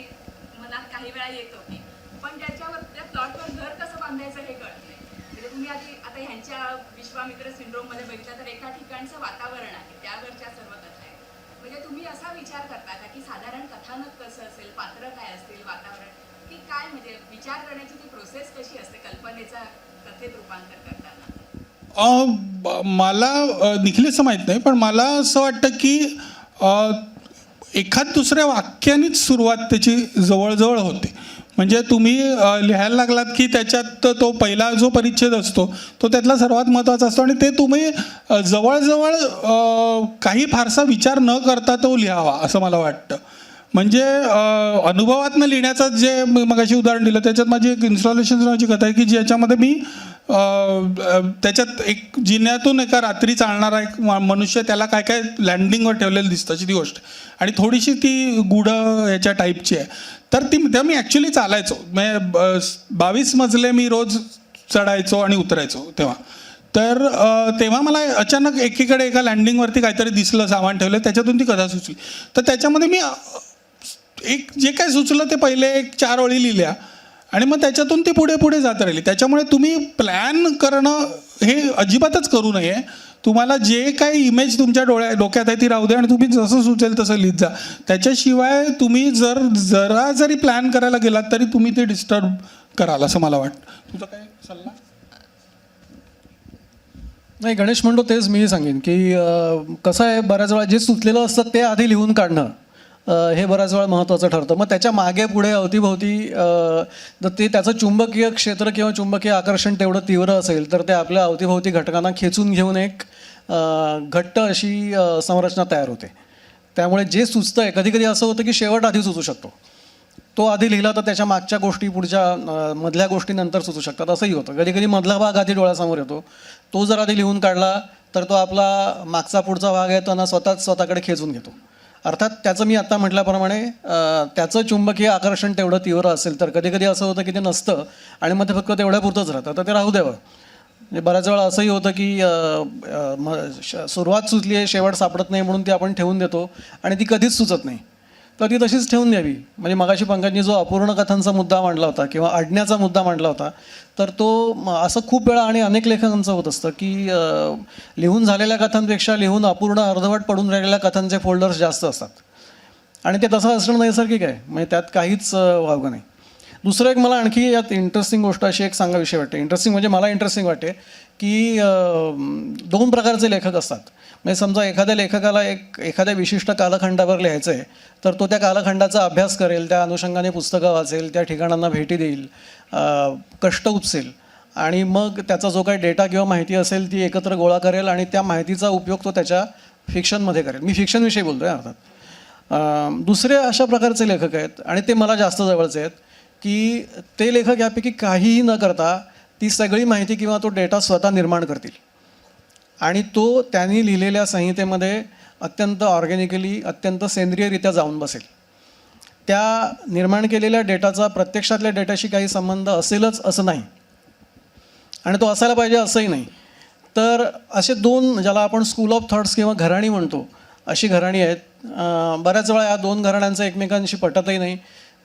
मनात काही वेळा येतो की पण त्याच्यावर त्या प्लॉटवर घर कसं बांधायचं हे कळत नाही. म्हणजे तुम्ही आता ह्यांच्या विश्वामित्र सिंड्रोममध्ये बघितलं तर एका ठिकाणचं वातावरण आहे, त्यावरच्या सर्व कथा आहेत. म्हणजे तुम्ही असा विचार करता का की साधारण कथानक कसं असेल, पात्र काय असतील, वातावरण की काय, म्हणजे विचार करण्याची ती प्रोसेस कशी असते कल्पनेचा कथेत रूपांतर करताना? मला निखिलेचं माहीत नाही, पण मला असं वाटतं की एखाद दुसऱ्या वाक्यानेच सुरुवात त्याची जवळजवळ होते. म्हणजे तुम्ही लिहायला लागलात की त्याच्यात तो पहिला जो परिच्छेद असतो तो त्यातला सर्वात महत्त्वाचा असतो आणि ते तुम्ही जवळजवळ काही फारसा विचार न करता तो लिहावा असं मला वाटतं. म्हणजे अनुभवातनं लिहिण्याचं जे मगाशी उदाहरण दिलं त्याच्यात माझी एक इन्स्टॉलेशन नावाची कथा आहे की ज्याच्यामध्ये मी त्याच्यात एक जिन्यातून एका रात्री चालणारा एक मनुष्य त्याला काय काय लँडिंगवर ठेवलेलं दिसतं अशी ती गोष्ट आणि थोडीशी ती गुढं ह्याच्या टाईपची आहे. तर तेव्हा मी ॲक्च्युली चालायचो, म्हणजे 22 मजले मी रोज चढायचो आणि उतरायचो तेव्हा. तर तेव्हा मला अचानक एकीकडे एका लँडिंगवरती काहीतरी दिसलं, सामान ठेवलं, त्याच्यातून ती कथा सुचली. तर त्याच्यामध्ये मी एक जे काय सुचलं ते पहिले 4 ओळी लिहिल्या आणि मग त्याच्यातून ती पुढे पुढे जात राहिली. त्याच्यामुळे तुम्ही प्लॅन करणं हे अजिबातच करू नये. तुम्हाला जे काही इमेज तुमच्या डोक्यात आहे ती राहू दे आणि तुम्ही जसं सुचेल तसं लिहित जा. त्याच्याशिवाय तुम्ही जरा जरी प्लॅन करायला गेलात तरी तुम्ही ते डिस्टर्ब कराल असं मला वाटतं. तुझा काय सल्ला? नाही, गणेश म्हणतो तेच मी सांगेन की कसं आहे, बऱ्याच वेळा जे सुचलेलं असतं ते आधी लिहून काढणं हे बऱ्याच वेळा महत्त्वाचं ठरतं. मग त्याच्या मागे पुढे अवतीभोवती जर ते त्याचं चुंबकीय क्षेत्र किंवा चुंबकीय आकर्षण तेवढं तीव्र असेल तर ते आपल्या अवतीभोवती घटकांना खेचून घेऊन एक घट्ट अशी संरचना तयार होते. त्यामुळे जे सुचतं आहे, कधी कधी असं होतं की शेवट आधी सुचू शकतो. तो आधी लिहिला तर त्याच्या मागच्या गोष्टी पुढच्या मधल्या गोष्टी नंतर सुचू शकतात, असंही होतं. कधी कधी मधला भाग आधी डोळ्यासमोर येतो, तो जर आधी लिहून काढला तर तो आपला मागचा पुढचा भाग आहे त्यांना स्वतःकडे खेचून घेतो. अर्थात त्याचं मी आत्ता म्हटल्याप्रमाणे त्याचं चुंबकीय आकर्षण तेवढं तीव्र असेल तर कधी कधी असं होतं की ते नसतं आणि मग ते फक्त तेवढ्यापुरतंच राहतं, तर ते राहू द्यावं. म्हणजे बऱ्याच वेळा असंही होतं की सुरुवात सुचली आहे, शेवट सापडत नाही म्हणून ती आपण ठेवून देतो आणि ती कधीच सुचत नाही, तर ती तशीच ठेवून द्यावी. म्हणजे मगाशी पंकजनी जो अपूर्ण कथांचा मुद्दा मांडला होता किंवा अडण्याचा मुद्दा मांडला होता, तर तो असं खूप वेळा आणि अनेक लेखकांचं होत असतं की लिहून झालेल्या कथांपेक्षा लिहून अपूर्ण अर्धवट पडून राहिलेल्या कथांचे फोल्डर्स जास्त असतात आणि ते तसं असणं नैसर्गिक आहे. म्हणजे त्यात काहीच वावगं नाही. दुसरं एक मला आणखी यात इंटरेस्टिंग गोष्ट अशी एक सांगाविषयी वाटते. इंटरेस्टिंग म्हणजे मला इंटरेस्टिंग वाटते की 2 प्रकारचे लेखक असतात. म्हणजे समजा एखाद्या लेखकाला एखाद्या विशिष्ट कालखंडावर लिहायचं आहे तर तो त्या कालखंडाचा अभ्यास करेल, त्या अनुषंगाने पुस्तकं वाचेल, त्या ठिकाणांना भेटी देईल, कष्ट उपसेल आणि मग त्याचा जो काही डेटा किंवा माहिती असेल ती एकत्र गोळा करेल आणि त्या माहितीचा उपयोग तो त्याच्या फिक्शनमध्ये करेल. मी फिक्शनविषयी बोलतो आहे अर्थात. दुसरे अशा प्रकारचे लेखक आहेत आणि ते मला जास्त जवळचे आहेत की ते लेखक यापैकी काहीही न करता ती सगळी माहिती किंवा तो डेटा स्वतः निर्माण करतील आणि तो त्यांनी लिहिलेल्या संहितेमध्ये अत्यंत ऑर्गॅनिकली, अत्यंत सेंद्रियरित्या जाऊन बसेल. त्या निर्माण केलेल्या डेटाचा प्रत्यक्षातल्या डेटाशी काही संबंध असेलच असं नाही आणि तो असायला पाहिजे असंही नाही. तर असे 2 ज्याला आपण स्कूल ऑफ थॉट्स किंवा घराणी म्हणतो अशी घराणी आहेत. बऱ्याच वेळा या 2 घराण्यांचं एकमेकांशी पटतही नाही.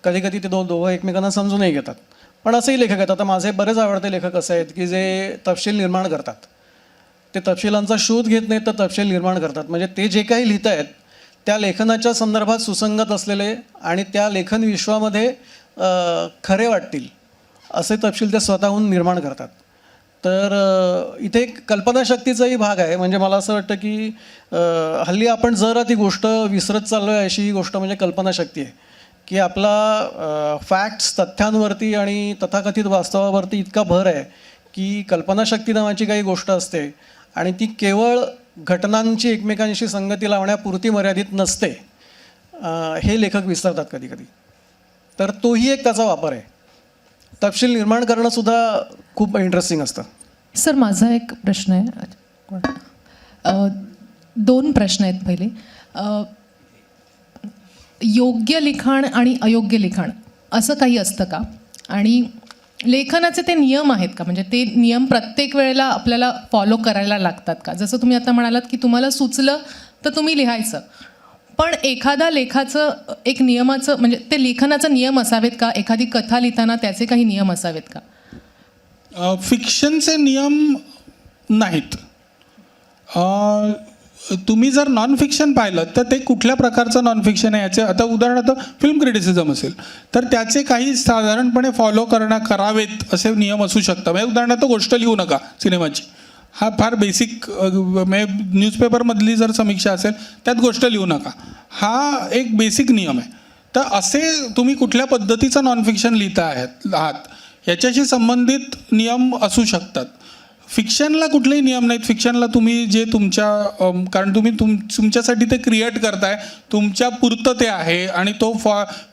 कधी कधी ते दोघं एकमेकांना समजूनही घेतात. पण असेही लेखक आहेत. आता माझे बरेच आवडते लेखक असे आहेत की जे तपशील निर्माण करतात. ते तपशिलांचा शोध घेत नाहीत तर तपशील निर्माण करतात. म्हणजे ते जे काही लिहित आहेत त्या लेखनाच्या संदर्भात सुसंगत असलेले आणि त्या लेखन विश्वामध्ये खरे वाटतील असे तपशील ते स्वतःहून निर्माण करतात. तर इथे एक कल्पनाशक्तीचाही भाग आहे. म्हणजे मला असं वाटतं की हल्ली आपण जरा ती गोष्ट विसरत चाललो आहे अशी ही गोष्ट म्हणजे कल्पनाशक्ती आहे की आपला फॅक्ट्स, तथ्यांवरती आणि तथाकथित वास्तवावरती इतका भर आहे की कल्पनाशक्ती नावाची काही गोष्ट असते आणि ती केवळ घटनांची एकमेकांशी संगती लावण्यापुरती मर्यादित नसते, हे लेखक विसरतात कधी कधी. तर तोही एक त्याचा वापर आहे. तपशील निर्माण करणंसुद्धा खूप इंटरेस्टिंग असतं. सर, माझा एक प्रश्न आहे. 2 प्रश्न आहेत. पहिले, योग्य लिखाण आणि अयोग्य लिखाण असं काही असतं का? आणि लेखनाचे ते नियम आहेत का? म्हणजे ते नियम प्रत्येक वेळेला आपल्याला फॉलो करायला लागतात का? जसं तुम्ही आता म्हणालात की तुम्हाला सुचलं तर तुम्ही लिहायचं, पण एखादा लेखाचं एक नियमाचं म्हणजे ते लेखनाचा नियम असावेत का? एखादी कथा लिहिताना त्याचे काही नियम असावेत का? फिक्शनचे नियम नाहीत. तुम्ही जर नॉन फिक्शन पाहिलं तर ते कुठल्या प्रकारचं नॉन फिक्शन आहे याचे, आता उदाहरणार्थ फिल्म क्रिटिसिझम असेल तर त्याचे काही साधारणपणे फॉलो करावेत असे नियम असू शकतात. म्हणजे उदाहरणार्थ गोष्ट लिहू नका सिनेमाची, हा फार बेसिक. म्हणजे न्यूजपेपरमधली जर समीक्षा असेल त्यात गोष्ट लिहू नका, हा एक बेसिक नियम आहे. तर असे तुम्ही कुठल्या पद्धतीचं नॉन फिक्शन लिहिता आहात याच्याशी संबंधित नियम असू शकतात. फिक्शनला कुठलेही नियम नाहीत. फिक्शनला तुम्ही जे कारण तुम्ही तुमच्यासाठी ते क्रिएट करताय, तुमच्या पुरतं ते आहे आणि तो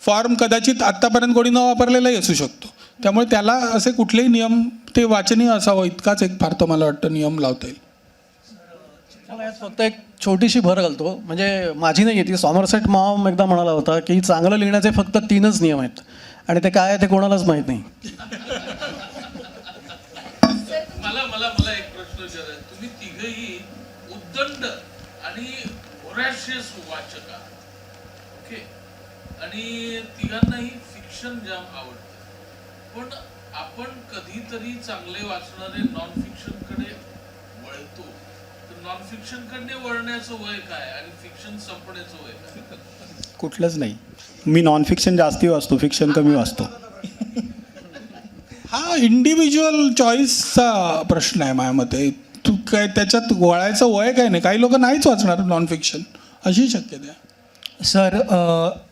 फॉर्म कदाचित आत्तापर्यंत कोणी न वापरलेलाही असू शकतो. त्यामुळे त्याला असे कुठलेही नियम, ते वाचनीय असावं इतकाच एक फार तो मला वाटतं नियम लावता येईल. मला यात फक्त एक छोटीशी भर घालतो, म्हणजे माझी नाही ती सॉमरसेट मॉम एकदा म्हणाला होता की चांगलं लिहिण्याचे फक्त 3च नियम आहेत आणि ते काय आहे ते कोणालाच माहीत नाही. मला एक प्रश्न विचारायचा. तुम्ही तिघही उद्दंड आणि व्होरॅशियस वाचक आहात, ओके, आणि तिघांनाही फिक्शन जाम आवडतं. पण आपण कधीतरी चांगले वाचणारे नॉन फिक्शनकडे वळतो. तर नॉन फिक्शनकडे वळण्याचं वय काय आणि फिक्शन संपण्याचं वय काय? कुठलंच नाही. मी नॉन फिक्शन जास्ती वाचतो, फिक्शन कमी वाचतो. हा इंडिव्हिज्युअल चॉईसचा प्रश्न आहे माझ्या मते. तू काय त्याच्यात वळायचं वय काय नाही. काही लोक नाहीच वाचणार नॉन फिक्शन, अशी शक्यता आहे. सर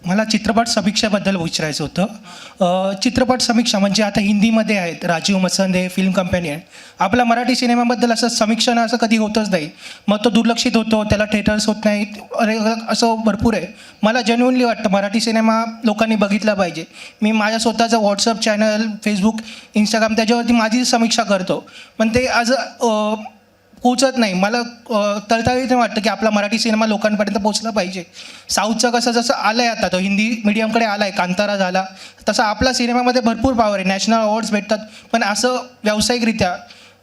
मला चित्रपट समीक्षेबद्दल विचारायचं होतं. चित्रपट समीक्षा म्हणजे आता हिंदीमध्ये आहेत, राजीव मसंदे फिल्म कंपनी आहे. आपल्या मराठी सिनेमाबद्दल असं समीक्षण असं कधी होतच नाही. मग तो दुर्लक्षित होतो, त्याला थिएटर्स होत नाहीत, असं भरपूर आहे. मला जेन्युअनली वाटतं मराठी सिनेमा लोकांनी बघितला पाहिजे. मी माझ्या स्वतःचं व्हॉट्सअप चॅनल, फेसबुक, इंस्टाग्राम त्याच्यावरती माझी समीक्षा करतो, पण ते आज पोचत नाही. मला तळतळीने वाटतं की आपला मराठी सिनेमा लोकांपर्यंत पोचला पाहिजे. साऊथचं कसं जसं आलं आहे आता, तो हिंदी मीडियमकडे आला आहे, कांतारा झाला, तसं आपला सिनेमामध्ये भरपूर पॉवर आहे. नॅशनल अवॉर्ड्स भेटतात, पण असं व्यावसायिकरित्या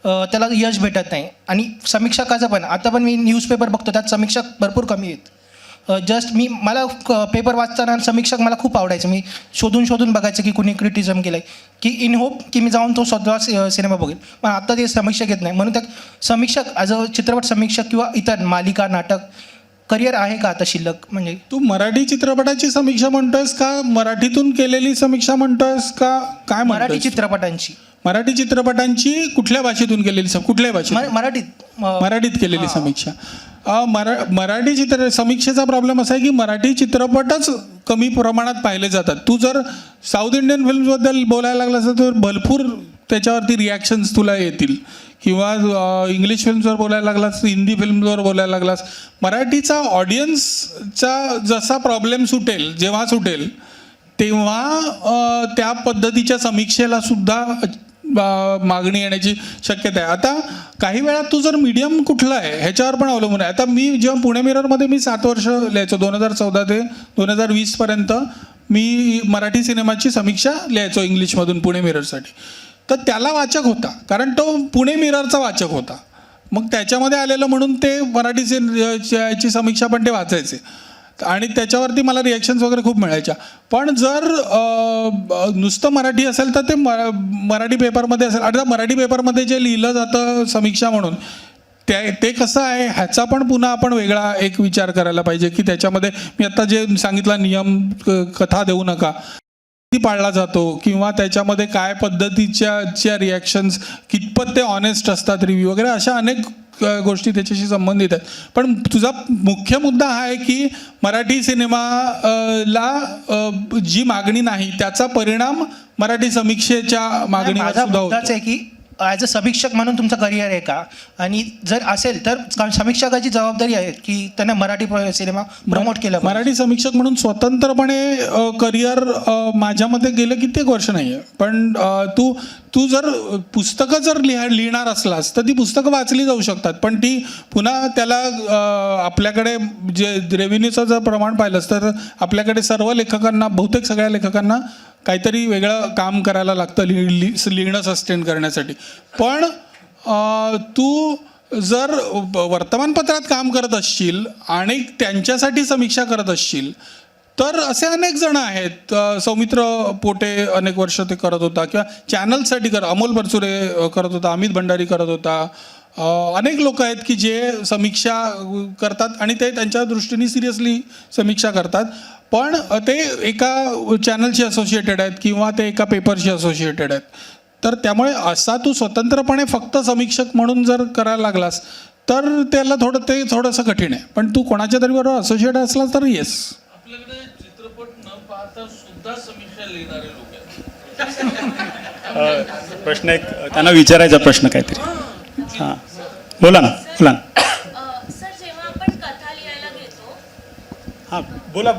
त्याला यश भेटत नाही. आणि समीक्षकाचं पण आता पण मी न्यूजपेपर बघतो, त्यात समीक्षक भरपूर कमी आहेत. जस्ट मला पेपर वाचताना समीक्षक मला खूप आवडायचं. मी शोधून बघायचं की कुणी क्रिटिझम केलं आहे, की इन होप की मी जाऊन तो स्वतः सिनेमा बघेल. पण आत्ता ते समीक्षक येत नाही. म्हणून त्या समीक्षक ॲज अ चित्रपट समीक्षक किंवा इतर मालिका, नाटक करिअर आहे का आता शिल्लक? म्हणजे तू मराठी चित्रपटाची समीक्षा म्हणतोयस का मराठीतून केलेली समीक्षा म्हणतोयस का काय मराठी चित्रपटांची? मराठी चित्रपटांची कुठल्या भाषेतून केलेली कुठल्या भाषेत? मराठीत केलेली समीक्षा. मराठी समीक्षेचा प्रॉब्लेम असा आहे की मराठी चित्रपटच कमी प्रमाणात पाहिले जातात. तू जर साऊथ इंडियन फिल्म्सबद्दल बोलायला लागलास तर भरपूर त्याच्यावरती रिॲक्शन्स तुला येतील. किंवा इंग्लिश फिल्म्सवर बोलायला लागलास, हिंदी फिल्म्सवर बोलायला लागलास. मराठीचा ऑडियन्सचा जसा प्रॉब्लेम जेव्हा सुटेल तेव्हा त्या पद्धतीच्या समीक्षेला सुद्धा मागणी येण्याची शक्यता आहे. आता काही वेळा तू जर मीडियम कुठलं आहे ह्याच्यावर पण अवलंबून आहे. आता मी जेव्हा पुणे मिररमध्ये मी 7 वर्ष लिहायचो, 2014 ते 2020पर्यंत मी मराठी सिनेमाची समीक्षा लिहायचो इंग्लिशमधून पुणे मिररसाठी. तर त्याला वाचक होता, कारण तो पुणे मिररचा वाचक होता. मग त्याच्यामध्ये आलेलं म्हणून ते मराठी ची समीक्षा पण ते वाचायचे आणि त्याच्यावरती मला रिॲक्शन्स वगैरे खूप मिळायच्या. पण जर नुसतं मराठी असेल तर ते मराठी पेपरमध्ये असेल. आता मराठी पेपरमध्ये जे लिहिलं जातं समीक्षा म्हणून ते कसं आहे ह्याचा पण पुन्हा आपण वेगळा एक विचार करायला पाहिजे की त्याच्यामध्ये मी आत्ता जे सांगितला नियम, कथा देऊ नका, किती पाळला जातो किंवा त्याच्यामध्ये काय पद्धतीच्या रिॲक्शन्स, कितपत ते ऑनेस्ट असतात, रिव्ह्यू वगैरे, अशा अनेक गोष्टी त्याच्याशी संबंधित आहेत. पण तुझा मुख्य मुद्दा हा आहे की मराठी सिनेमाला जी मागणी नाही त्याचा परिणाम मराठी समीक्षेच्या मागणीवर सुद्धा होतो. आहे की ॲज अ समीक्षक म्हणून तुमचं करिअर आहे का? आणि जर असेल तर समीक्षकाची जबाबदारी आहे की त्यांना मराठी सिनेमा प्रमोट केला. मराठी समीक्षक म्हणून स्वतंत्रपणे करिअर माझ्या मते गेलं कित्येक वर्ष नाही आहे. पण तू जर पुस्तकं जर लिहिणार असलास तर ती पुस्तकं वाचली जाऊ शकतात. पण ती पुन्हा त्याला आपल्याकडे जे रेव्हेन्यूचं जर प्रमाण पाहिलंस तर आपल्याकडे सर्व लेखकांना, बहुतेक सगळ्या लेखकांना काहीतरी वेगळं काम करायला लागतं लिहिणं सस्टेन करण्यासाठी. पण तू जर वर्तमानपत्रात काम करत असशील आणि त्यांच्यासाठी समीक्षा करत असशील तर असे अनेक जण आहेत. सौमित्र पोटे अनेक वर्ष ते करत होता, किंवा चॅनलसाठी अमोल बरचुरे करत होता, अमित भंडारी करत होता. अनेक लोक आहेत की जे समीक्षा करतात आणि ते त्यांच्या दृष्टीने सिरियसली समीक्षा करतात. पण ते एका चॅनलशी असोसिएटेड आहेत किंवा ते एका पेपरशी असोसिएटेड आहेत. तर त्यामुळे असा तू स्वतंत्रपणे फक्त समीक्षक म्हणून जर करायला लागलास तर त्याला थोडंसं कठीण आहे. पण तू कोणाच्या तरी बरोबर असोसिएट असलास तर येस. आपल्याकडे चित्रपट न पाहता सुद्धा समीक्षा लिहिणारे लोक आहेत. प्रश्न एक त्यांना विचारायचा प्रश्न काहीतरी. हां, बोला ना. सर, जेव्हा आपण कथा लिहायला घेतो, हां, बोला.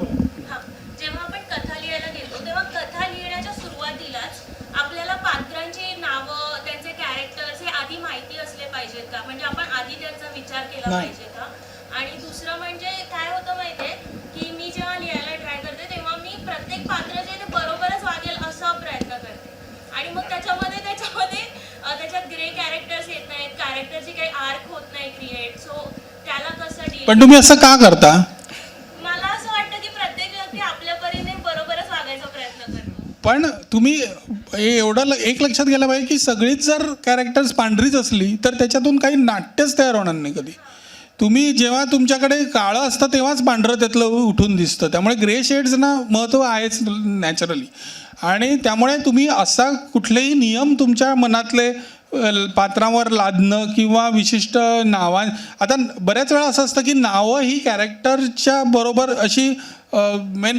जेव्हा आपण कथा लिहायला घेतो तेव्हा कथा लिहिण्याच्या सुरुवातीलाच आपल्याला पात्रांची नावं, त्यांचे कॅरेक्टर्स हे आधी माहिती असले पाहिजेत का? म्हणजे आपण आधी त्यांचा विचार केला पाहिजे का? आणि दुसरं म्हणजे काय होतं माहितीये की मी जेव्हा लिहायला ट्राय करते तेव्हा मी प्रत्येक पात्र जे ते बरोबरच वागेल असा प्रयत्न करते. आणि मग त्याच्यामध्ये त्याच्यात ग्रे कॅरेक्टर्स येत नाहीत, कॅरेक्टरची काही आर्क होत नाही क्रिएट. सो त्याला कसं डील? पण तुम्ही असं का करता? मला असं वाटतं की प्रत्येक व्यक्ती आपल्या परीने बरोबरच वागायचा प्रयत्न करतो. पण तुम्ही एवढं एक लक्षात घ्यायला पाहिजे की सगळीच जर कॅरेक्टर्स पांढरीच असली तर त्याच्यातून काही नाट्यच तयार होणार नाही कधी. तुम्ही जेव्हा तुमच्याकडे काळं असतं तेव्हाच पांढरं त्यातलं उठून दिसतं. त्यामुळे ग्रे शेड्सना महत्त्व आहेच नॅचरली. आणि त्यामुळे तुम्ही असा कुठलेही नियम तुमच्या मनातले पात्रांवर लादणं किंवा विशिष्ट नावा, आता बऱ्याच वेळा असं असतं की नावं ही कॅरेक्टरच्या बरोबर अशी मेन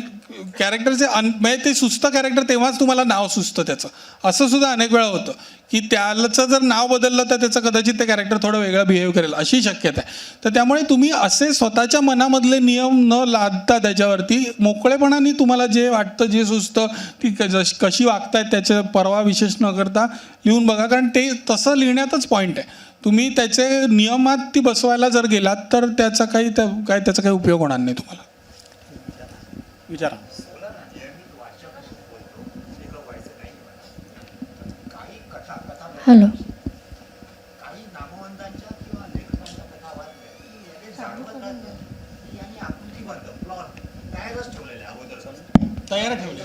कॅरेक्टरचे म्हणजे ते सुचतं कॅरेक्टर तेव्हाच तुम्हाला नाव सुचतं त्याचं. असं सुद्धा अनेक वेळा होतं की त्याचं जर नाव बदललं तर त्याचं कदाचित ते कॅरेक्टर थोडं वेगळं बिहेव करेल अशी शक्यता आहे. तर त्यामुळे तुम्ही असे स्वतःच्या मनामधले नियम न लादता त्याच्यावरती मोकळेपणाने तुम्हाला जे वाटतं जे सुचतं ती कशी वागतायत त्याचं परवा विशेष न करता लिहून बघा. कारण ते तसं लिहिण्यातच पॉईंट आहे. तुम्ही त्याचे नियमात ती बसवायला जर गेलात तर त्याचा त्याचा काही उपयोग होणार नाही तुम्हाला. विचारा. हॅलो. काही नामवंतांच्या किंवा लेखकांच्या कथा वाचल्या की याने जाणवत राहतं की याने आकृतीबद्ध प्लॉट तयारच ठेवलेले अगोदर तयार ठेवले.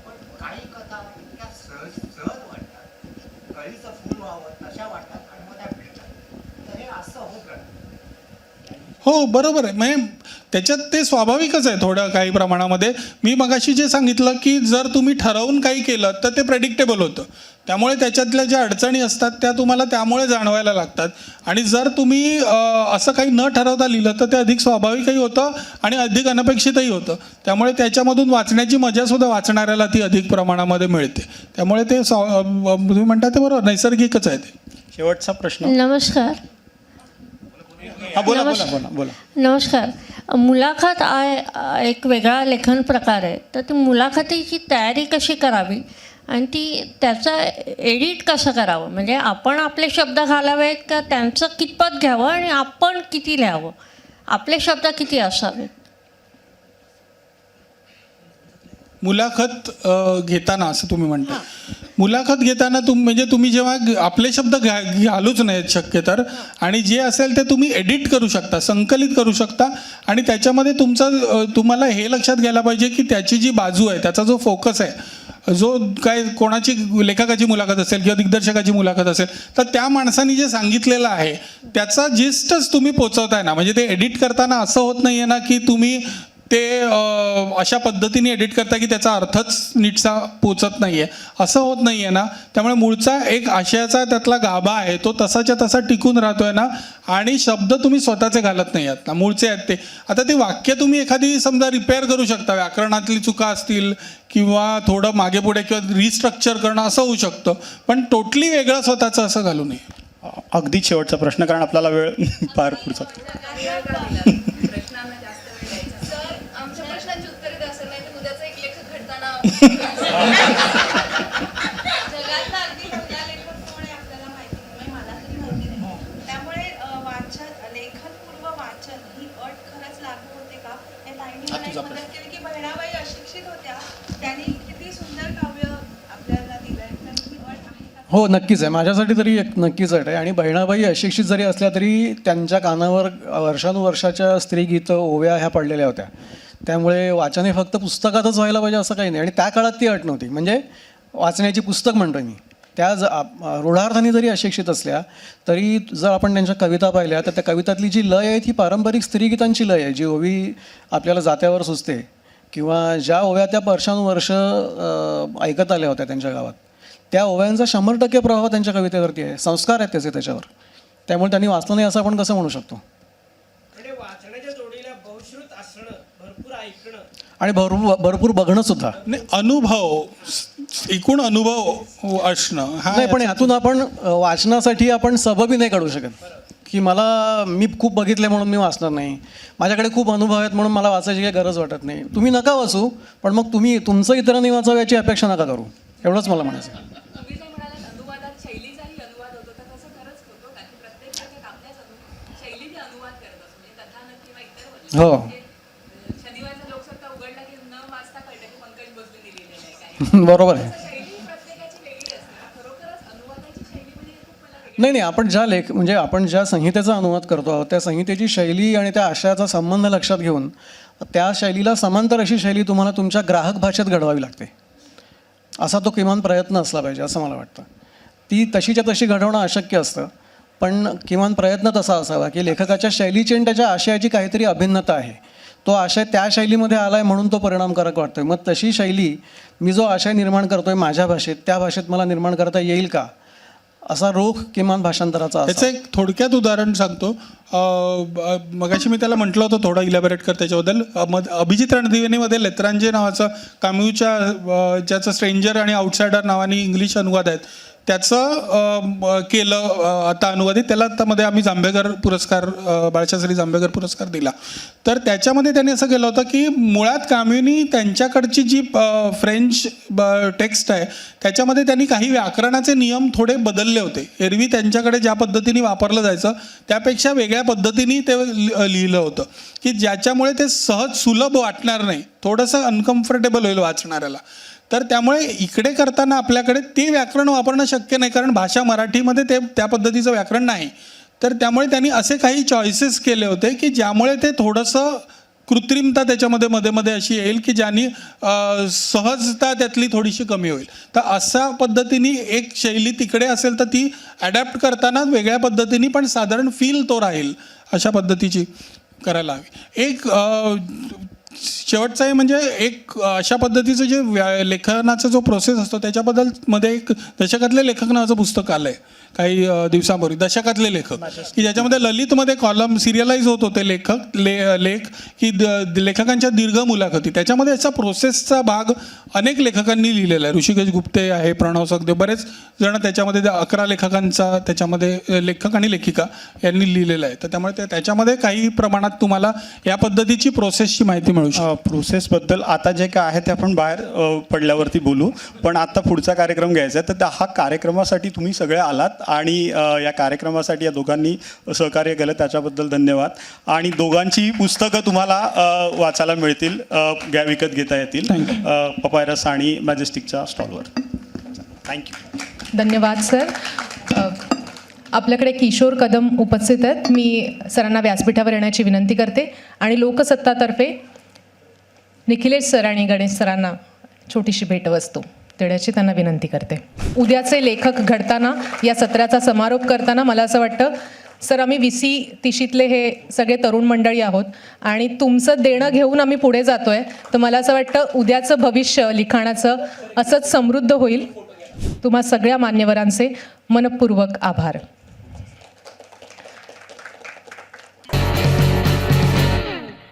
पण काही कथा इतक्या सहज वाटतात, कळीचं फूल व्हावं तशा वाटतात आणि मग त्या भेटतात. तर हे असं होत राहतं. हो बरोबर आहे. म्हणजे त्याच्यात ते स्वाभाविकच आहे थोड्या काही प्रमाणामध्ये. मी मगाशी जे सांगितलं की जर तुम्ही ठरवून काही केलं तर ते प्रेडिक्टेबल होतं. त्यामुळे त्याच्यातल्या ज्या अडचणी असतात त्या तुम्हाला त्यामुळे जाणवायला लागतात. आणि जर तुम्ही असं काही न ठरवता लिहिलं तर ते अधिक स्वाभाविकही होतं आणि अधिक अनपेक्षितही होतं. त्यामुळे त्याच्यामधून वाचण्याची मजासुद्धा वाचणाऱ्याला ती अधिक प्रमाणामध्ये मिळते. त्यामुळे ते तुम्ही म्हणता ते बरोबर नैसर्गिकच आहे ते. शेवटचा प्रश्न. नमस्कार. बोला बोला बोला बोला. नमस्कार. मुलाखत एक वेगळा लेखन प्रकार आहे. तर ती मुलाखतीची तयारी कशी करावी आणि त्याचं एडिट कसं करावं, म्हणजे आपण आपले शब्द घालावेत का त्यांचं कितपत घ्यावं आणि आपण किती लिहावं, आपले शब्द किती असावेत? मुलाखत घेताना असं तुम्ही म्हणता, मुलाखत घेताना तुम्ही जेव्हा आपले शब्द घालूच नाहीत शक्य तर, आणि जे असेल ते तुम्ही एडिट करू शकता, संकलित करू शकता. आणि त्याच्यामध्ये तुम्हाला हे लक्षात घ्यायला पाहिजे की त्याची जी बाजू आहे, त्याचा जो फोकस आहे, जो काय कोणाची लेखकाची मुलाखत असेल किंवा दिग्दर्शकाची मुलाखत असेल तर त्या माणसाने जे सांगितलेलं आहे त्याचा जिस्टच तुम्ही पोचवताय ना. म्हणजे ते एडिट करताना असं होत नाही आहे ना की तुम्ही ते अशा पद्धतीने एडिट करता की त्याचा अर्थच नीटसा पोचत नाही आहे, असं होत नाही आहे ना. त्यामुळे मूळचा एक आशयाचा त्यातला गाभा आहे तो तसाच्या तसा टिकून राहतोय ना. आणि शब्द तुम्ही स्वतःचे घालत नाही आहात ना, मूळचे आहेत ते. आता ते वाक्य तुम्ही एखादी समजा रिपेअर करू शकता, व्याकरणातली चुका असतील किंवा थोडं मागे पुढे किंवा रिस्ट्रक्चर करणं असं होऊ शकतं, पण टोटली वेगळं स्वतःचं असं घालू नये. अगदी शेवटचा प्रश्न, कारण आपल्याला वेळ फार पुढचा. आमच्या प्रश्नांची उत्तरे द्या सर, नाही तर उद्याचा एक लेखक घडताना जगातला अगदी पहिला लेखक कोण आहे आपल्याला माहिती नाही, मला तरी माहिती नाही. त्यामुळे लेखनपूर्व वाचन ही अट खरंच लागू होते का? हे ताईंनी मला एक मदत केली की बहिणाबाई अशिक्षित होत्या, त्यांनी किती सुंदर काव्य आपल्याला दिलंय, तर ही अट आहे का? हो नक्कीच आहे, माझ्यासाठी तरी एक नक्कीच अट आहे. आणि बहिणाबाई अशिक्षित जरी असल्या तरी त्यांच्या कानावर वर्षानुवर्षाच्या स्त्रीगीतं ओव्या ह्या पडलेल्या होत्या. त्यामुळे वाचन हे फक्त पुस्तकातच व्हायला पाहिजे असं काही नाही. आणि त्या काळात ती अट नव्हती, म्हणजे वाचण्याची पुस्तक म्हणतो मी. त्या रूढार्थाने जरी अशिक्षित असल्या तरी जर आपण त्यांच्या कविता पाहिल्या तर त्या कवितातली जी लय आहे ती पारंपरिक स्त्रीगीतांची लय आहे, जी ओवी आपल्याला जात्यावर सुचते किंवा ज्या ओव्या त्या वर्षानुवर्ष ऐकत आल्या होत्या त्यांच्या गावात, त्या ओव्यांचा 100% प्रभाव त्यांच्या कवितेवरती आहे, संस्कार आहेत त्याचे त्याच्यावर. त्यामुळे त्यांनी वाचलं नाही असं आपण कसं म्हणू शकतो. आणि भरपूर बघणं सुद्धा. अनुभव, एकूण अनुभव असणं हा नाही, पण ह्यातून आपण वाचनासाठी आपण सबबी नाही काढू शकत की मी खूप बघितले म्हणून मी वाचणार नाही, माझ्याकडे खूप अनुभव आहेत म्हणून मला वाचायची काही गरज वाटत नाही. तुम्ही नका वाचू, पण मग तुम्ही तुमचं इतरांनी वाचावं याची अपेक्षा नका करू, एवढंच मला म्हणायचं. तुम्ही जे म्हणालात अनुवादात शैलीचाही अनुवाद होतो, तर तसं खरंच होतो का की प्रत्येक लेखक आपल्याच शैलीने अनुवाद करत असतो, म्हणजे कथानक किंवा इतर हो. शनिवारचा लोकसत्ता उघडला की न वाचता कळलं की पंकज भोसलेने लिहिलेलं आहे काय. बरोबर आहे. शैली प्रत्येकाची वेगळी असते, खरोखरच अनुवादाची शैली म्हणजे खूप मला नाही, आपण ज्या संहितेचा अनुवाद करतो आहोत त्या संहितेची शैली आणि त्या आशयाचा संबंध लक्षात घेऊन त्या शैलीला समांतर अशी शैली तुम्हाला तुमच्या ग्राहक भाषेत घडवावी लागते. असा तो किमान प्रयत्न असला पाहिजे असं मला वाटतं. ती तशीच्या तशी घडवणं अशक्य असतं, पण किमान प्रयत्न तसा असावा की लेखकाच्या शैलीची आणि त्याच्या आशयाची काहीतरी अभिन्नता आहे. तो आशय त्या शैलीमध्ये आला आहे म्हणून तो परिणामकारक वाटतो आहे. मग तशी शैली मी जो आशय निर्माण करतो आहे माझ्या भाषेत, त्या भाषेत मला निर्माण करता येईल का, असा रोख किमान भाषांतराचा त्याचं एक थोडक्यात उदाहरण सांगतो. मगाशी मी त्याला म्हटलं होतं थोडं इलॅबोरेट कर त्याच्याबद्दल. अभिजित रणदिवेनीमध्ये लेत्रांजे नावाचं काम्यूच्या ज्याचं स्ट्रेंजर आणि आउटसायडर नावाने इंग्लिश अनुवाद आहेत त्याचं केलं आता अनुवादित. त्याला आतामध्ये आम्ही जांभेकर पुरस्कार, बाळशास्त्री जांभेकर पुरस्कार दिला. तर त्याच्यामध्ये त्यांनी असं केलं होतं की मुळात काम्यूनी त्यांच्याकडची जी फ्रेंच टेक्स्ट आहे त्याच्यामध्ये त्यांनी काही व्याकरणाचे नियम थोडे बदलले होते. एरवी त्यांच्याकडे ज्या पद्धतीने वापरलं जायचं त्यापेक्षा वेगळ्या पद्धतीने ते लिहिलं होतं की ज्याच्यामुळे ते सहज सुलभ वाटणार नाही, थोडंसं अनकम्फर्टेबल होईल वाचणाऱ्याला. तर त्यामुळे इकडे करताना आपल्याकडे ते व्याकरण वापरणं शक्य नाही, कारण भाषा मराठीमध्ये ते त्या पद्धतीचं व्याकरण नाही. तर त्यामुळे त्यांनी असे काही चॉईसेस केले होते की ज्यामुळे ते थोडंसं कृत्रिमता त्याच्यामध्ये मध्ये मध्ये अशी येईल की ज्यानी सहजता त्यातली थोडीशी कमी होईल. तर अशा पद्धतीने एक शैली तिकडे असेल तर ती ॲडॅप्ट करताना वेगळ्या पद्धतीने पण साधारण फील तो राहील अशा पद्धतीची करायला हवी. एक शेवटचं आहे म्हणजे एक अशा पद्धतीचं जे लेखनाचा जो प्रोसेस असतो त्याच्याबद्दल मध्ये एक दशकातले लेखक नावाचं पुस्तक आलं आहे काही दिवसांपूर्वी, दशकातले लेखक, की ज्याच्यामध्ये ललितमध्ये कॉलम सिरियलाइज होत होते लेख की लेखकांच्या दीर्घ मुलाखती. त्याच्यामध्ये याचा प्रोसेसचा भाग अनेक लेखकांनी लिहिलेला आहे. ऋषिकेश गुप्ते आहे, प्रणव सखदेव, बरेच जण त्याच्यामध्ये 11 लेखकांचा त्याच्यामध्ये लेखक आणि लेखिका यांनी लिहिलेलं आहे. तर त्यामुळे त्याच्यामध्ये काही प्रमाणात तुम्हाला या पद्धतीची प्रोसेसची माहिती मिळू शकते. प्रोसेसबद्दल आता जे काय आहे ते आपण बाहेर पडल्यावरती बोलू, पण आता पुढचा कार्यक्रम घ्यायचा आहे. तर हा कार्यक्रमासाठी तुम्ही सगळे आलात आणि या कार्यक्रमासाठी या दोघांनी सहकार्य केलं त्याच्याबद्दल धन्यवाद. आणि दोघांची पुस्तकं तुम्हाला वाचायला मिळतील, विकत घेता येतील पपायरस आणि मॅजेस्टिकच्या स्टॉलवर. थँक्यू. धन्यवाद सर. आपल्याकडे किशोर कदम उपस्थित आहेत. मी सरांना व्यासपीठावर येण्याची विनंती करते आणि लोकसत्तातर्फे निखिलेश सर आणि गणेश सरांना छोटीशी भेटवस्तू देण्याची त्यांना विनंती करते. उद्याचे लेखक घडताना या सत्राचा समारोप करताना मला असं वाटतं सर, आम्ही 20-30शीतले हे सगळे तरुण मंडळी आहोत आणि तुमचं देणं घेऊन आम्ही पुढे जातो आहे. तर मला असं वाटतं उद्याचं भविष्य लिखाणाचं असंच समृद्ध होईल. तुम्हा सगळ्या मान्यवरांचे मनपूर्वक आभार.